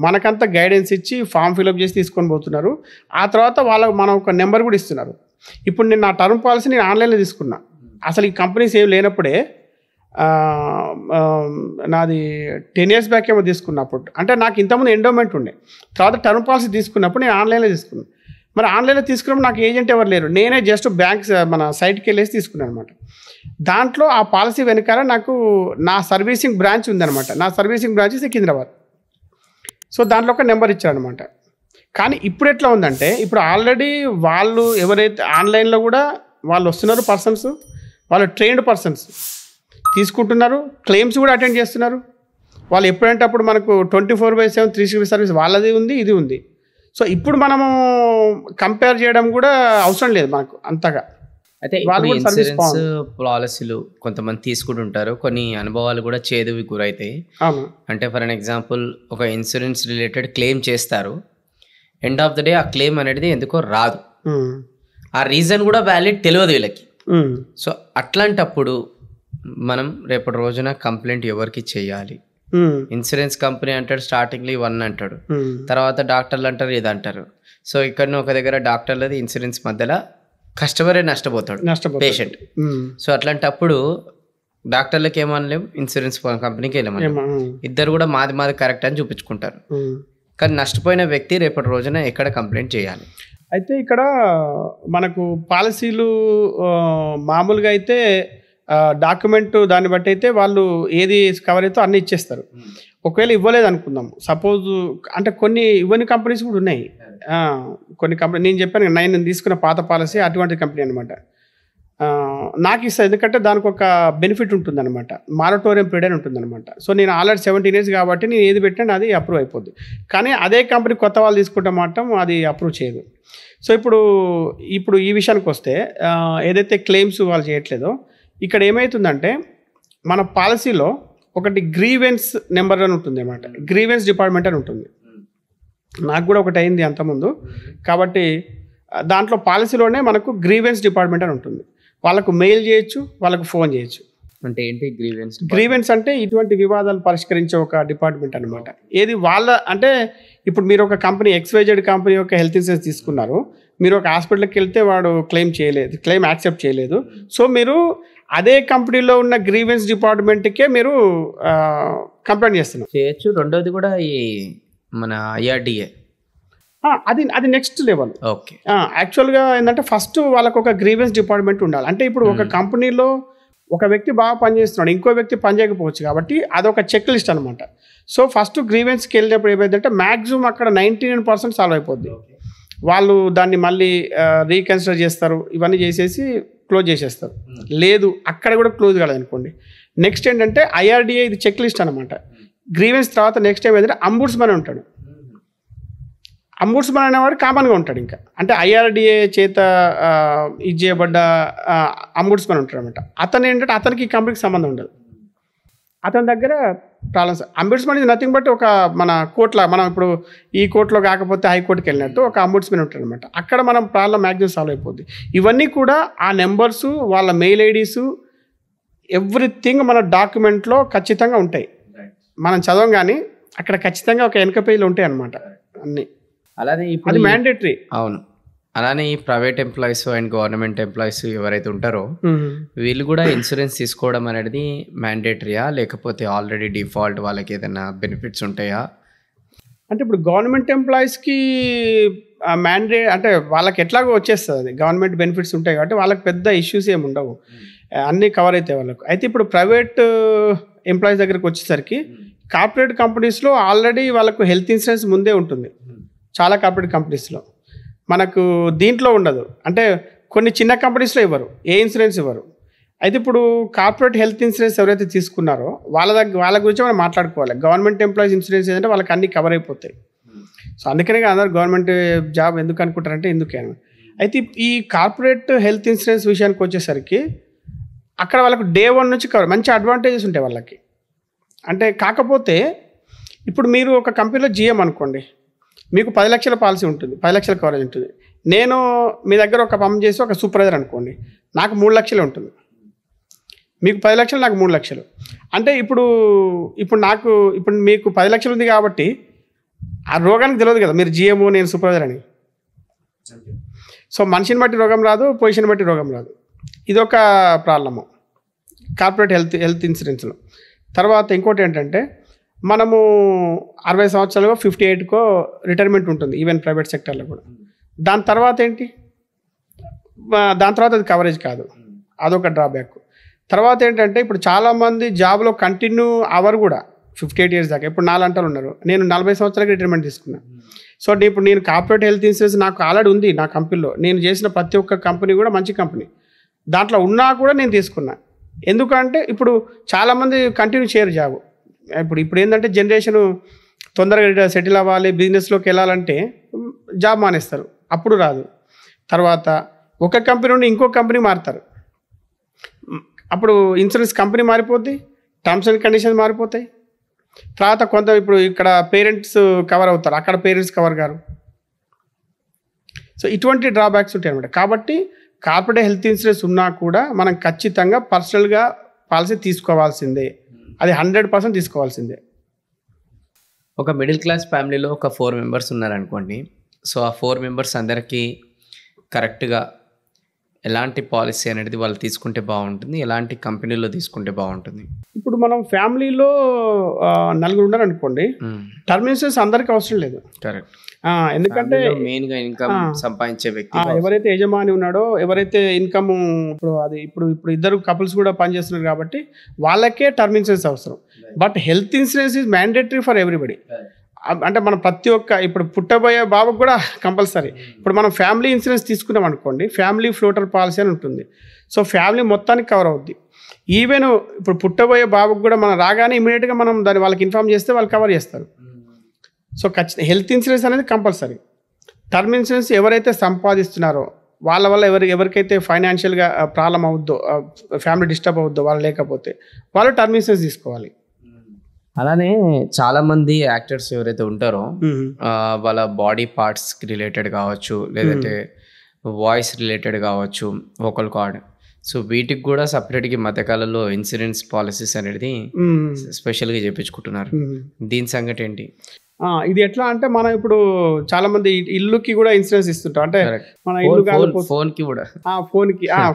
మనకంతా గైడెన్స్ ఇచ్చి ఫామ్ ఫిలప్ చేసి తీసుకొని పోతున్నారు. ఆ తర్వాత మనం ఒక నెంబర్ కూడా ఇస్తున్నారు. ఇప్పుడు నేను నా టర్మ్ పాలసీ నేను ఆన్లైన్లో తీసుకున్నా. అసలు ఈ కంపెనీస్ ఏం లేనప్పుడే నాది 10 years బ్యాక్ ఏమో తీసుకున్నప్పుడు, అంటే నాకు ఇంతకుముందు ఎండోమెంట్ ఉండే, తర్వాత టర్మ్ పాలసీ తీసుకున్నప్పుడు నేను ఆన్లైన్లో తీసుకున్నాను. మరి ఆన్లైన్లో తీసుకున్నప్పుడు నాకు ఏజెంట్ ఎవరు లేరు, నేనే జస్ట్ బ్యాంక్స్ మన సైట్కి వెళ్ళేసి తీసుకున్నాను అనమాట. దాంట్లో ఆ పాలసీ వెనకాల నాకు నా సర్వీసింగ్ బ్రాంచ్ ఉందన్నమాట. నా సర్వీసింగ్ బ్రాంచ్ సికింద్రాబాద్. సో దాంట్లో ఒక నెంబర్ ఇచ్చారనమాట. కానీ ఇప్పుడు ఎట్లా ఉందంటే ఇప్పుడు ఆల్రెడీ వాళ్ళు ఎవరైతే ఆన్లైన్లో కూడా వాళ్ళు వస్తున్నారు పర్సన్స్, వాళ్ళు ట్రైన్డ్ పర్సన్స్ తీసుకుంటున్నారు, క్లెయిమ్స్ కూడా అటెండ్ చేస్తున్నారు. వాళ్ళు ఎప్పుడంటే అప్పుడు మనకు 24/7 360 సర్వీస్ వాళ్ళది ఉంది, ఇది ఉంది. సో ఇప్పుడు మనము కంపేర్ చేయడం కూడా అవసరం లేదు మనకు అంతగా. అయితే ఇన్సూరెన్స్ పాలసీలు కొంతమంది తీసుకుంటుంటారు, కొన్ని అనుభవాలు కూడా చేదువి గురైతాయి. అంటే ఫర్ అన్ ఎగ్జాంపుల్ ఒక ఇన్సూరెన్స్ రిలేటెడ్ క్లెయిమ్ చేస్తారు, ఎండ్ ఆఫ్ ద డే ఆ క్లెయిమ్ అనేది ఎందుకో రాదు, ఆ రీజన్ కూడా వ్యాలిడ్ తెలియదు వీళ్ళకి. సో అట్లాంటప్పుడు మనం రేపటి రోజున కంప్లైంట్ ఎవరికి చేయాలి, ఇన్సూరెన్స్ కంపెనీ అంటాడు స్టార్టింగ్లో 1 అంటాడు, తర్వాత డాక్టర్లు అంటారు ఇది అంటారు. సో ఇక్కడ ఒక దగ్గర డాక్టర్లది ఇన్సూరెన్స్ మధ్యలో కస్టమరే నష్టపోతాడు, పేషెంట్. సో అట్లాంటప్పుడు డాక్టర్లకి ఏమనలేం, ఇన్సూరెన్స్ కంపెనీకి వెళ్ళమని, ఇద్దరు కూడా మాది కరెక్ట్ అని చూపించుకుంటారు. కానీ నష్టపోయిన వ్యక్తి రేపటి రోజున ఎక్కడ కంప్లైంట్ చేయాలి? అయితే ఇక్కడ మనకు పాలసీలు మామూలుగా అయితే డాక్యుమెంట్ దాన్ని బట్టి అయితే వాళ్ళు ఏది కవర్ అయితే అన్నీ ఇచ్చేస్తారు. ఒకవేళ ఇవ్వలేదు అనుకుందాం, సపోజ్ అంటే కొన్ని ఇవ్వని కంపెనీస్ కూడా ఉన్నాయి. కొన్ని కంపెనీ నేను చెప్పాను నేను తీసుకున్న పాత పాలసీ అటువంటి కంపెనీ అనమాట. నాకు ఇస్తుంది, ఎందుకంటే దానికి ఒక బెనిఫిట్ ఉంటుందన్నమాట, మారటోరియం పీరియడ్ అని ఉంటుందన్నమాట. సో నేను ఆల్రెడీ 17 years కాబట్టి నేను ఏది పెట్టినా అది అప్రూవ్ అయిపోద్ది. కానీ అదే కంపెనీ కొత్త వాళ్ళు తీసుకుంటే మాత్రం అది అప్రూవ్ చేయదు. సో ఇప్పుడు ఈ విషయానికి వస్తే ఏదైతే క్లెయిమ్స్ వాళ్ళు చేయట్లేదో ఇక్కడ ఏమవుతుందంటే మన పాలసీలో ఒకటి గ్రీవెన్స్ నెంబర్ అని ఉంటుంది అన్నమాట, గ్రీవెన్స్ డిపార్ట్మెంట్ అని ఉంటుంది. నాకు కూడా ఒకటి అయింది అంతకుముందు. కాబట్టి దాంట్లో పాలసీలోనే మనకు గ్రీవెన్స్ డిపార్ట్మెంట్ అని ఉంటుంది. వాళ్ళకు మెయిల్ చేయొచ్చు, వాళ్ళకు ఫోన్ చేయొచ్చు. అంటే ఏంటి గ్రీవెన్స్? గ్రీవెన్స్ అంటే ఇటువంటి వివాదాలు పరిష్కరించే ఒక డిపార్ట్మెంట్ అనమాట. ఏది వాళ్ళ అంటే ఇప్పుడు మీరు ఒక కంపెనీ XYZ కంపెనీ యొక్క హెల్త్ ఇన్సూరెన్స్ తీసుకున్నారు, మీరు ఒక హాస్పిటల్కి వెళ్తే వాడు క్లెయిమ్ యాక్సెప్ట్ చేయలేదు. సో మీరు అదే కంపెనీలో ఉన్న గ్రీవెన్స్ డిపార్ట్మెంట్కే మీరు కంప్లైంట్ చేస్తున్నారు, చేయొచ్చు. రెండోది కూడా ఈ మన IRDA అది నెక్స్ట్ లెవెల్. ఓకే. యాక్చువల్గా ఏంటంటే ఫస్ట్ వాళ్ళకు ఒక గ్రీవెన్స్ డిపార్ట్మెంట్ ఉండాలి. అంటే ఇప్పుడు ఒక కంపెనీలో ఒక వ్యక్తి బాగా పనిచేస్తున్నాడు, ఇంకో వ్యక్తి పనిచేయకపోవచ్చు, కాబట్టి అదొక చెక్ లిస్ట్ అనమాట. సో ఫస్ట్ గ్రీవెన్స్కి వెళ్ళినప్పుడు ఏమైందంటే మ్యాక్సిమం అక్కడ 99% సాల్వ్ అయిపోద్ది. వాళ్ళు దాన్ని మళ్ళీ రీకన్సిడర్ చేస్తారు, ఇవన్నీ చేసేసి క్లోజ్ చేసేస్తారు. లేదు అక్కడ కూడా క్లోజ్ కాలేదనుకోండి, నెక్స్ట్ ఏంటంటే IRDA ఇది చెక్ లిస్ట్ అనమాట. గ్రీవెన్స్ తర్వాత నెక్స్ట్ టైం ఏంటంటే అంబుడ్స్మన్ ఉంటాడు. అంబుడ్స్మన్ అనేవాడు కామన్గా ఉంటాడు. ఇంకా అంటే IRDA చేత ఇది చేయబడ్డ అంబుడ్స్మన్ ఉంటాడు అనమాట. అతను ఏంటంటే అతనికి ఈ కంపెనీకి సంబంధం ఉండదు, అతని దగ్గర ప్రాబ్లమ్స్. అంబుడ్స్మన్ ఇది నథింగ్ బట్ ఒక మన కోర్టులో, మనం ఇప్పుడు ఈ కోర్టులో కాకపోతే హైకోర్టుకి వెళ్ళినట్టు ఒక అంబుడ్స్మన్ ఉంటాడు అనమాట. అక్కడ మనం ప్రాబ్లం మ్యాక్సిమం సాల్వ్ అయిపోద్ది. ఇవన్నీ కూడా ఆ నెంబర్స్, వాళ్ళ మెయిల్ ఐడీస్, ఎవ్రీథింగ్ మన డాక్యుమెంట్లో ఖచ్చితంగా ఉంటాయి. మనం చదవం కానీ అక్కడ ఖచ్చితంగా ఒక వెనక పేజీలు ఉంటాయి అన్నమాట అన్నీ. అలానే అది మ్యాండేటరీ. అవును. అలానే ఈ private employees and government employees ఎవరైతే ఉంటారో వీళ్ళు కూడా ఇన్సూరెన్స్ తీసుకోవడం అనేది మ్యాండేటరీయా, లేకపోతే ఆల్రెడీ డిఫాల్ట్ వాళ్ళకి ఏదైనా బెనిఫిట్స్ ఉంటాయా? అంటే ఇప్పుడు గవర్నమెంట్ ఎంప్లాయీస్కి అంటే వాళ్ళకి ఎట్లాగో వచ్చేస్తుంది, అది గవర్నమెంట్ బెనిఫిట్స్ ఉంటాయి కాబట్టి వాళ్ళకి పెద్ద ఇష్యూస్ ఏమి ఉండవు, అన్నీ కవర్ అవుతాయి వాళ్ళకు. అయితే ఇప్పుడు ప్రైవేట్ ఎంప్లాయీస్ దగ్గరికి వచ్చేసరికి కార్పొరేట్ కంపెనీస్లో ఆల్రెడీ వాళ్ళకు హెల్త్ ఇన్సూరెన్స్ ముందే ఉంటుంది. చాలా కార్పొరేట్ కంపెనీస్లో మనకు దీంట్లో ఉండదు. అంటే కొన్ని చిన్న కంపెనీస్లో ఇవ్వరు, ఏ ఇన్సూరెన్స్ ఇవ్వరు. అయితే ఇప్పుడు కార్పొరేట్ హెల్త్ ఇన్సూరెన్స్ ఎవరైతే తీసుకున్నారో వాళ్ళ గురించి మనం మాట్లాడుకోవాలి. గవర్నమెంట్ ఎంప్లాయీస్ ఇన్సూరెన్స్ ఏంటంటే వాళ్ళకి అన్నీ కవర్ అయిపోతాయి. సో అందుకనే అందరు గవర్నమెంట్ జాబ్ ఎందుకు అనుకుంటారంటే ఎందుకే. అయితే ఈ కార్పొరేట్ హెల్త్ ఇన్సూరెన్స్ విషయానికి వచ్చేసరికి అక్కడ వాళ్ళకు Day 1 నుంచి కవర్, మంచి అడ్వాంటేజెస్ ఉంటాయి వాళ్ళకి. అంటే కాకపోతే ఇప్పుడు మీరు ఒక కంపెనీలో GM అనుకోండి, మీకు 10 లక్షల పాలసీ ఉంటుంది, 10 లక్షల కవరేజ్ ఉంటుంది. నేను మీ దగ్గర ఒక పంప్ చేసి ఒక సూపర్వైజర్ అనుకోండి, నాకు 3 లక్షలు ఉంటుంది. మీకు 10 లక్షలు, నాకు 3 లక్షలు. అంటే ఇప్పుడు మీకు 10 లక్షలు ఉంది కాబట్టి ఆ రోగానికి తెలియదు కదా మీరు GM నేను సూపర్వైజర్ అని. సో మనిషిని బట్టి రోగం రాదు, పొజిషన్ బట్టి రోగం రాదు. ఇదొక ప్రాబ్లము కార్పొరేట్ హెల్త్ ఇన్సూరెన్స్లో. తర్వాత ఇంకోటి ఏంటంటే మనము 60 సంవత్సరాలుగా 58కో రిటైర్మెంట్ ఉంటుంది ఈవెన్ ప్రైవేట్ సెక్టర్లో కూడా. దాని తర్వాత ఏంటి, దాని తర్వాత అది కవరేజ్ కాదు, అదొక డ్రాబ్యాక్. తర్వాత ఏంటంటే ఇప్పుడు చాలామంది జాబ్లో కంటిన్యూ అవర్ కూడా 58 years దాకా. ఇప్పుడు 4 అంటారు ఉన్నారు, నేను 40 సంవత్సరాలకి రిటైర్మెంట్ తీసుకున్నాను. సో ఇప్పుడు నేను కార్పొరేట్ హెల్త్ ఇన్సూరెన్స్ నాకు ఆల్రెడీ ఉంది నా కంపెనీలో. నేను చేసిన ప్రతి ఒక్క కంపెనీ కూడా మంచి కంపెనీ, దాంట్లో ఉన్నా కూడా నేను తీసుకున్నా. ఎందుకంటే ఇప్పుడు చాలామంది కంటిన్యూ చేయరు జాబ్. ఇప్పుడు ఏంటంటే జనరేషన్ తొందరగా సెటిల్ అవ్వాలి, బిజినెస్లోకి వెళ్ళాలంటే జాబ్ మానేస్తారు, అప్పుడు రాదు. తర్వాత ఒక కంపెనీ నుండి ఇంకో కంపెనీ మారుతారు, అప్పుడు ఇన్సూరెన్స్ కంపెనీ మారిపోద్ది, టర్మ్స్ అండ్ కండిషన్స్ మారిపోతాయి. తర్వాత ఇప్పుడు ఇక్కడ పేరెంట్స్ కవర్ అవుతారు, అక్కడ పేరెంట్స్ కవర్ కారు. సో ఇటువంటి డ్రాబ్యాక్స్ ఉంటాయి అన్నమాట. కాబట్టి కార్పొరేట్ హెల్త్ ఇన్సూరెన్స్ ఉన్నా కూడా మనం ఖచ్చితంగా పర్సనల్గా పాలసీ తీసుకోవాల్సిందే, అది 100% తీసుకోవాల్సిందే. ఒక మిడిల్ క్లాస్ ఫ్యామిలీలో ఒక 4 మెంబర్స్ ఉన్నారనుకోండి. సో ఆ 4 మెంబర్స్ అందరికీ కరెక్ట్గా ఎలాంటి పాలసీ అనేది వాళ్ళు తీసుకుంటే బాగుంటుంది, ఎలాంటి కంపెనీలో తీసుకుంటే బాగుంటుంది? ఇప్పుడు మనం ఫ్యామిలీలో నలుగురు ఉన్నారు అనుకోండి, టర్మ్ ఇన్సూరెన్స్ అందరికి అవసరం లేదు. కరెక్ట్. ఎందుకంటే మెయిన్గా ఇన్కమ్ సంపాదించే వ్యక్తి ఎవరైతే యజమాని ఉన్నాడో, ఎవరైతే ఇన్కమ్ ఇప్పుడు ఇద్దరు కపుల్స్ కూడా పనిచేస్తున్నారు కాబట్టి వాళ్ళకే టర్మ్ ఇన్సూరెన్స్ అవసరం. But health insurance is mandatory for everybody. అంటే మనం ప్రతి ఒక్క ఇప్పుడు పుట్టబోయే బాబుకు కూడా కంపల్సరీ. ఇప్పుడు మనం ఫ్యామిలీ ఇన్సూరెన్స్ తీసుకున్నాం అనుకోండి, ఫ్యామిలీ ఫ్లోటర్ పాలసీ అని ఉంటుంది. సో ఫ్యామిలీ మొత్తానికి కవర్ అవుద్ది. ఈవెన్ ఇప్పుడు పుట్టబోయే బాబుకు కూడా మనం రాగానే ఇమీడియట్గా మనం దాన్ని వాళ్ళకి ఇన్ఫార్మ్ చేస్తే వాళ్ళు కవర్ చేస్తారు. సో ఖచ్చితంగా హెల్త్ ఇన్సూరెన్స్ అనేది కంపల్సరీ. టర్మ్ ఇన్సూరెన్స్ ఎవరైతే సంపాదిస్తున్నారో వాళ్ళ వల్ల ఎవరికైతే ఫైనాన్షియల్గా ప్రాబ్లం అవుద్దో, ఫ్యామిలీ డిస్టర్బ్ అవుద్దో, వాళ్ళు లేకపోతే వాళ్ళు టర్మ్ ఇన్సూరెన్స్ తీసుకోవాలి. అలానే చాలా మంది యాక్టర్స్ ఎవరైతే ఉంటారో వాళ్ళ బాడీ పార్ట్స్ రిలేటెడ్ కావచ్చు, లేదంటే వాయిస్ రిలేటెడ్ కావచ్చు, వోకల్ కార్డ్, సో వీటికి కూడా సపరేట్గా మధ్యకాలంలో ఇన్సూరెన్స్ పాలసీస్ అనేది స్పెషల్గా చేయించుకుంటున్నారు. దీని సంగతి ఏంటి? ఇది ఎట్లా అంటే మనం ఇప్పుడు చాలా మంది ఇల్లుకి కూడా ఇన్సూరెన్స్ ఇస్తుంటాం. అంటే మన ఇల్లు ఫోన్ కి కూడా,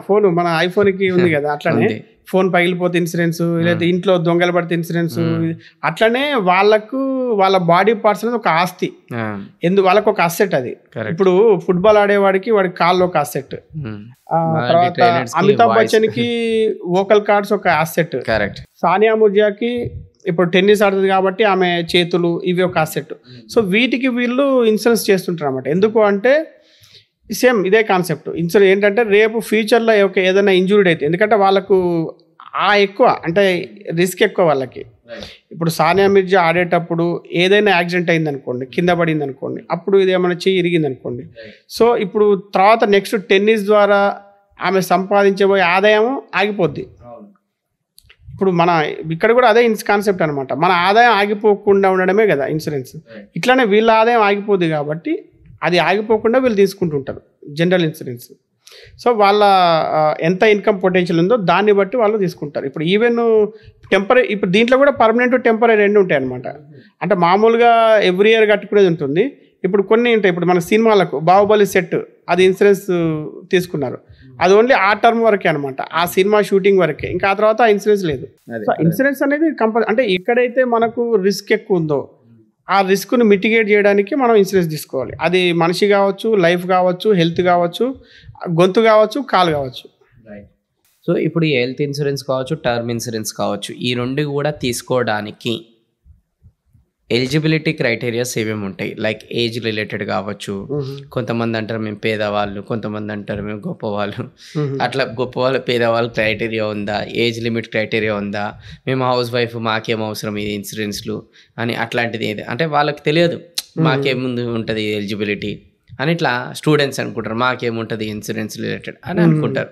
ఫోన్ మన ఐఫోన్ కి ఉంది కదా, అట్లానే ఫోన్ పగిలిపోతే ఇన్సూరెన్స్, లేదా ఇంట్లో దొంగలు పడితే ఇన్సూరెన్స్. అట్లనే వాళ్ళ బాడీ పార్ట్స్ అనేది ఒక ఆస్తి, వాళ్ళకు ఒక అసెట్ అది. ఇప్పుడు ఫుట్బాల్ ఆడేవాడికి వాడి కాళ్ళు ఒక అసెట్, తర్వాత అమితాబ్ బచ్చన్ కి వోకల్ కార్డ్స్ ఒక అసెట్, సానియా మిర్జాకి ఇప్పుడు టెన్నిస్ ఆడుతుంది కాబట్టి ఆమె చేతులు ఇవి ఒక అసెట్. సో వీటికి వీళ్ళు ఇన్సూరెన్స్ చేస్తుంటారు అన్నమాట. ఎందుకు అంటే సేమ్ ఇదే కాన్సెప్ట్. ఇన్సూరెన్స్ ఏంటంటే రేపు ఫ్యూచర్లో ఏదైనా ఇంజూర్డ్ అయితే, ఎందుకంటే వాళ్ళకు ఎక్కువ అంటే రిస్క్ ఎక్కువ వాళ్ళకి. ఇప్పుడు సానియా మిర్జా ఆడేటప్పుడు ఏదైనా యాక్సిడెంట్ అయింది అనుకోండి, కింద పడింది అనుకోండి, అప్పుడు ఇది ఏమైనా చెయ్యి ఇరిగింది అనుకోండి, సో ఇప్పుడు తర్వాత నెక్స్ట్ టెన్నిస్ ద్వారా ఆమె సంపాదించబోయే ఆదాయం ఆగిపోద్ది. ఇప్పుడు మన ఇక్కడ కూడా అదే కాన్సెప్ట్ అనమాట. మన ఆదాయం ఆగిపోకుండా ఉండడమే కదా ఇన్సూరెన్స్. ఇట్లానే వీళ్ళ ఆదాయం ఆగిపోద్ది కాబట్టి అది ఆగిపోకుండా వీళ్ళు తీసుకుంటుంటారు జనరల్ ఇన్సూరెన్స్. సో వాళ్ళ ఎంత ఇన్కమ్ పొటెన్షియల్ ఉందో దాన్ని బట్టి వాళ్ళు తీసుకుంటారు. ఇప్పుడు ఈవెన్ ఇప్పుడు దీంట్లో కూడా పర్మనెంట్, టెంపరీ రెండు ఉంటాయి అనమాట. అంటే మామూలుగా ఎవ్రీ ఇయర్ కట్టుకునేది ఉంటుంది. ఇప్పుడు కొన్ని ఉంటాయి. ఇప్పుడు మన సినిమాలకు బాహుబలి సెట్ అది ఇన్సూరెన్స్ తీసుకున్నారు, అది ఓన్లీ ఆ టర్మ్ వరకే అనమాట, ఆ సినిమా షూటింగ్ వరకే, ఇంకా ఆ తర్వాత ఇన్సూరెన్స్ లేదు. సో ఇన్సూరెన్స్ అనేది అంటే ఎక్కడైతే మనకు రిస్క్ ఎక్కువ ఉందో ఆ రిస్క్ను మిటిగేట్ చేయడానికి మనం ఇన్సూరెన్స్ తీసుకోవాలి. అది మనిషి కావచ్చు, లైఫ్ కావచ్చు, హెల్త్ కావచ్చు, గొంతు కావచ్చు, కాలు కావచ్చు. సో ఇప్పుడు ఈ హెల్త్ ఇన్సూరెన్స్ కావచ్చు, టర్మ్ ఇన్సూరెన్స్ కావచ్చు, ఈ రెండు కూడా తీసుకోవడానికి ఎలిజిబిలిటీ క్రైటీరియాస్ ఏమేమి ఉంటాయి? లైక్ ఏజ్ రిలేటెడ్ కావచ్చు, కొంతమంది అంటారు మేము పేదవాళ్ళు, కొంతమంది అంటారు మేము గొప్పవాళ్ళు. అట్లా గొప్పవాళ్ళు పేదవాళ్ళు క్రైటీరియా ఉందా? ఏజ్ లిమిట్ క్రైటీరియా ఉందా? మేము హౌస్ వైఫ్ మాకేం అవసరం ఈ ఇన్సూరెన్స్లు అని అట్లాంటిది ఏది అంటే వాళ్ళకి తెలియదు. మాకేముందు ఉంటుంది ఎలిజిబిలిటీ అని ఇట్లా స్టూడెంట్స్ అనుకుంటారు, మాకేముంటుంది ఇన్సూరెన్స్ రిలేటెడ్ అని అనుకుంటారు.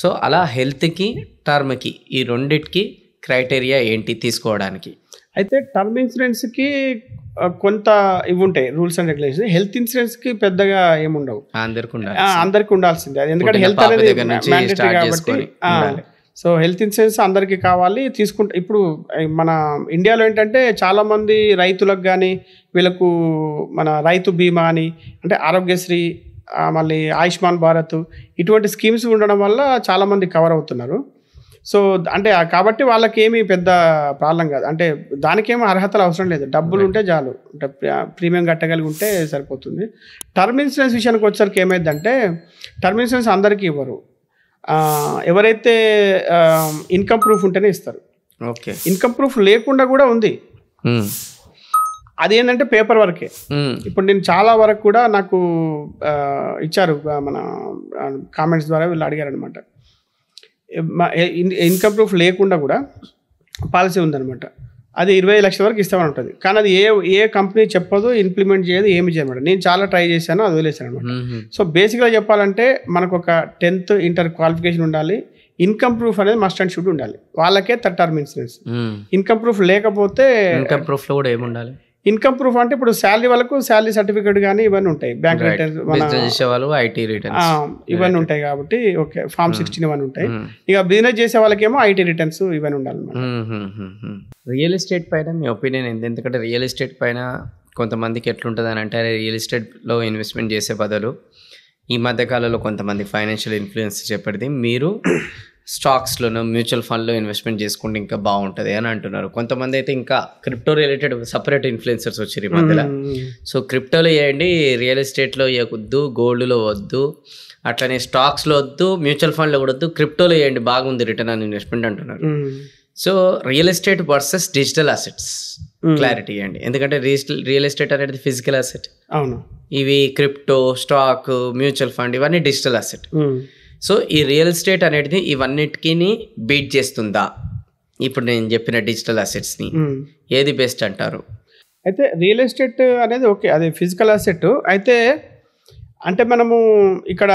సో అలా హెల్త్కి, టర్మ్కి ఈ రెండిటికి క్రైటీరియా ఏంటి తీసుకోవడానికి? అయితే టర్మ్ ఇన్సూరెన్స్కి కొంత ఇవి ఉంటాయి రూల్స్ అండ్ రెగ్యులేషన్స్. హెల్త్ ఇన్సూరెన్స్కి పెద్దగా ఏముండవు, అందరికి ఉండాల్సిందే అది. ఎందుకంటే హెల్త్ అనేది మ్యాండేటరీ కాబట్టి. సో హెల్త్ ఇన్సూరెన్స్ అందరికీ కావాలి, తీసుకుంటే. ఇప్పుడు మన ఇండియాలో ఏంటంటే చాలామంది రైతులకు కానీ వీళ్ళకు మన రైతు బీమా అని, అంటే ఆరోగ్యశ్రీ, మళ్ళీ ఆయుష్మాన్ భారత్ ఇటువంటి స్కీమ్స్ ఉండడం వల్ల చాలామంది కవర్ అవుతున్నారు. సో అంటే కాబట్టి వాళ్ళకి ఏమీ పెద్ద ప్రాబ్లం కాదు. అంటే దానికేమో అర్హతలు అవసరం లేదు, డబ్బులు ఉంటే చాలు, అంటే ప్రీమియం కట్టగలిగి ఉంటే సరిపోతుంది. టర్మ్ ఇన్సూరెన్స్ విషయానికి వచ్చేసరికి ఏమైందంటే టర్మ్ ఇన్సూరెన్స్ అందరికీ ఇవ్వరు. ఎవరైతే ఇన్కమ్ ప్రూఫ్ ఉంటేనే ఇస్తారు. ఓకే, ఇన్కమ్ ప్రూఫ్ లేకుండా కూడా ఉంది. అది ఏంటంటే పేపర్ వర్కే. ఇప్పుడు నేను చాలా వరకు కూడా నాకు ఇచ్చారు, మన కామెంట్స్ ద్వారా వీళ్ళు అడిగారు అనమాట. ఇన్కమ్ ప్రూఫ్ లేకుండా కూడా పాలసీ ఉందన్నమాట. అది 20 లక్షల వరకు ఇస్తామని ఉంటుంది. కానీ అది ఏ కంపెనీ చెప్పదు, ఇంప్లిమెంట్ చేయదు, ఏమి చేయమన్నమాట. నేను చాలా ట్రై చేశాను, అది వదిలేసాను అనమాట. సో బేసిక్గా చెప్పాలంటే మనకు ఒక 10th ఇంటర్ క్వాలిఫికేషన్ ఉండాలి, ఇన్కమ్ ప్రూఫ్ అనేది మస్ట్ అండ్ షుడ్ ఉండాలి, వాళ్ళకే టర్మ్ ఇన్సూరెన్స్. ఇన్కమ్ ప్రూఫ్ లేకపోతే ఇన్కమ్ ప్రూఫ్లో కూడా ఏముండాలి? ఇన్కమ్ ప్రూఫ్ అంటే ఇప్పుడు శాలరీ వాళ్ళకు శాలరీ సర్టిఫికేట్ కానీ ఇవన్నీ ఉంటాయి, బ్యాంక్ రిటర్న్స్ బిజినెస్ చేసే వాళ్ళు ఐటీ రిటర్న్స్ ఇవన్నీ ఉంటాయి కాబట్టి ఓకే, ఫామ్ 16 ఇవన్నీ ఉంటాయి. ఇక బిజినెస్ చేసే వాళ్ళకేమో ఐటీ రిటర్న్స్ ఇవన్నీ ఉండాలన్నమాట. రియల్ ఎస్టేట్ పైన మీ ఒపీనియన్ ఏంటి? ఎందుకంటే రియల్ ఎస్టేట్ పైన కొంతమందికి ఎట్లుంటుంది అని అంటే రియల్ ఎస్టేట్లో ఇన్వెస్ట్మెంట్ చేసే బదులు ఈ మధ్యకాలంలో కొంతమంది ఫైనాన్షియల్ ఇన్ఫ్లుయెన్స్ చెప్పేది మీరు స్టాక్స్లోనో మ్యూచువల్ ఫండ్లో ఇన్వెస్ట్మెంట్ చేసుకుంటే ఇంకా బాగుంటుంది అని అంటున్నారు. కొంతమంది అయితే ఇంకా క్రిప్టో రిలేటెడ్ సపరేట్ ఇన్ఫ్లుయెన్సర్స్ వచ్చారు ఈ మధ్యలో. సో క్రిప్టోలో వేయండి, రియల్ ఎస్టేట్లో వేయకొద్దు, గోల్డ్లో వద్దు, అట్లనే స్టాక్స్లో వద్దు, మ్యూచువల్ ఫండ్లో కూడా వద్దు, క్రిప్టోలో వేయండి బాగుంది రిటర్న్ ఆన్ ఇన్వెస్ట్మెంట్ అంటున్నారు. So real estate versus digital assets clarity ఇవ్వండి. ఎందుకంటే రియల్ ఎస్టేట్ అనేది ఫిజికల్ అసెట్, అవును, ఇవి క్రిప్టో, స్టాక్, మ్యూచువల్ ఫండ్ ఇవన్నీ డిజిటల్ అసెట్. సో ఈ రియల్ ఎస్టేట్ అనేది ఇవన్నిటికీ బీట్ చేస్తుందా ఇప్పుడు నేను చెప్పిన డిజిటల్ అసెట్స్ని? ఏది బెస్ట్ అంటారు? అయితే రియల్ ఎస్టేట్ అనేది ఓకే, అది ఫిజికల్ అసెట్. అయితే అంటే మనము ఇక్కడ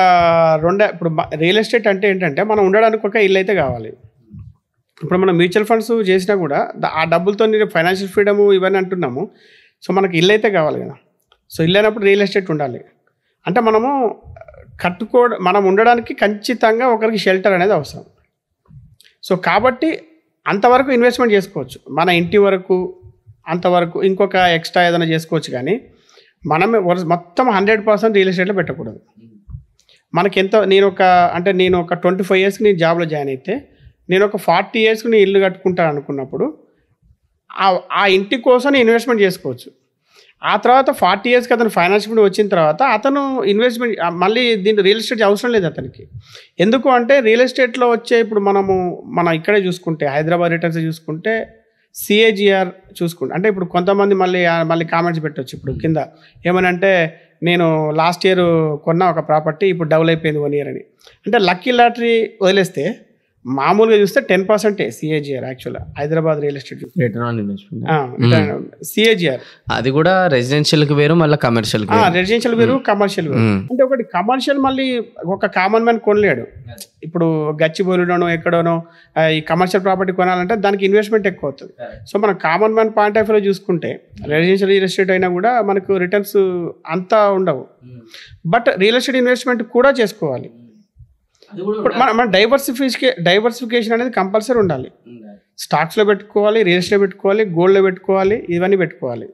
ఇప్పుడు రియల్ ఎస్టేట్ అంటే ఏంటంటే మనం ఉండడానికి ఒక ఇల్లు అయితే కావాలి. ఇప్పుడు మనం మ్యూచువల్ ఫండ్స్ చేసినా కూడా ఆ డబ్బులతో ఫైనాన్షియల్ ఫ్రీడమ్ ఇవన్నీ అంటున్నాము. సో మనకి ఇల్లు అయితే కావాలి కదా. సో ఇల్లు అయినప్పుడు రియల్ ఎస్టేట్ ఉండాలి. అంటే మనము మనం ఉండడానికి ఖచ్చితంగా ఒకరికి షెల్టర్ అనేది అవసరం. సో కాబట్టి అంతవరకు ఇన్వెస్ట్మెంట్ చేసుకోవచ్చు, మన ఇంటి వరకు అంతవరకు, ఇంకొక ఎక్స్ట్రా ఏదైనా చేసుకోవచ్చు. కానీ మనమే మొత్తం 100% రియల్ ఎస్టేట్లో పెట్టకూడదు. మనకి ఎంతో నేను ఒక 25 yearsకి నేను జాబ్లో జాయిన్ అయితే నేను ఒక 40 yearsకి నేను ఇల్లు కట్టుకుంటాను అనుకున్నప్పుడు ఆ ఇంటి కోసం నేను ఇన్వెస్ట్మెంట్ చేసుకోవచ్చు. ఆ తర్వాత 40 yearsకి అతను ఫైనాన్షియల్ వచ్చిన తర్వాత అతను ఇన్వెస్ట్మెంట్ మళ్ళీ దీంట్లో రియల్ ఎస్టేట్ అవసరం లేదు అతనికి. ఎందుకు అంటే రియల్ ఎస్టేట్లో వచ్చే ఇప్పుడు మనం ఇక్కడే చూసుకుంటే హైదరాబాద్ రిటర్న్స్ చూసుకుంటే CAGR చూసుకుంటే, అంటే ఇప్పుడు కొంతమంది మళ్ళీ కామెంట్స్ పెట్టవచ్చు ఇప్పుడు కింద ఏమనంటే నేను లాస్ట్ ఇయర్ కొన్న ఒక ప్రాపర్టీ ఇప్పుడు డబుల్ అయిపోయింది 1 year అని. అంటే లక్కీ లాటరీ వదిలేస్తే మామూలుగా చూస్తే 10% CAGR యాక్చువల్గా Hyderabad real estate return on investment CAGR. అది కూడా రెసిడెన్షియల్కి వేరు, మళ్ళీ కమర్షియల్కి రెసిడెన్షియల్ వేరు, కమర్షియల్ వేరు. అంటే ఒకటి కమర్షియల్ మళ్ళీ ఒక కామన్ మ్యాన్ కొనలేడు. ఇప్పుడు గచ్చిబౌలిలోనో ఎక్కడోనో ఈ కమర్షియల్ ప్రాపర్టీ కొనాలంటే దానికి ఇన్వెస్ట్మెంట్ ఎక్కువ అవుతుంది. సో మనం కామన్ మ్యాన్ పాయింట్ ఆఫ్ వ్యూలో చూసుకుంటే రెసిడెన్షియల్ రియల్ ఎస్టేట్ అయినా కూడా మనకు రిటర్న్స్ అంతా ఉండవు. బట్ రియల్ ఎస్టేట్ ఇన్వెస్ట్మెంట్ కూడా చేసుకోవాలి. మన డైవర్సిఫికేషన్ అనేది కంపల్సరీ ఉండాలి. స్టాక్స్లో పెట్టుకోవాలి, రియల్ ఎస్టేట్ పెట్టుకోవాలి, గోల్డ్లో పెట్టుకోవాలి, ఇవన్నీ పెట్టుకోవాలి.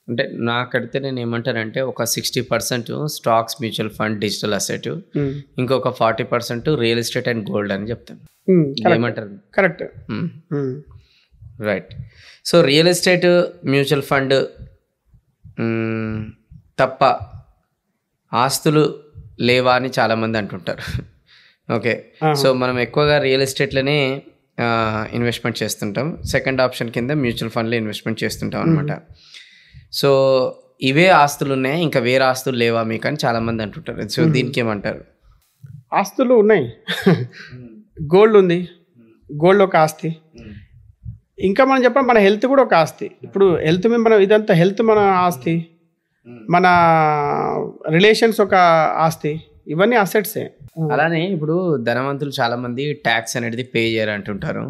అంటే నాకడితే నేను ఏమంటానంటే ఒక 60% stocks, mutual fund, digital asset, ఇంకొక 40% రియల్ ఎస్టేట్ అండ్ గోల్డ్ అని చెప్తాను. ఏమంటారు? Correct, right. So real estate, mutual fund తప్ప ఆస్తులు లేవా అని చాలామంది అంటుంటారు. ఓకే, సో మనం ఎక్కువగా రియల్ ఎస్టేట్లోనే ఇన్వెస్ట్మెంట్ చేస్తుంటాం. సెకండ్ ఆప్షన్ కింద మ్యూచువల్ ఫండ్లో ఇన్వెస్ట్మెంట్ చేస్తుంటాం అనమాట. సో ఇవే ఆస్తులు ఉన్నాయి, ఇంకా వేరే ఆస్తులు లేవా మీకు అని చాలామంది అంటుంటారు. సో దీనికి ఏమంటారు? ఆస్తులు ఉన్నాయి, గోల్డ్ ఉంది, గోల్డ్ ఒక ఆస్తి. ఇంకా మనం చెప్పాలి మన హెల్త్ కూడా ఒక ఆస్తి. ఇప్పుడు హెల్త్ మనం ఇదంతా హెల్త్ మన ఆస్తి, మన రిలేషన్స్ ఒక ఆస్తి, ఇవన్నీ అసెట్సే. అలానే ఇప్పుడు ధనవంతులు చాలా మంది ట్యాక్స్ అనేది పే చేయరు అంటుంటారు.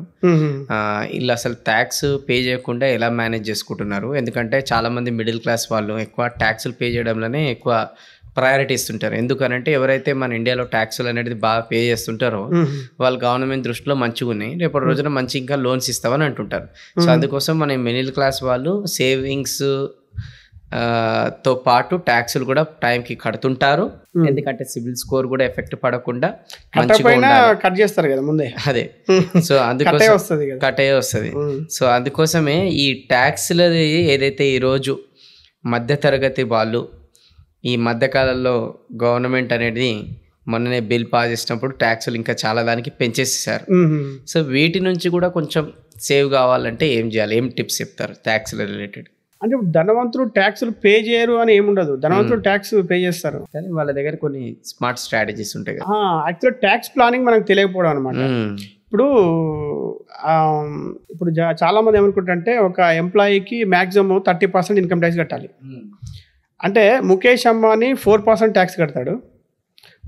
వీళ్ళు అసలు ట్యాక్స్ పే చేయకుండా ఎలా మేనేజ్ చేసుకుంటున్నారు? ఎందుకంటే చాలా మంది మిడిల్ క్లాస్ వాళ్ళు ఎక్కువ ట్యాక్సులు పే చేయడంలోనే ఎక్కువ ప్రయారిటీ ఇస్తుంటారు. ఎందుకనంటే ఎవరైతే మన ఇండియాలో ట్యాక్సులు అనేది బాగా పే చేస్తుంటారో వాళ్ళు గవర్నమెంట్ దృష్టిలో మంచిగా ఉన్నాయి, రేపటి రోజున మంచి ఇంకా లోన్స్ ఇస్తామని అంటుంటారు. సో అందుకోసం మన మిడిల్ క్లాస్ వాళ్ళు సేవింగ్స్ తో పాటు ట్యాక్సులు కూడా టైంకి కడుతుంటారు. ఎందుకంటే సిబిల్ స్కోర్ కూడా ఎఫెక్ట్ పడకుండా కట్ చేస్తారు కదా ముందే. అదే, సో అందుకోసం కట్ అయ్యే వస్తుంది. సో అందుకోసమే ఈ ట్యాక్స్లది ఏదైతే ఈరోజు మధ్యతరగతి వాళ్ళు ఈ మధ్యకాలంలో గవర్నమెంట్ అనేది మొన్ననే బిల్ పాస్ చేసినప్పుడు ట్యాక్సులు ఇంకా చాలా దానికి పెంచేసేసారు. సో వీటి నుంచి కూడా కొంచెం సేవ్ కావాలంటే ఏం చేయాలి? ఏం టిప్స్ చెప్తారు ట్యాక్స్ల రిలేటెడ్? అంటే ధనవంతులు ట్యాక్సులు పే చేయరు అని ఏముండదు, ధనవంతులు ట్యాక్స్ పే చేస్తారు. కానీ వాళ్ళ దగ్గర కొన్ని స్మార్ట్ స్ట్రాటజీస్ ఉంటాయి కదా. యాక్చువల్గా ట్యాక్స్ ప్లానింగ్ మనకు తెలియకపోవడం అనమాట. ఇప్పుడు చాలా మంది ఏమనుకుంటారంటే ఒక ఎంప్లాయీకి మ్యాక్సిమం 30% ఇన్కమ్ ట్యాక్స్ కట్టాలి. అంటే ముఖేష్ అంబానీ 4% ట్యాక్స్ కడతాడు,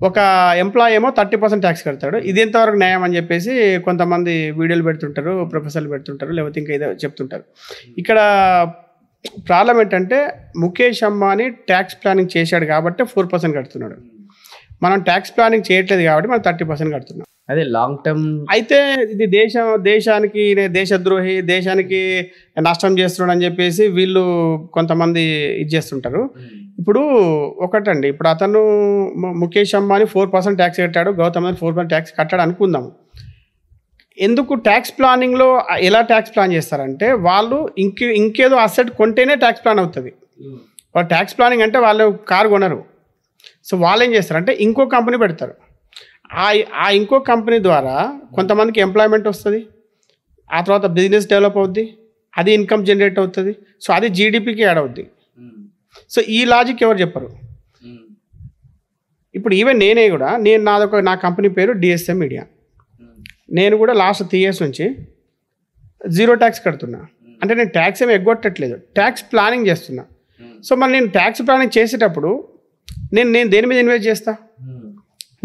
ఒక ఎంప్లాయీ ఏమో 30% ట్యాక్స్ కడతాడు. ఇది ఎంతవరకు న్యాయం అని చెప్పేసి కొంతమంది వీడియోలు పెడుతుంటారు, ప్రొఫెసర్లు పెడుతుంటారు, లేకపోతే ఇంకా ఏదో చెప్తుంటారు. ఇక్కడ ప్రాబ్లం ఏంటంటే ముఖేష్ అంబానీ ట్యాక్స్ ప్లానింగ్ చేశాడు కాబట్టి 4% కడుతున్నాడు. మనం ట్యాక్స్ ప్లానింగ్ చేయట్లేదు కాబట్టి మనం 30% కడుతున్నాం. అదే లాంగ్ టర్మ్ అయితే ఇది దేశానికి దేశద్రోహి, దేశానికి నష్టం చేస్తున్నాడు అని చెప్పేసి వీళ్ళు కొంతమంది ఇది చేస్తుంటారు. ఇప్పుడు ఒకటండి, ఇప్పుడు అతను ముఖేష్ అంబానీ 4% ట్యాక్స్ కట్టాడు, గౌతమ్ అదానీ 4% ట్యాక్స్ కట్టాడు అనుకుందాం. ఎందుకు ట్యాక్స్ ప్లానింగ్లో ఎలా ట్యాక్స్ ప్లాన్ చేస్తారంటే వాళ్ళు ఇంకేదో అసెట్ కొంటేనే ట్యాక్స్ ప్లాన్ అవుతుంది. వాళ్ళు ట్యాక్స్ ప్లానింగ్ అంటే వాళ్ళు కారు కొనరు. సో వాళ్ళు ఏం చేస్తారంటే ఇంకో కంపెనీ పెడతారు. ఆ ఇంకో కంపెనీ ద్వారా కొంతమందికి ఎంప్లాయ్మెంట్ వస్తుంది, ఆ తర్వాత బిజినెస్ డెవలప్ అవుద్ది, అది ఇన్కమ్ జనరేట్ అవుతుంది. సో అది జీడిపికి యాడ్ అవుద్ది. సో ఈ లాజిక్ ఎవరు చెప్పరు. ఇప్పుడు ఈవెన్ నేనే కూడా నా కంపెనీ పేరు డిఎస్ఎం మీడియా. నేను కూడా లాస్ట్ 3 years నుంచి 0 ట్యాక్స్ కడుతున్నా. అంటే నేను ట్యాక్స్ ఏమి ఎగ్గొట్టట్లేదు, ట్యాక్స్ ప్లానింగ్ చేస్తున్నా. సో మరి నేను ట్యాక్స్ ప్లానింగ్ చేసేటప్పుడు నేను దేని మీద ఇన్వెస్ట్ చేస్తా?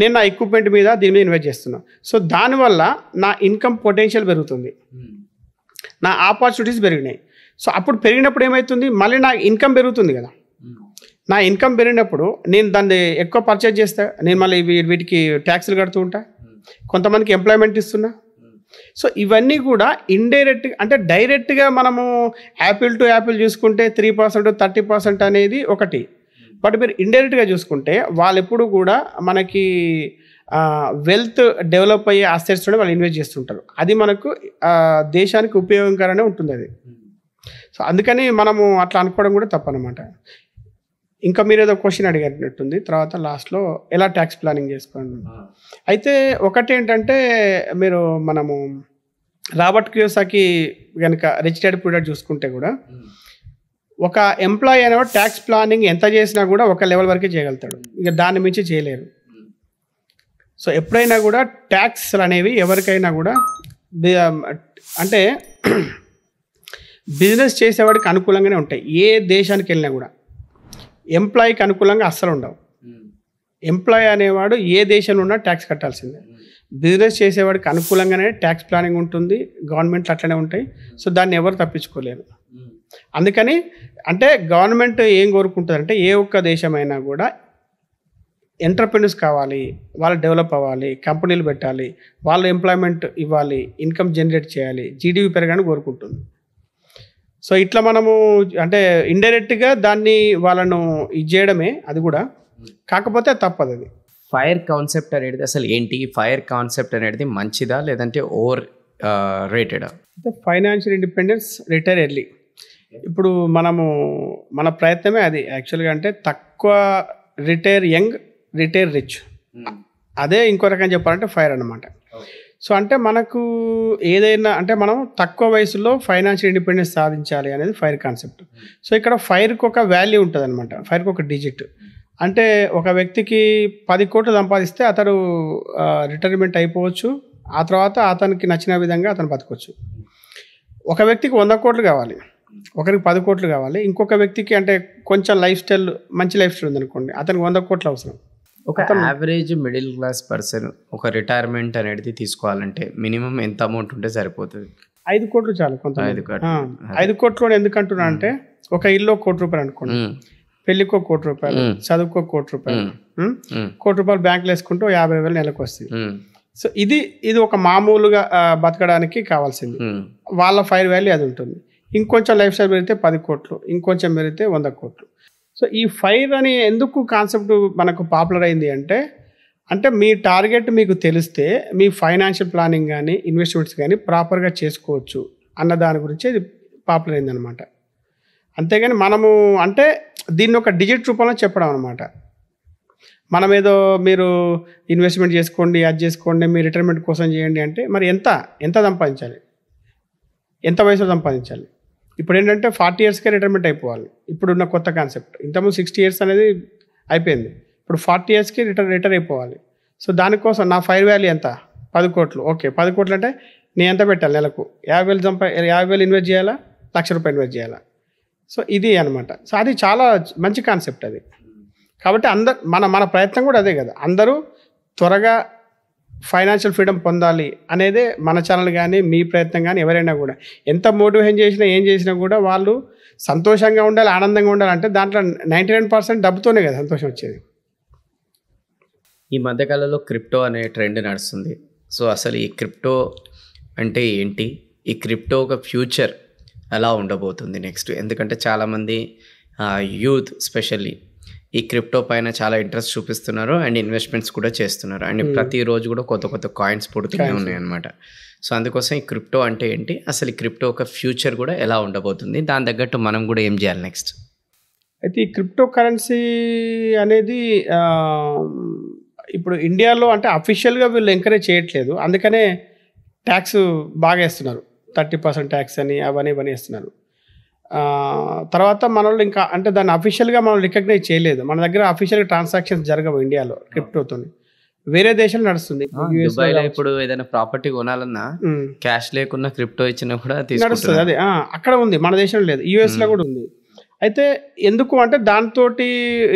నేను నా ఎక్విప్మెంట్ మీద దీని మీద ఇన్వెస్ట్ చేస్తున్నా. సో దానివల్ల నా ఇన్కమ్ పొటెన్షియల్ పెరుగుతుంది, నా ఆపర్చునిటీస్ పెరిగినాయి. సో అప్పుడు పెరిగినప్పుడు ఏమవుతుంది, మళ్ళీ నా ఇన్కమ్ పెరుగుతుంది కదా. నా ఇన్కమ్ పెరిగినప్పుడు నేను దాన్ని ఎక్కువ పర్చేజ్ చేస్తా, నేను మళ్ళీ వీటికి ట్యాక్స్లు కడుతూ ఉంటా, కొంతమందికి ఎంప్లాయ్మెంట్ ఇస్తున్నా. సో ఇవన్నీ కూడా ఇండైరెక్ట్గా, అంటే డైరెక్ట్గా మనము యాపిల్ టు యాపిల్ చూసుకుంటే 3% 30% అనేది ఒకటి. బట్ మీరు ఇండైరెక్ట్గా చూసుకుంటే వాళ్ళు ఎప్పుడు కూడా మనకి వెల్త్ డెవలప్ అయ్యే అసెట్స్ వాళ్ళు ఇన్వెస్ట్ చేస్తుంటారు. అది మనకు దేశానికి ఉపయోగకరంగానే ఉంటుంది అది. సో అందుకని మనము అట్లా అనుకోవడం కూడా తప్పనమాట. ఇంకా మీరు ఏదో క్వశ్చన్ అడిగినట్టుంది తర్వాత లాస్ట్లో ఎలా ట్యాక్స్ ప్లానింగ్ చేసుకోండి. అయితే ఒకటి ఏంటంటే మనము రాబర్ట్ కియోసాకి కనుక రిచ్ డాడ్ పూర్ డాడ్ చూసుకుంటే కూడా ఒక ఎంప్లాయీ అనేవాడు ట్యాక్స్ ప్లానింగ్ ఎంత చేసినా కూడా ఒక లెవెల్ వరకే చేయగలుగుతాడు, ఇక దాన్ని మించి చేయలేరు. సో ఎప్పుడైనా కూడా ట్యాక్స్ అనేవి ఎవరికైనా కూడా అంటే బిజినెస్ చేసేవాడికి అనుకూలంగానే ఉంటాయి. ఏ దేశానికి వెళ్ళినా కూడా ఎంప్లాయీకి అనుకూలంగా అస్సలు ఉండవు. ఎంప్లాయీ అనేవాడు ఏ దేశంలో ఉన్నా ట్యాక్స్ కట్టాల్సిందే. బిజినెస్ చేసేవాడికి అనుకూలంగానే ట్యాక్స్ ప్లానింగ్ ఉంటుంది, గవర్నమెంట్లు అట్లనే ఉంటాయి. సో దాన్ని ఎవరు తప్పించుకోలేరు. అందుకని అంటే గవర్నమెంట్ ఏం కోరుకుంటుంది అంటే ఏ ఒక్క దేశమైనా కూడా ఎంటర్‌ప్రెన్యూర్స్ కావాలి, వాళ్ళు డెవలప్ అవ్వాలి, కంపెనీలు పెట్టాలి, వాళ్ళు ఎంప్లాయ్మెంట్ ఇవ్వాలి, ఇన్కమ్ జనరేట్ చేయాలి, జీడీపీ పెరగాలని కోరుకుంటుంది. సో ఇట్లా మనము అంటే ఇండైరెక్ట్గా దాన్ని వాళ్ళను ఇది చేయడమే అది కూడా, కాకపోతే తప్పదు అది. ఫైర్ కాన్సెప్ట్ అనేది అసలు ఏంటి? ఫైర్ కాన్సెప్ట్ అనేది మంచిదా లేదంటే ఓవర్ రేటెడా? అయితే ఫైనాన్షియల్ ఇండిపెండెన్స్, రిటైర్ ఎర్లీ. ఇప్పుడు మన ప్రయత్నమే అది యాక్చువల్గా. అంటే తక్కువ రిటైర్ యంగ్, రిటైర్ రిచ్, అదే ఇంకో రకం చెప్పాలంటే ఫైర్ అన్నమాట. సో అంటే మనకు ఏదైనా అంటే మనం తక్కువ వయసులో ఫైనాన్షియల్ ఇండిపెండెన్స్ సాధించాలి అనేది ఫైర్ కాన్సెప్ట్. సో ఇక్కడ ఫైర్కి ఒక వాల్యూ ఉంటుంది అనమాట, ఫైర్కి ఒక డిజిట్. అంటే ఒక వ్యక్తికి 10 కోట్లు సంపాదిస్తే అతడు రిటైర్మెంట్ అయిపోవచ్చు, ఆ తర్వాత అతనికి నచ్చిన విధంగా అతను బతకొచ్చు. ఒక వ్యక్తికి 100 కోట్లు కావాలి, ఒకరికి 10 కోట్లు కావాలి, ఇంకొక వ్యక్తికి అంటే కొంచెం లైఫ్ స్టైల్ మంచి లైఫ్ స్టైల్ ఉందనుకోండి, అతనికి 100 కోట్లు అవసరం. ఒక యావరేజ్ మిడిల్ క్లాస్ పర్సన్ ఒక రిటైర్మెంట్ అనేది తీసుకోవాలంటే మినిమం ఎంత అమౌంట్ ఉంటే సరిపోతుంది? 5 కోట్లు చాలు. కొంత 5 కోట్లు ఎందుకంటున్నా అంటే ఒక ఇల్లు ₹1 కోటి అనుకోండి, పెళ్ళికో ₹1 కోటి, చదువుకో ₹1 కోటి, ₹1 కోటి బ్యాంకులో వేసుకుంటూ 50,000 నెలకు వస్తుంది. సో ఇది ఒక మామూలుగా బతకడానికి కావాల్సింది. వాళ్ళ ఫైర్ వాల్యూ అది ఉంటుంది. ఇంకొంచెం లైఫ్ స్టైల్ పెరిగితే 10 కోట్లు, ఇంకొంచెం పెరిగితే 100 కోట్లు. సో ఈ ఫైర్ అని ఎందుకు కాన్సెప్ట్ మనకు పాపులర్ అయింది అంటే మీ టార్గెట్ మీకు తెలిస్తే మీ ఫైనాన్షియల్ ప్లానింగ్ కానీ ఇన్వెస్ట్మెంట్స్ కానీ ప్రాపర్గా చేసుకోవచ్చు అన్న దాని గురించి ఇది పాపులర్ అయింది అనమాట. అంతేగాని మనము అంటే దీన్ని ఒక డిజిట్ రూపంలో చెప్పడం అనమాట. మనం ఏదో మీరు ఇన్వెస్ట్మెంట్ చేసుకోండి, అది చేసుకోండి, మీ రిటైర్మెంట్ కోసం చేయండి అంటే మరి ఎంత సంపాదించాలి, ఎంత వయసులో సంపాదించాలి? ఇప్పుడు ఏంటంటే 40 yearsకే రిటైర్మెంట్ అయిపోవాలి ఇప్పుడున్న కొత్త కాన్సెప్ట్. ఇంతకుముందు 60 years అనేది అయిపోయింది, ఇప్పుడు 40 yearsకి రిటైర్ అయిపోవాలి. సో దానికోసం నా ఫైర్ వాల్యూ ఎంత? 10 కోట్లు. ఓకే, 10 కోట్లు అంటే నేను ఎంత పెట్టాలి? నెలకు 50,000 ఇన్వెస్ట్ చేయాలా, ₹1,00,000 ఇన్వెస్ట్ చేయాలా? సో ఇది అనమాట. సో అది చాలా మంచి కాన్సెప్ట్ అది. కాబట్టి మన ప్రయత్నం కూడా అదే కదా, అందరూ త్వరగా ఫైనాన్షియల్ ఫ్రీడమ్ పొందాలి అనేదే మన ఛానల్ కానీ మీ ప్రయత్నం కానీ ఎవరైనా కూడా ఎంత మోటివేషన్ చేసినా ఏం చేసినా కూడా వాళ్ళు సంతోషంగా ఉండాలి, ఆనందంగా ఉండాలి అంటే దాంట్లో 99% డబ్బుతోనే కదా సంతోషం వచ్చేది. ఈ మధ్యకాలంలో క్రిప్టో అనే ట్రెండ్ నడుస్తుంది. సో అసలు ఈ క్రిప్టో అంటే ఏంటి, ఈ క్రిప్టో ఒక ఫ్యూచర్ ఎలా ఉండబోతుంది నెక్స్ట్? ఎందుకంటే చాలామంది యూత్ స్పెషల్లీ ఈ క్రిప్టో పైన చాలా ఇంట్రెస్ట్ చూపిస్తున్నారు అండ్ ఇన్వెస్ట్మెంట్స్ కూడా చేస్తున్నారు అండ్ ప్రతిరోజు కూడా కొత్త కొత్త కాయిన్స్ పుడుతూనే ఉన్నాయి అనమాట. సో అందుకోసం ఈ క్రిప్టో అంటే ఏంటి, అసలు ఈ క్రిప్టో ఒక ఫ్యూచర్ కూడా ఎలా ఉండబోతుంది, దాని తగ్గట్టు మనం కూడా ఏం చేయాలి నెక్స్ట్? అయితే ఈ క్రిప్టో కరెన్సీ అనేది ఇప్పుడు ఇండియాలో అంటే అఫీషియల్గా వీళ్ళు ఎంకరేజ్ చేయట్లేదు, అందుకనే ట్యాక్స్ బాగా వేస్తున్నారు, 30% ట్యాక్స్ అని అవన్నీ ఇవన్నీ వేస్తున్నారు. తర్వాత మన వాళ్ళు ఇంకా అంటే దాన్ని అఫీషియల్గా మనం రికగ్నైజ్ చేయలేదు, మన దగ్గర అఫీషియల్గా ట్రాన్సాక్షన్స్ జరగవు ఇండియాలో క్రిప్టోతో, వేరే దేశాలు నడుస్తుంది. దుబాయ్లో ఇప్పుడు ఏదైనా ప్రాపర్టీ కొనాలన్నా క్యాష్ లేకున్నా క్రిప్టో ఇచ్చినా కూడా నడుస్తుంది. అదే అక్కడ ఉంది, మన దేశంలో లేదు, యూఎస్లో కూడా ఉంది. అయితే ఎందుకు అంటే దాంతో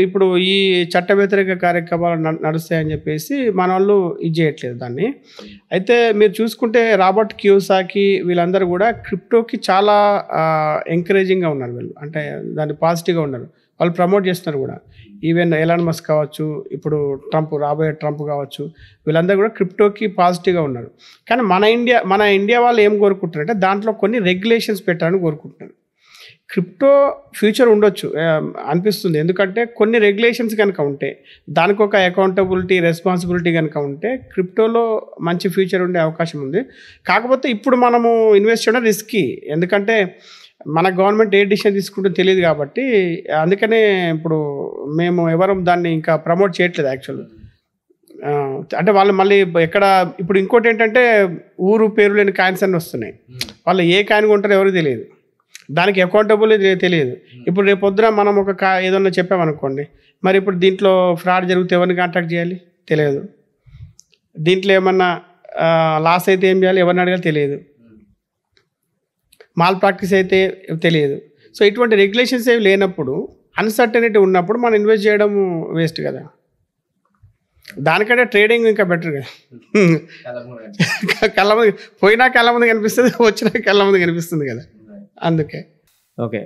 ఇప్పుడు ఈ చట్ట వ్యతిరేక కార్యక్రమాలు నడుస్తాయని చెప్పేసి మన వాళ్ళు ఇది చేయట్లేదు దాన్ని. అయితే మీరు చూసుకుంటే రాబర్ట్ కియోసాకి వీళ్ళందరూ కూడా క్రిప్టోకి చాలా ఎంకరేజింగ్గా ఉన్నారు వీళ్ళు, అంటే దాన్ని పాజిటివ్గా ఉన్నారు, వాళ్ళు ప్రమోట్ చేస్తున్నారు కూడా. ఈవెన్ ఎలాన్ మస్క్ కావచ్చు, ఇప్పుడు రాబోయే ట్రంప్ కావచ్చు, వీళ్ళందరూ కూడా క్రిప్టోకి పాజిటివ్గా ఉన్నారు. కానీ మన ఇండియా వాళ్ళు ఏం కోరుకుంటున్నారంటే దాంట్లో కొన్ని రెగ్యులేషన్స్ పెట్టాలని కోరుకుంటున్నారు. క్రిప్టో ఫ్యూచర్ ఉండొచ్చు అనిపిస్తుంది, ఎందుకంటే కొన్ని రెగ్యులేషన్స్ కనుక ఉంటే, దానికి ఒక అకౌంటబిలిటీ రెస్పాన్సిబిలిటీ కనుక ఉంటే క్రిప్టోలో మంచి ఫ్యూచర్ ఉండే అవకాశం ఉంది. కాకపోతే ఇప్పుడు మనము ఇన్వెస్ట్ చేయడం రిస్కీ, ఎందుకంటే మన గవర్నమెంట్ ఏ డిసిషన్ తీసుకుంటుందో తెలియదు కాబట్టి, అందుకనే ఇప్పుడు మేము ఎవరు దాన్ని ఇంకా ప్రమోట్ చేయట్లేదు యాక్చువల్గా. అంటే వాళ్ళు మళ్ళీ ఎక్కడ ఇప్పుడు ఇంకోటి ఏంటంటే ఊరు పేరు లేని కాయిన్స్ అన్నీ వస్తున్నాయి, వాళ్ళు ఏ కాయిన్ కొంటారో ఎవరికి తెలియదు, దానికి అకౌంటబుల్ తెలియదు. ఇప్పుడు రేపు పొద్దున మనం ఒక ఏదన్నా చెప్పామనుకోండి, మరి ఇప్పుడు దీంట్లో ఫ్రాడ్ జరిగితే ఎవరిని కాంటాక్ట్ చేయాలి తెలియదు, దీంట్లో ఏమన్నా లాస్ అయితే ఏం చేయాలి ఎవరిని అడగాలి తెలియదు, మాల్ ప్రాక్టీస్ అయితే తెలియదు. సో ఇటువంటి రెగ్యులేషన్స్ ఏవి లేనప్పుడు, అన్సర్టనిటీ ఉన్నప్పుడు మనం ఇన్వెస్ట్ చేయడం వేస్ట్ కదా. దానికంటే ట్రేడింగ్ ఇంకా బెటర్ కదా. కళ్ళ ముందు పోయినా కళ్ళ ముందు కనిపిస్తుంది, వచ్చినా కళ్ళ ముందు కనిపిస్తుంది కదా, అందుకే. ఓకే,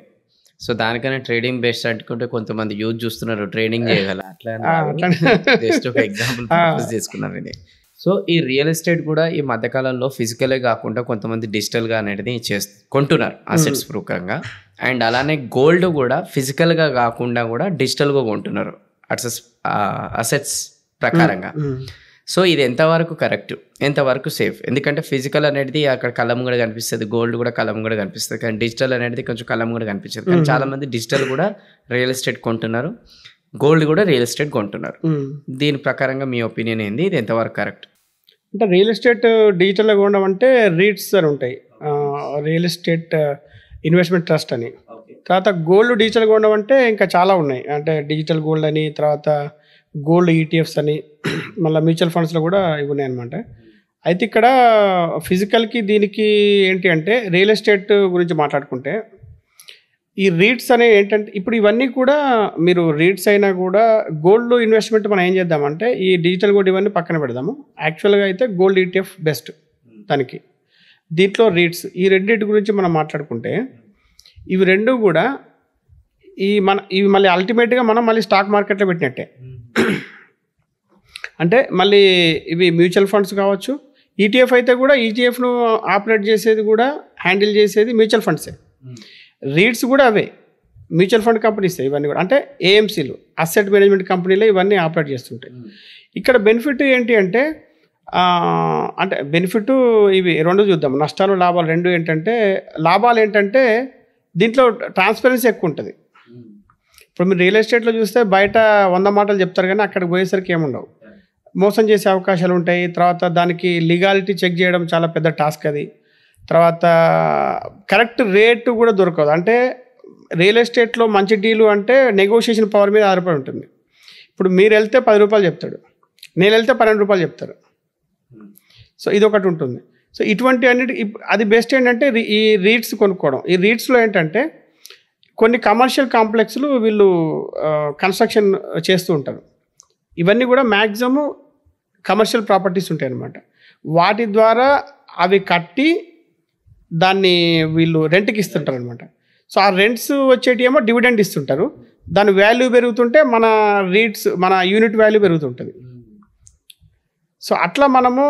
సో దానికన్నా ట్రేడింగ్ బెస్ట్ అనుకుంటే కొంతమంది యూజ్ చూస్తున్నారు ట్రేడింగ్ చేయగల, అట్లా జస్ట్ ఒక ఎగ్జాంపుల్ తీసుకున్నారు ఇది. సో ఈ రియల్ ఎస్టేట్ కూడా ఈ మధ్యకాలంలో ఫిజికలే కాకుండా కొంతమంది డిజిటల్గా అనేది కొంటున్నారు అసెట్స్ రూపంగా, అండ్ అలానే గోల్డ్ కూడా ఫిజికల్గా కాకుండా కూడా డిజిటల్గా కొంటున్నారు అసెట్స్ ప్రకారంగా. సో ఇది ఎంతవరకు కరెక్ట్, ఎంతవరకు సేఫ్? ఎందుకంటే ఫిజికల్ అనేది అక్కడ కళ్ళం కూడా కనిపిస్తుంది, గోల్డ్ కూడా కళ్ళం కూడా కనిపిస్తుంది, కానీ డిజిటల్ అనేది కొంచెం కళ్ళం కూడా కనిపించదు. కానీ చాలా మంది డిజిటల్ కూడా రియల్ ఎస్టేట్ కొంటున్నారు, గోల్డ్ కూడా రియల్ ఎస్టేట్ కొంటున్నారు. దీని ప్రకారంగా మీ ఒపీనియన్ ఏంది, ఇది ఎంతవరకు కరెక్ట్? అంటే రియల్ ఎస్టేట్ డిజిటల్గా కొనడం అంటే రీట్స్ అని ఉంటాయి, రియల్ ఎస్టేట్ ఇన్వెస్ట్మెంట్ ట్రస్ట్ అని. తర్వాత గోల్డ్ డిజిటల్గా కొనడం అంటే ఇంకా చాలా ఉన్నాయి, అంటే డిజిటల్ గోల్డ్ అని, తర్వాత గోల్డ్ ఈటీఎఫ్స్ అని, మళ్ళీ మ్యూచువల్ ఫండ్స్లో కూడా ఇవి ఉన్నాయి అనమాట. అయితే ఇక్కడ ఫిజికల్కి దీనికి ఏంటి అంటే రియల్ ఎస్టేట్ గురించి మాట్లాడుకుంటే ఈ రీట్స్ అనేవి ఏంటంటే ఇప్పుడు ఇవన్నీ కూడా మీరు రీట్స్ అయినా కూడా గోల్డ్లో ఇన్వెస్ట్మెంట్ మనం ఏం చేద్దామంటే ఈ డిజిటల్ గోల్డ్ ఇవన్నీ పక్కన పెడదాము. యాక్చువల్గా అయితే గోల్డ్ ఈటీఎఫ్ బెస్ట్ దానికి. దీంట్లో రీట్స్ ఈ రెండింటి గురించి మనం మాట్లాడుకుంటే ఇవి రెండు కూడా ఇవి మళ్ళీ అల్టిమేట్గా మనం మళ్ళీ స్టాక్ మార్కెట్లో పెట్టినట్టే. అంటే మళ్ళీ ఇవి మ్యూచువల్ ఫండ్స్ కావచ్చు, ఈటీఎఫ్ అయితే కూడా ఈటీఎఫ్ను ఆపరేట్ చేసేది కూడా హ్యాండిల్ చేసేది మ్యూచువల్ ఫండ్సే. రీట్స్ కూడా అవే మ్యూచువల్ ఫండ్ కంపెనీస్ ఇవన్నీ కూడా, అంటే ఏఎంసీలు అసెట్ మేనేజ్మెంట్ కంపెనీలు ఇవన్నీ ఆపరేట్ చేస్తుంటాయి. ఇక్కడ బెనిఫిట్ ఏంటి అంటే బెనిఫిట్ ఇవి రెండు చూద్దాం, నష్టాలు లాభాలు రెండు. లాభాలు ఏంటంటే దీంట్లో ట్రాన్స్పరెన్సీ ఎక్కువ ఉంటుంది. ఇప్పుడు మీరు రియల్ ఎస్టేట్లో చూస్తే బయట 100 మాటలు చెప్తారు, కానీ అక్కడికి పోయేసరికి ఏముండవు, మోసం చేసే అవకాశాలు ఉంటాయి. తర్వాత దానికి లీగాలిటీ చెక్ చేయడం చాలా పెద్ద టాస్క్ అది. తర్వాత కరెక్ట్ రేటు కూడా దొరకదు. అంటే రియల్ ఎస్టేట్లో మంచి డీలు అంటే నెగోషియేషన్ పవర్ మీద ఆధారపడి ఉంటుంది. ఇప్పుడు మీరు వెళ్తే 10 రూపాయలు చెప్తాడు, నేను వెళ్తే 12 రూపాయలు చెప్తారు. సో ఇది ఒకటి ఉంటుంది. సో ఇటువంటి అన్నిటి అది బెస్ట్ ఏంటంటే ఈ రీట్స్ కొనుక్కోవడం. ఈ రీట్స్లో ఏంటంటే కొన్ని కమర్షియల్ కాంప్లెక్స్లు వీళ్ళు కన్స్ట్రక్షన్ చేస్తూ ఉంటారు. ఇవన్నీ కూడా మ్యాక్సిమం కమర్షియల్ ప్రాపర్టీస్ ఉంటాయి అన్నమాట. వాటి ద్వారా అవి కట్టి దాన్ని వీళ్ళు రెంట్కి ఇస్తుంటారు అనమాట. సో ఆ రెంట్స్ వచ్చేటి ఏమో డివిడెండ్ ఇస్తుంటారు. దాని వాల్యూ పెరుగుతుంటే మన మన యూనిట్ వాల్యూ పెరుగుతుంటుంది. సో అట్లా మనము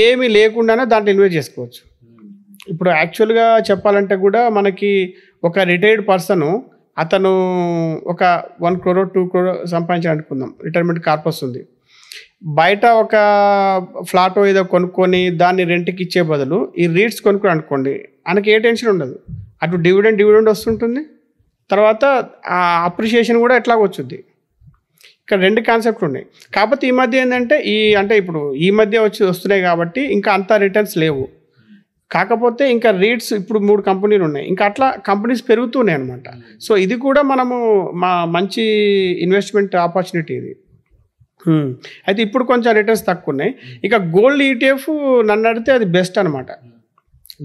ఏమీ లేకుండానే దాంట్లో ఇన్వెస్ట్ చేసుకోవచ్చు. ఇప్పుడు యాక్చువల్గా చెప్పాలంటే కూడా మనకి ఒక రిటైర్డ్ పర్సన్ అతను ఒక 1 crore 2 crore సంపాదించాలి అనుకుందాం, రిటైర్మెంట్ కార్పస్ ఉంది. బయట ఒక ఫ్లాట్ ఏదో కొనుక్కొని దాన్ని రెంట్కి ఇచ్చే బదులు ఈ రీట్స్ కొనుక్కొని అనుకోండి, ఆయనకి ఏ టెన్షన్ ఉండదు. అటు డివిడెండ్ వస్తుంటుంది, తర్వాత ఆ అప్రిషియేషన్ కూడా ఎట్లా వచ్చుద్ది. ఇక్కడ 2 కాన్సెప్ట్లు ఉన్నాయి. కాకపోతే ఈ మధ్య ఏంటంటే అంటే ఇప్పుడు ఈ మధ్య వస్తున్నాయి కాబట్టి ఇంకా అంత రిటర్న్స్ లేవు. కాకపోతే ఇంకా రీట్స్ ఇప్పుడు 3 కంపెనీలు ఉన్నాయి, ఇంకా అట్లా కంపెనీస్ పెరుగుతున్నాయి అనమాట. సో ఇది కూడా మనము మంచి ఇన్వెస్ట్మెంట్ ఆపర్చునిటీ ఇది. అయితే ఇప్పుడు కొంచెం రిటర్న్స్ తక్కువ ఉన్నాయి. ఇక గోల్డ్ ఈటీఎఫ్ నన్ను అడిగితే అది బెస్ట్ అనమాట.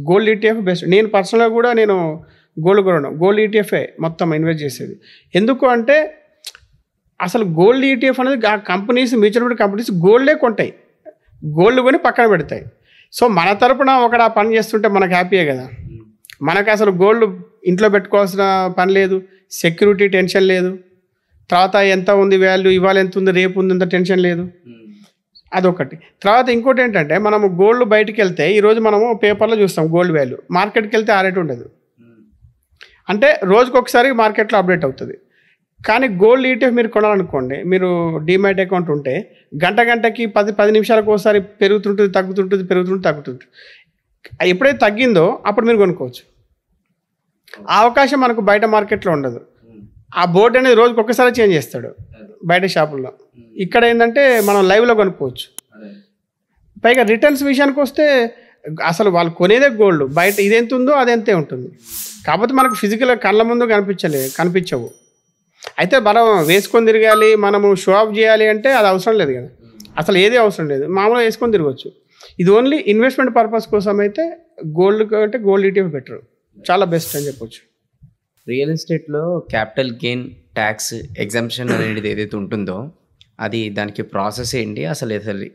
Gold ETF best. నేను పర్సనల్గా కూడా నేను గోల్డ్ ఈటీఎఫే మొత్తం ఇన్వెస్ట్ చేసేది. ఎందుకు అంటే అసలు గోల్డ్ ఈటీఎఫ్ అనేది ఆ కంపెనీస్, మ్యూచువల్ ఫండ్ కంపెనీస్ గోల్డే కొంటాయి, గోల్డ్ కొని పక్కన పెడతాయి. సో మన తరపున ఒకటి ఆ పని చేస్తుంటే మనకు హ్యాపీయే కదా. మనకు అసలు గోల్డ్ ఇంట్లో పెట్టుకోవాల్సిన పని లేదు, సెక్యూరిటీ టెన్షన్ లేదు, తర్వాత ఎంత ఉంది వాల్యూ, ఇవాళ ఎంత ఉంది, రేపు ఉంది, అంత టెన్షన్ లేదు. అదొకటి. తర్వాత ఇంకోటి ఏంటంటే మనము గోల్డ్ బయటికి వెళ్తే ఈరోజు మనము పేపర్లో చూస్తాం గోల్డ్ వాల్యూ, మార్కెట్కి వెళ్తే ఆ రేటు ఉండదు. అంటే రోజుకి ఒకసారి మార్కెట్లో అప్డేట్ అవుతుంది. కానీ గోల్డ్ ఈటీఎఫ్ మీరు కొనాలనుకోండి, మీరు డీమ్యాట్ అకౌంట్ ఉంటే గంటకి 10 నిమిషాలకు ఒకసారి పెరుగుతుంటుంది, తగ్గుతుంటుంది. ఎప్పుడైతే తగ్గిందో అప్పుడు మీరు కొనుక్కోవచ్చు. ఆ అవకాశం మనకు బయట మార్కెట్లో ఉండదు. ఆ బోర్డు అనేది రోజుకి ఒక్కసారి చేంజ్ చేస్తాడు బయట షాపుల్లో. ఇక్కడ ఏంటంటే మనం లైవ్లో కొనుక్కోవచ్చు. పైగా రిటర్న్స్ విషయానికి వస్తే అసలు వాళ్ళు కొనేదే గోల్డ్, బయట ఇదెంత ఉందో అదెంతే ఉంటుంది. కాకపోతే మనకు ఫిజికల్గా కళ్ళ ముందు కనిపించవు. అయితే మనం వేసుకొని తిరగాలి, మనము షో ఆఫ్ చేయాలి అంటే అది అవసరం లేదు కదా, అసలు ఏది అవసరం లేదు, మామూలుగా వేసుకొని తిరగవచ్చు. ఇది ఓన్లీ ఇన్వెస్ట్మెంట్ పర్పస్ కోసం అయితే గోల్డ్ అంటే గోల్డ్ ఈటీఎఫ్ బెటర్, చాలా బెస్ట్ అని చెప్పొచ్చు. రియల్ ఎస్టేట్లో క్యాపిటల్ గెయిన్ ట్యాక్స్ ఎగ్జామ్షన్ అనేది ఏదైతే ఉంటుందో అది దానికి ప్రాసెస్ ఏంటి, అసలు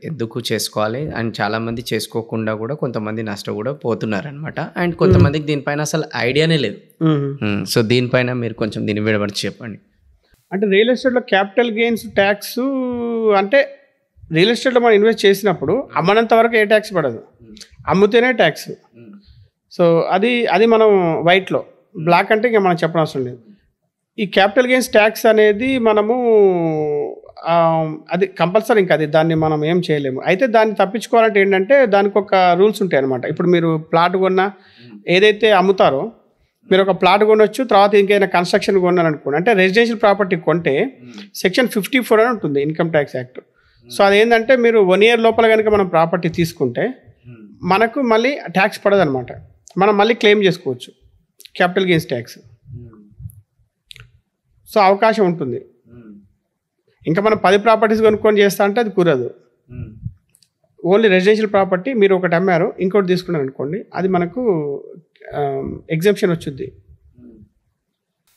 ఎందుకు చేసుకోవాలి, అండ్ చాలామంది చేసుకోకుండా కూడా కొంతమంది నష్టం కూడా పోతున్నారనమాట. అండ్ కొంతమందికి దీనిపైన అసలు ఐడియానే లేదు. సో దీనిపైన మీరు కొంచెం దీన్ని విడమర్చి చెప్పండి. అంటే రియల్ ఎస్టేట్లో క్యాపిటల్ గెయిన్స్ ట్యాక్స్ అంటే రియల్ ఎస్టేట్లో మనం ఇన్వెస్ట్ చేసినప్పుడు అమ్మనంత వరకు ఏ ట్యాక్స్ పడదు, అమ్ముతేనే ట్యాక్స్. సో అది మనం వైట్లో, బ్లాక్ అంటే ఇంకా మనం చెప్పనవసరం లేదు. ఈ క్యాపిటల్ గెయిన్స్ ట్యాక్స్ అనేది మనము అది కంపల్సరీ, ఇంకా దాన్ని మనం ఏం చేయలేము. అయితే దాన్ని తప్పించుకోవాలంటే ఏంటంటే దానికి ఒక రూల్స్ ఉంటాయి అనమాట. ఇప్పుడు మీరు ప్లాట్ కొన్నా, ఏదైతే అమ్ముతారో మీరు ఒక ప్లాట్ కొనవచ్చు, తర్వాత ఇంకేదైనా కన్స్ట్రక్షన్ కొన్నారనుకోండి, అంటే రెసిడెన్షియల్ ప్రాపర్టీ కొంటే సెక్షన్ 54 అని ఉంటుంది ఇన్కమ్ ట్యాక్స్ యాక్ట్. సో అదేంటంటే మీరు 1 year లోపల కనుక మనం ప్రాపర్టీ తీసుకుంటే మనకు మళ్ళీ ట్యాక్స్ పడదనమాట, మనం మళ్ళీ క్లెయిమ్ చేసుకోవచ్చు క్యాపిటల్ గెయిన్స్ ట్యాక్స్. సో అవకాశం ఉంటుంది. ఇంకా మనం 10 ప్రాపర్టీస్ కొనుక్కొని చేస్తా అంటే అది కుదరదు. ఓన్లీ రెసిడెన్షియల్ ప్రాపర్టీ మీరు ఒకటి అమ్మారు, ఇంకోటి తీసుకున్నారు అనుకోండి, అది మనకు ఎగ్జంప్షన్ వచ్చింది.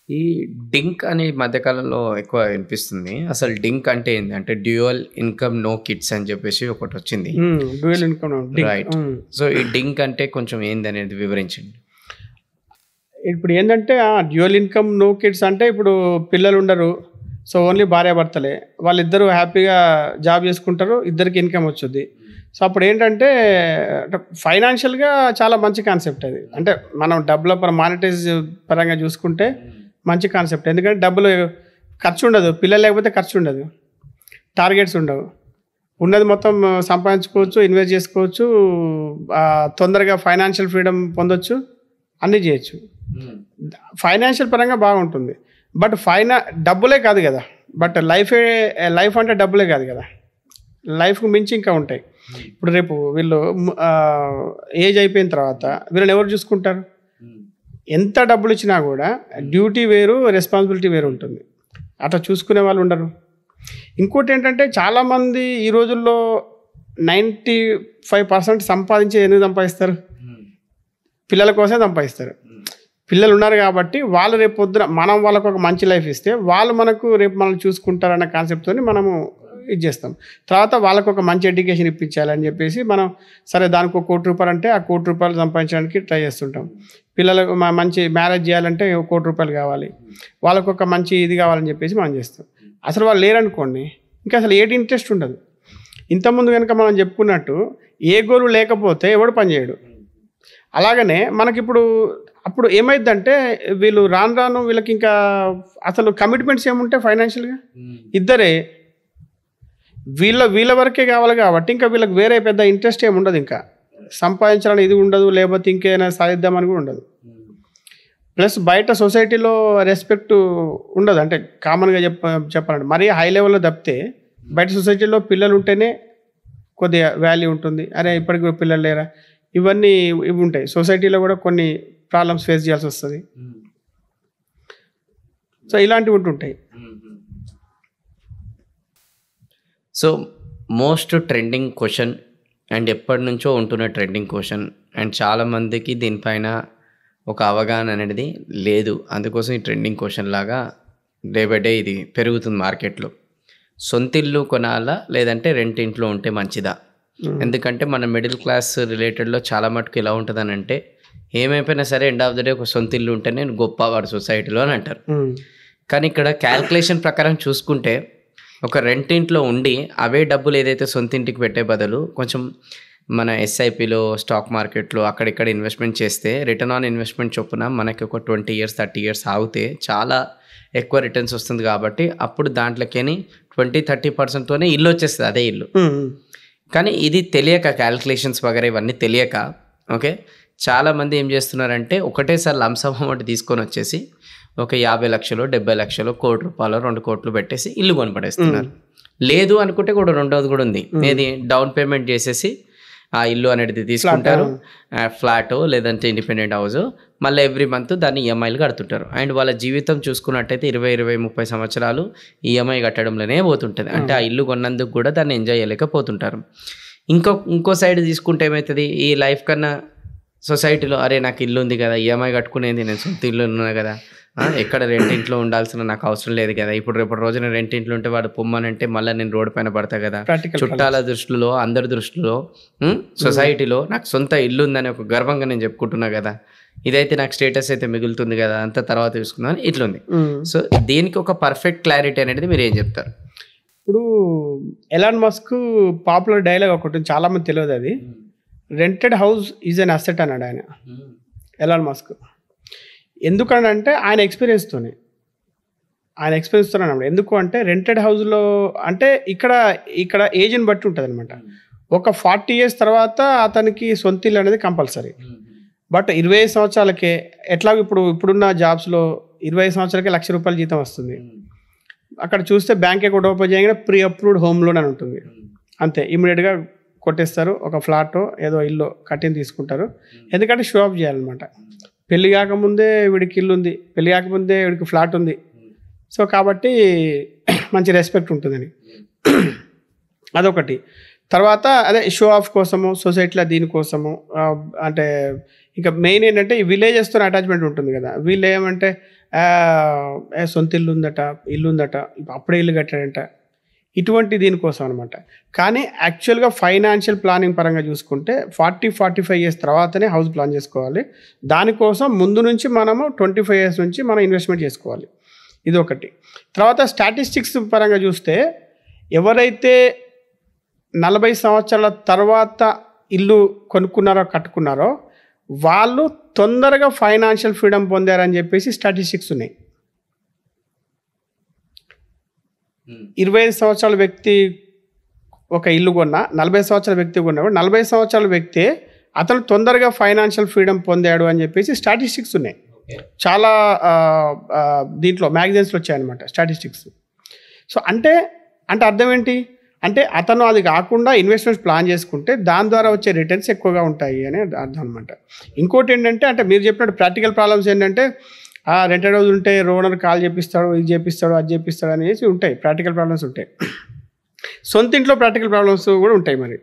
ఈ డింక్ అనే మధ్యకాలంలో ఎక్కువ వినిపిస్తుంది. అసలు డింక్ అంటే ఏంటి అంటే డ్యూయల్ ఇన్కమ్ నో కిడ్స్ అని చెప్పేసి ఒకటి వచ్చింది. Dual income, right. సో ఈ డింక్ అంటే కొంచెం ఏంది అనేది వివరించండి. ఇప్పుడు ఏంటంటే డ్యూయల్ ఇన్కమ్ నో కిడ్స్ అంటే ఇప్పుడు పిల్లలు ఉండరు, సో ఓన్లీ భార్యాభర్తలే, వాళ్ళిద్దరూ హ్యాపీగా జాబ్ చేసుకుంటారు, ఇద్దరికి ఇన్కమ్ వచ్చుద్ది. సో అప్పుడు ఏంటంటే ఫైనాన్షియల్గా చాలా మంచి కాన్సెప్ట్ అది. అంటే మనం డబ్బుల మానిటైజ్ పరంగా చూసుకుంటే మంచి కాన్సెప్ట్. ఎందుకంటే డబ్బులు ఖర్చు ఉండదు, పిల్లలు లేకపోతే ఖర్చు ఉండదు, టార్గెట్స్ ఉండవు, ఉన్నది మొత్తం సంపాదించుకోవచ్చు, ఇన్వెస్ట్ చేసుకోవచ్చు, తొందరగా ఫైనాన్షియల్ ఫ్రీడమ్ పొందొచ్చు, అన్నీ చేయొచ్చు. ఫైనాన్షియల్ పరంగా బాగుంటుంది. బట్ డబ్బులే కాదు కదా, బట్ లైఫ్ అంటే డబ్బులే కాదు కదా, లైఫ్కు మించి ఇంకా ఉంటాయి. ఇప్పుడు రేపు వీళ్ళు ఏజ్ అయిపోయిన తర్వాత వీళ్ళని ఎవరు చూసుకుంటారు? ఎంత డబ్బులు ఇచ్చినా కూడా డ్యూటీ వేరు, రెస్పాన్సిబిలిటీ వేరు ఉంటుంది, అట్లా చూసుకునే వాళ్ళు ఉండరు. ఇంకోటి ఏంటంటే చాలామంది ఈ రోజుల్లో 95% సంపాదించి ఎందుకు సంపాదిస్తారు? పిల్లల కోసమే సంపాదిస్తారు. పిల్లలు ఉన్నారు కాబట్టి వాళ్ళు రేపు పొద్దున మనం వాళ్ళకు ఒక మంచి లైఫ్ ఇస్తే వాళ్ళు మనకు రేపు మనల్ని చూసుకుంటారన్న కాన్సెప్ట్తో మనము ఇది చేస్తాం. తర్వాత వాళ్ళకు ఒక మంచి ఎడ్యుకేషన్ ఇప్పించాలని చెప్పేసి మనం సరే దానికి ఒక ₹1,00,00,000 అంటే ఆ ₹1,00,00,000 సంపాదించడానికి ట్రై చేస్తుంటాం. పిల్లలకు మంచి మ్యారేజ్ చేయాలంటే ₹1,00,00,000 కావాలి, వాళ్ళకు ఒక మంచి ఇది కావాలని చెప్పేసి మనం చేస్తాం. అసలు వాళ్ళు లేరనుకోండి ఇంకా అసలు ఏటి ఇంట్రెస్ట్ ఉండదు. ఇంతకుముందు కనుక మనం చెప్పుకున్నట్టు ఏ గోలు లేకపోతే ఎవడు పని చేయడు. అలాగనే మనకిప్పుడు అప్పుడు ఏమైందంటే వీళ్ళు రాను వీళ్ళకి ఇంకా అసలు కమిట్మెంట్స్ ఏముంటాయి ఫైనాన్షియల్గా, ఇద్దరే వీళ్ళ వరకే కావాలి కాబట్టి ఇంకా వీళ్ళకి వేరే పెద్ద ఇంట్రెస్ట్ ఏమి ఉండదు, ఇంకా సంపాదించాలని ఇది ఉండదు, లేకపోతే ఇంకేమైనా సాధిద్దామని కూడా ఉండదు. ప్లస్ బయట సొసైటీలో రెస్పెక్ట్ ఉండదు. అంటే కామన్గా చెప్పాలంటే మరీ హై లెవెల్లో తప్పితే బయట సొసైటీలో పిల్లలు ఉంటేనే కొద్దిగా వాల్యూ ఉంటుంది. అరే ఇప్పటికి పిల్లలు లేరా, ఇవన్నీ ఇవి ఉంటాయి. సొసైటీలో కూడా కొన్ని ప్రాబ్లమ్స్ ఫేస్ చేయాల్సి వస్తుంది. సో ఇలాంటివి ఉంటుంటాయి. So most trending question and ఎప్పటి నుంచో ఉంటున్న ట్రెండింగ్ క్వశ్చన్ అండ్ చాలామందికి దీనిపైన ఒక అవగాహన అనేది లేదు. అందుకోసం ఈ ట్రెండింగ్ క్వశ్చన్ లాగా డే బై డే ఇది పెరుగుతుంది మార్కెట్లో. సొంతిల్లు కొనాలా లేదంటే రెంట్ ఇంట్లో ఉంటే మంచిదా? ఎందుకంటే మన మిడిల్ క్లాస్ రిలేటెడ్లో చాలా మటుకు ఎలా ఉంటుందని అంటే ఏమైపోయినా సరే ఎండ్ ఆఫ్ ద డే ఒక సొంతిల్లు ఉంటేనే గొప్పవాడు సొసైటీలో అని అంటారు. కానీ ఇక్కడ క్యాల్కులేషన్ ప్రకారం చూసుకుంటే ఒక రెంట్ ఇంట్లో ఉండి అవే డబ్బులు ఏదైతే సొంత ఇంటికి పెట్టే బదులు కొంచెం మన ఎస్ఐపిలో స్టాక్ మార్కెట్లో అక్కడిక్కడ ఇన్వెస్ట్మెంట్ చేస్తే రిటర్న్ ఆన్ ఇన్వెస్ట్మెంట్ చొప్పున మనకి ఒక 20 years 30 years ఆగితే చాలా ఎక్కువ రిటర్న్స్ వస్తుంది. కాబట్టి అప్పుడు దాంట్లోకేని 20-30%తోనే ఇల్లు వచ్చేస్తుంది, అదే ఇల్లు. కానీ ఇది తెలియక క్యాల్కులేషన్స్ వగేరా ఇవన్నీ తెలియక ఓకే చాలామంది ఏం చేస్తున్నారంటే ఒకటేసారి లంసమ్ అమౌంట్ తీసుకొని వచ్చేసి ఒక 50 లక్షలు 70 లక్షలు ₹1,00,00,000 2 కోట్లు పెట్టేసి ఇల్లు కొనిపడేస్తున్నారు. లేదు అనుకుంటే కూడా రెండోది కూడా ఉంది, ఏది డౌన్ పేమెంట్ చేసేసి ఆ ఇల్లు అనేది తీసుకుంటారు, ఫ్లాటో లేదంటే ఇండిపెండెంట్ హౌస్, మళ్ళీ ఎవ్రీ మంత్ దాన్ని ఈఎంఐలు కడుతుంటారు. అండ్ వాళ్ళ జీవితం చూసుకున్నట్టయితే 20-30 సంవత్సరాలు ఈఎంఐ కట్టడంలోనే పోతుంటుంది. అంటే ఆ ఇల్లు కొన్నందుకు కూడా దాన్ని ఎంజాయ్ చేయలేకపోతుంటారు. ఇంకో సైడ్ తీసుకుంటే ఏమవుతుంది, ఈ లైఫ్ కన్నా సొసైటీలో అరే నాకు ఇల్లు ఉంది కదా, ఈఎంఐ కట్టుకునేది, నేను సొంత ఇల్లు ఉన్నా కదా, ఎక్కడ రెంట్ ఇంట్లో ఉండాల్సిన నాకు అవసరం లేదు కదా, ఇప్పుడు రేపటి రోజున రెంట్ ఇంట్లో ఉంటే వాడు పొమ్మనంటే మళ్ళీ నేను రోడ్డు పైన పడతా కదా. చుట్టాల దృష్టిలో అందరి దృష్టిలో సొసైటీలో నాకు సొంత ఇల్లు ఉందని ఒక గర్వంగా నేను చెప్పుకుంటున్నా కదా, ఇదైతే నాకు స్టేటస్ అయితే మిగులుతుంది కదా, అంత తర్వాత చూసుకుందాం ఇట్లుంది. సో దీనికి ఒక పర్ఫెక్ట్ క్లారిటీ అనేది మీరు ఏం చెప్తారు? ఇప్పుడు ఎలాన్ మస్క్ పాపులర్ డైలాగ్ ఒకటి చాలా మంది తెలియదు, అది rented house is an asset అన్నాడు ఆయన ఎలాన్ మస్క్. ఎందుకనంటే ఆయన ఎక్స్పీరియన్స్తోనే అన్నాడు. ఎందుకు అంటే రెంటెడ్ హౌస్లో అంటే ఇక్కడ ఏజ్ని బట్టి ఉంటుంది అనమాట. ఒక 40 years తర్వాత అతనికి సొంత ఇల్లు అనేది కంపల్సరీ. బట్ 25 సంవత్సరాలకే ఎట్లా ఇప్పుడున్న జాబ్స్లో 25 సంవత్సరాలకే ₹1,00,000 జీతం వస్తుంది. అక్కడ చూస్తే బ్యాంక్ అకౌంట్ ఓపెన్ చేయగానే ప్రీ అప్రూవ్డ్ హోమ్ లోన్ అని ఉంటుంది, అంతే ఇమీడియట్గా కొట్టేస్తారు. ఒక ఫ్లాటో ఏదో ఇల్లు కట్టిని తీసుకుంటారు, ఎందుకంటే షో ఆఫ్ చేయాలన్నమాట. పెళ్ళి కాకముందే వీడికి ఇల్లు ఉంది, పెళ్ళి కాకముందే వీడికి ఫ్లాట్ ఉంది. సో కాబట్టి మంచి రెస్పెక్ట్ ఉంటుందని అదొకటి. తర్వాత అదే షో ఆఫ్ కోసము సొసైటీలో దీనికోసము అంటే ఇంకా మెయిన్ ఏంటంటే ఈ విలేజెస్తో అటాచ్మెంట్ ఉంటుంది కదా. వీళ్ళు ఏమంటే సొంత ఇల్లు ఉందట అప్పుడే ఇల్లు కట్టాడంట, ఇటువంటి దీనికోసం అనమాట. కానీ యాక్చువల్గా ఫైనాన్షియల్ ప్లానింగ్ పరంగా చూసుకుంటే 40-45 years తర్వాతనే హౌస్ ప్లాన్ చేసుకోవాలి. దానికోసం ముందు నుంచి మనము 25 years నుంచి మనం ఇన్వెస్ట్మెంట్ చేసుకోవాలి, ఇది ఒకటి. తర్వాత స్టాటిస్టిక్స్ పరంగా చూస్తే ఎవరైతే 40 సంవత్సరాల తర్వాత ఇల్లు కట్టుకున్నారో వాళ్ళు తొందరగా ఫైనాన్షియల్ ఫ్రీడమ్ పొందారని చెప్పేసి స్టాటిస్టిక్స్ ఉన్నాయి. 25 సంవత్సరాల వ్యక్తి ఒక ఇల్లు కొన్నా 40 సంవత్సరాల వ్యక్తి కొన్నా 40 సంవత్సరాల వ్యక్తి అతను తొందరగా ఫైనాన్షియల్ ఫ్రీడమ్ పొందాడు అని చెప్పేసి స్టాటిస్టిక్స్ ఉన్నాయి. చాలా దీంట్లో మ్యాగజైన్స్లో వచ్చాయన్నమాట స్టాటిస్టిక్స్. సో అంటే అర్థం ఏంటి అంటే అతను అది కాకుండా ఇన్వెస్ట్మెంట్స్ ప్లాన్ చేసుకుంటే దాని ద్వారా వచ్చే రిటర్న్స్ ఎక్కువగా ఉంటాయి అని అర్థం అనమాట. ఇంకోటి ఏంటంటే అంటే మీరు చెప్పినట్టు ప్రాక్టికల్ ప్రాబ్లమ్స్ ఏంటంటే రెంటెడ్ హౌస్ ఉంటే ఓనర్ కాల్ చేపిస్తాడు, ఇది చేపిస్తాడు, అది చేపిస్తాడు అనేసి ఉంటాయి, ప్రాక్టికల్ ప్రాబ్లమ్స్ ఉంటాయి. సొంత ఇంట్లో ప్రాక్టికల్ ప్రాబ్లమ్స్ కూడా ఉంటాయి. మరి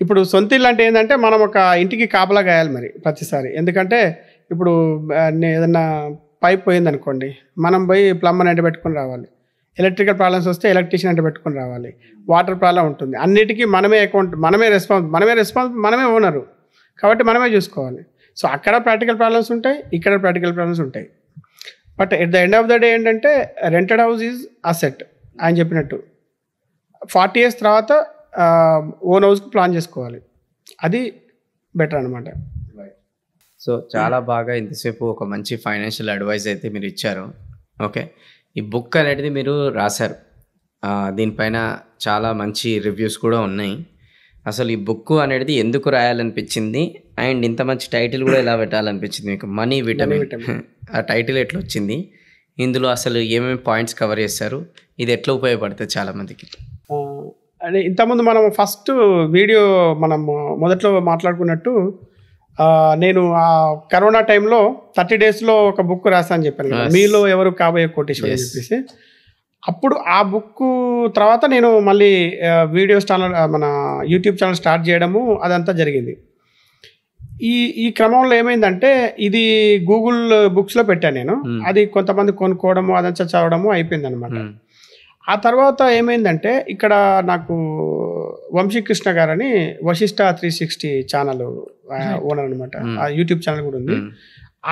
ఇప్పుడు సొంత ఇల్లు అంటే ఏంటంటే మనం ఒక ఇంటికి కాపలా కాయాలి మరి ప్రతిసారి. ఎందుకంటే ఇప్పుడు ఏదన్నా పైప్ పోయింది అనుకోండి, మనం పోయి ప్లంబర్ ఎండ పెట్టుకొని రావాలి. ఎలక్ట్రికల్ ప్రాబ్లమ్స్ వస్తే ఎలక్ట్రీషియన్ అంటే పెట్టుకొని రావాలి, వాటర్ ప్రాబ్లం ఉంటుంది, అన్నిటికీ మనమే అకౌంట్, మనమే ఓనరు కాబట్టి మనమే చూసుకోవాలి. సో అక్కడ ప్రాక్టికల్ ప్రాబ్లమ్స్ ఉంటాయి, ఇక్కడ ప్రాక్టికల్ ప్రాబ్లమ్స్ ఉంటాయి. But at the end of the day ఏంటంటే రెంటెడ్ హౌస్ ఈజ్ అసెట్ ఆయన చెప్పినట్టు. 40 years తర్వాత ఓన్ హౌస్కి ప్లాన్ చేసుకోవాలి, అది బెటర్ అనమాట. సో చాలా బాగా ఇంతసేపు ఒక మంచి ఫైనాన్షియల్ అడ్వైస్ అయితే మీరు ఇచ్చారు. ఓకే, ఈ బుక్ అనేది మీరు రాశారు, దీనిపైన చాలా మంచి రివ్యూస్ కూడా ఉన్నాయి. అసలు ఈ బుక్ అనేది ఎందుకు రాయాలనిపించింది అండ్ ఇంత మంచి టైటిల్ కూడా ఎలా పెట్టాలనిపించింది మీకు? మనీ విటమిన్ ఆ టైటిల్ ఎట్లా వచ్చింది, ఇందులో అసలు ఏమేమి పాయింట్స్ కవర్ చేస్తారు, ఇది ఎట్లా ఉపయోగపడుతుంది చాలామందికి? అంటే ఇంతకుముందు మనం ఫస్ట్ వీడియో మనం మొదట్లో మాట్లాడుకున్నట్టు నేను ఆ కరోనా టైంలో 30 daysలో ఒక బుక్ రాసాను చెప్పాను కదా, మీలో ఎవరు కాబోయే కోటేశ్వర్ అని చెప్పేసి. అప్పుడు ఆ బుక్ తర్వాత నేను మళ్ళీ వీడియో ఛానల్, మన యూట్యూబ్ ఛానల్ స్టార్ట్ చేయడము అదంతా జరిగింది. ఈ క్రమంలో ఏమైందంటే ఇది గూగుల్ బుక్స్లో పెట్టాను నేను, అది కొంతమంది కొనుక్కోవడము అదంతా చదవడము అయిపోయింది అనమాట. ఆ తర్వాత ఏమైందంటే ఇక్కడ నాకు వంశీకృష్ణ గారని వశిష్ట 360 ఛానల్ ఓనర్ అనమాట, ఆ యూట్యూబ్ ఛానల్ కూడా ఉంది.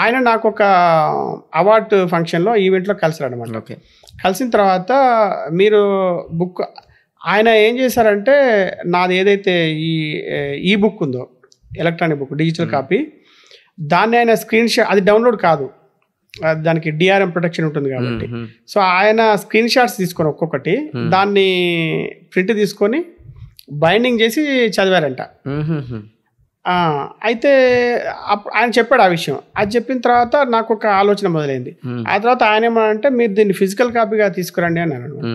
ఆయన నాకు ఒక అవార్డ్ ఫంక్షన్లో ఈవెంట్లో కలిసారు అనమాట. కలిసిన తర్వాత మీరు బుక్, ఆయన ఏం చేశారంటే నాది ఏదైతే ఈ బుక్ ఉందో ఎలక్ట్రానిక్ బుక్ డిజిటల్ కాపీ, దాన్ని ఆయన స్క్రీన్ షాట్, అది డౌన్లోడ్ కాదు, దానికి డిఆర్ఎం ప్రొటెక్షన్ ఉంటుంది కాబట్టి, సో ఆయన స్క్రీన్ షాట్స్ తీసుకొని ఒక్కొక్కటి దాన్ని ప్రింట్ తీసుకొని బైండింగ్ చేసి చదివారంట. అయితే ఆయన చెప్పాడు ఆ విషయం. అది చెప్పిన తర్వాత నాకు ఒక ఆలోచన మొదలైంది. ఆ తర్వాత ఆయన ఏమనంటే మీరు దీన్ని ఫిజికల్ కాపీగా తీసుకురండి అన్నాను.